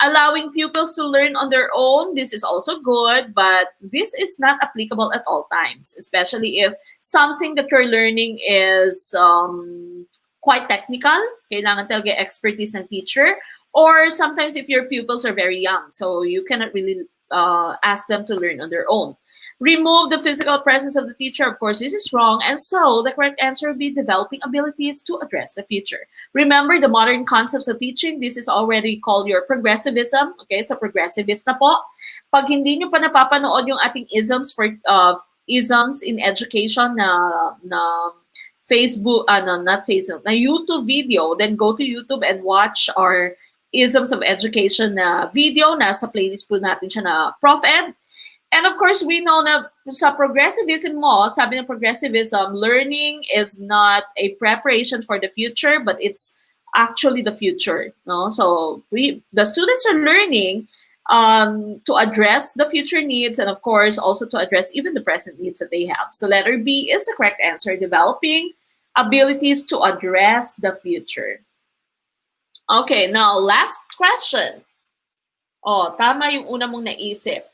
Allowing pupils to learn on their own, this is also good, but this is not applicable at all times, especially if something that you're learning is quite technical, kailangan talaga expertise ng teacher, or sometimes if your pupils are very young, so you cannot really ask them to learn on their own. Remove the physical presence of the teacher. Of course, this is wrong. And so the correct answer would be developing abilities to address the future. Remember the modern concepts of teaching. This is already called your progressivism. Okay, so progressivist na po. Pag hindi nyo pa napapanood yung ating isms for isms in education na Facebook, not Facebook, na YouTube video, then go to YouTube and watch our isms of education na video. Nasa playlist po natin siya na ProfEd. And of course, we know na sa progressivism mo, sabi ng progressivism, learning is not a preparation for the future, but it's actually the future. No? So the students are learning to address the future needs, and of course, also to address even the present needs that they have. So letter B is the correct answer, developing abilities to address the future. Okay, now last question. Oh, tama yung una mong naisip,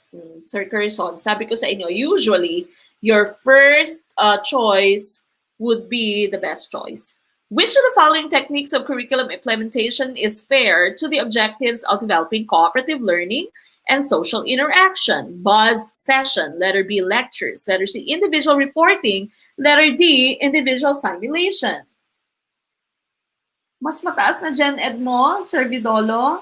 Sir Curson. Sabi ko sa inyo, usually, your first choice would be the best choice. Which of the following techniques of curriculum implementation is fair to the objectives of developing cooperative learning and social interaction? Buzz session, letter B, lectures, letter C, individual reporting, letter D, individual simulation. Mas mataas na GenEd mo, Sir Vidolo?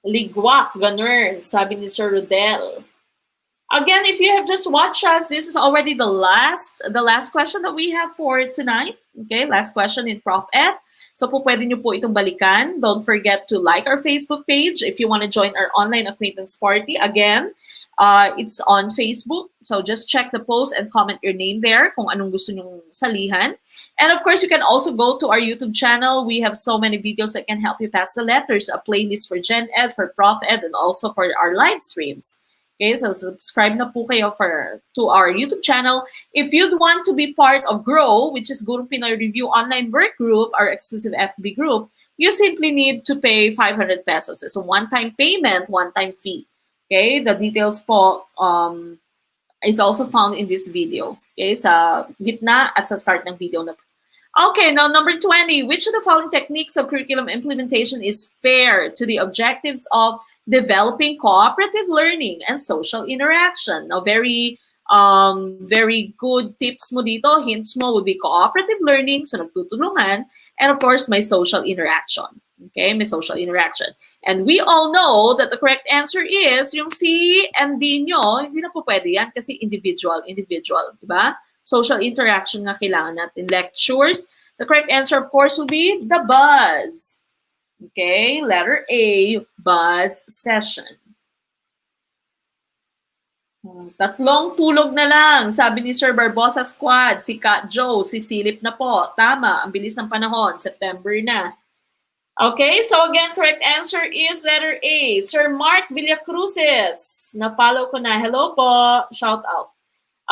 Ligwak, ganun, sabi ni Sir Rodel. Again, if you have just watched us, this is already the last question that we have for tonight. Okay, last question in ProfEd. So po pwede nyo po itong balikan. Don't forget to like our Facebook page if you want to join our online acquaintance party. Again, it's on Facebook. So just check the post and comment your name there kung anong gusto nyong salihan. And of course, you can also go to our YouTube channel. We have so many videos that can help you pass the letters, a playlist for GenEd, for ProfEd, and also for our live streams. Okay, so subscribe na po kayo to our YouTube channel. If you'd want to be part of GROW, which is Gurong Pinoy Review Online Work Group, our exclusive FB group, you simply need to pay 500 pesos. It's a one-time payment, one-time fee. Okay, the details po is also found in this video. Okay, sa gitna at sa start ng video na po. Okay, now number 20. Which of the following techniques of curriculum implementation is fair to the objectives of developing cooperative learning and social interaction? Now, very good tips mo dito, hints mo would be cooperative learning, so nagtutulungan, and of course, may social interaction. Okay, may social interaction. And we all know that the correct answer is yung C and D nyo, hindi na po pwede yan kasi individual, diba? Social interaction nga kailangan natin. Lectures, the correct answer, of course, will be the buzz. Okay, letter A, buzz session. Tatlong tulog na lang, sabi ni Sir Barbosa Squad, si Kat Joe, si Silip na po. Tama, ang bilis ng panahon, September na. Okay, so again, correct answer is letter A. Sir Mark Villacruzes, na-follow ko na. Hello po, shout out.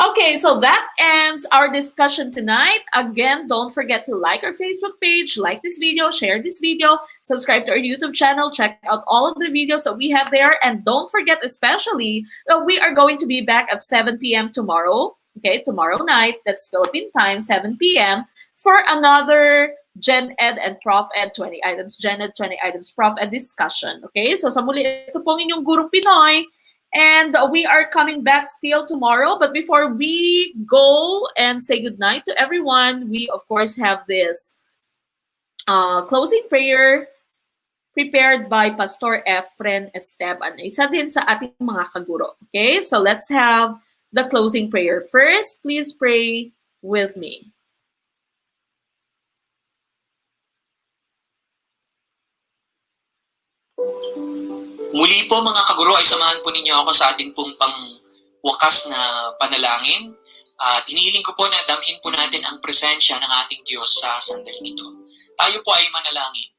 Okay, so that ends our discussion tonight. Again, don't forget to like our Facebook page, like this video, share this video, subscribe to our YouTube channel, check out all of the videos that we have there, and don't forget especially that we are going to be back at 7 p.m. tomorrow, okay, tomorrow night, that's Philippine time, 7 p.m., for another GenEd and ProfEd 20 items, GenEd 20 items, ProfEd discussion, okay? So sa muli, ito pong inyong Gurong Pinoy, and we are coming back still tomorrow. But before we go and say goodnight to everyone, we, of course, have this closing prayer prepared by Pastor Efren Esteban. Isa din sa ating mga kaguro. Okay, so let's have the closing prayer. First, please pray with me.
Muli po mga kaguro ay samahan po ninyo ako sa ating pong pangwakas na panalangin. At inihiling ko po na damhin po natin ang presensya ng ating Diyos sa sandaling ito. Tayo po ay manalangin.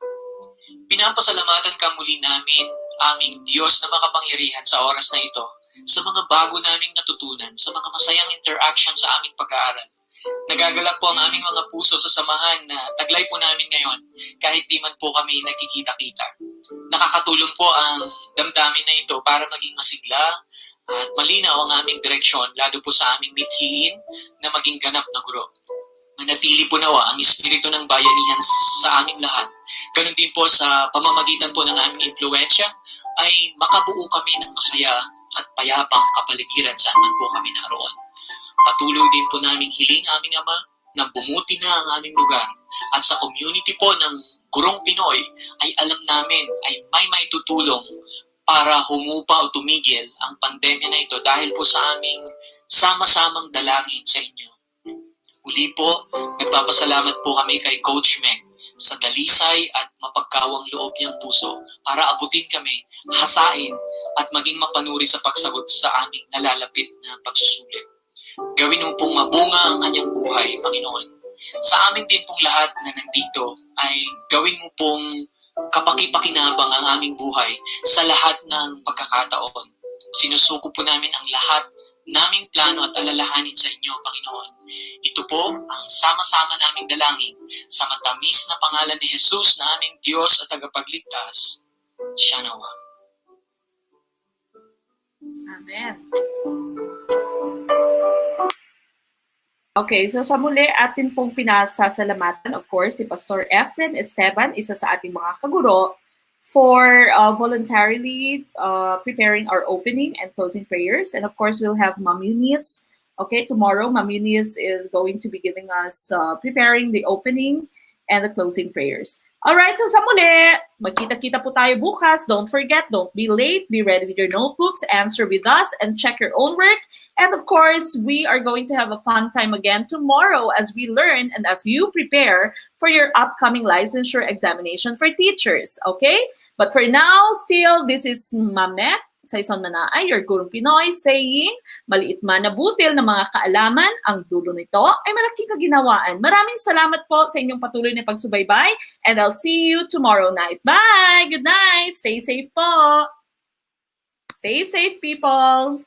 Pinapasalamatan ka muli namin, aming Diyos na makapangyarihan sa oras na ito, sa mga bago naming natutunan, sa mga masayang interaction sa aming pag-aaral. Nagagalak po ang aming mga puso sa samahan na taglay po namin ngayon kahit di man po kami nagkikita-kita. Nakakatulong po ang damdamin na ito para maging masigla at malinaw ang aming direksyon lalo po sa aming mithiin na maging ganap na guro. Manatili po nawa ang espiritu ng bayanihan sa aming lahat. Ganun din po sa pamamagitan po ng aming impluensya ay makabuo kami ng masaya at payapang kapaligiran saan man po kami naroon. Patuloy din po naming hiling aming Ama na bumuti na ang aming lugar at sa community po ng Gurong Pinoy ay alam namin ay may maitutulong para humupa o tumigil ang pandemya na ito dahil po sa aming sama-samang dalangin sa inyo. Uli po, nagpapasalamat po kami kay Coach Meg sa dalisay at mapagkawang loob niyang puso para abutin kami, hasain at maging mapanuri sa pagsagot sa aming nalalapit na pagsusulit. Gawin mo pong mabunga ang kanyang buhay, Panginoon. Sa amin din pong lahat na nandito ay gawin mo pong kapaki-pakinabang ang aming buhay sa lahat ng pagkakataon. Sinusuko po namin ang lahat naming plano at alalahanin sa inyo, Panginoon. Ito po ang sama-sama naming dalangin sa matamis na pangalan ni Jesus na aming Diyos at tagapagligtas. Siya nawa.
Amen. Okay, so sa muli, atin pong pinasasalamatan, of course, si Pastor Efren Esteban, isa sa ating mga kaguro, for voluntarily preparing our opening and closing prayers. And of course, we'll have Ma'am Eunice. Okay, tomorrow, Ma'am Eunice is going to be giving us preparing the opening and the closing prayers. All right, so sa muli, magkita-kita po tayo bukas. Don't forget, don't be late. Be ready with your notebooks, answer with us, and check your own work. And of course, we are going to have a fun time again tomorrow as we learn and as you prepare for your upcoming licensure examination for teachers, okay? But for now, still, this is Mamet Saison Manaay, your Gurong Pinoy, saying, maliit man na butil ng mga kaalaman, ang dulo nito ay malaking kaginawaan. Maraming salamat po sa inyong patuloy na pagsubaybay, and I'll see you tomorrow night. Bye! Good night! Stay safe po! Stay safe, people!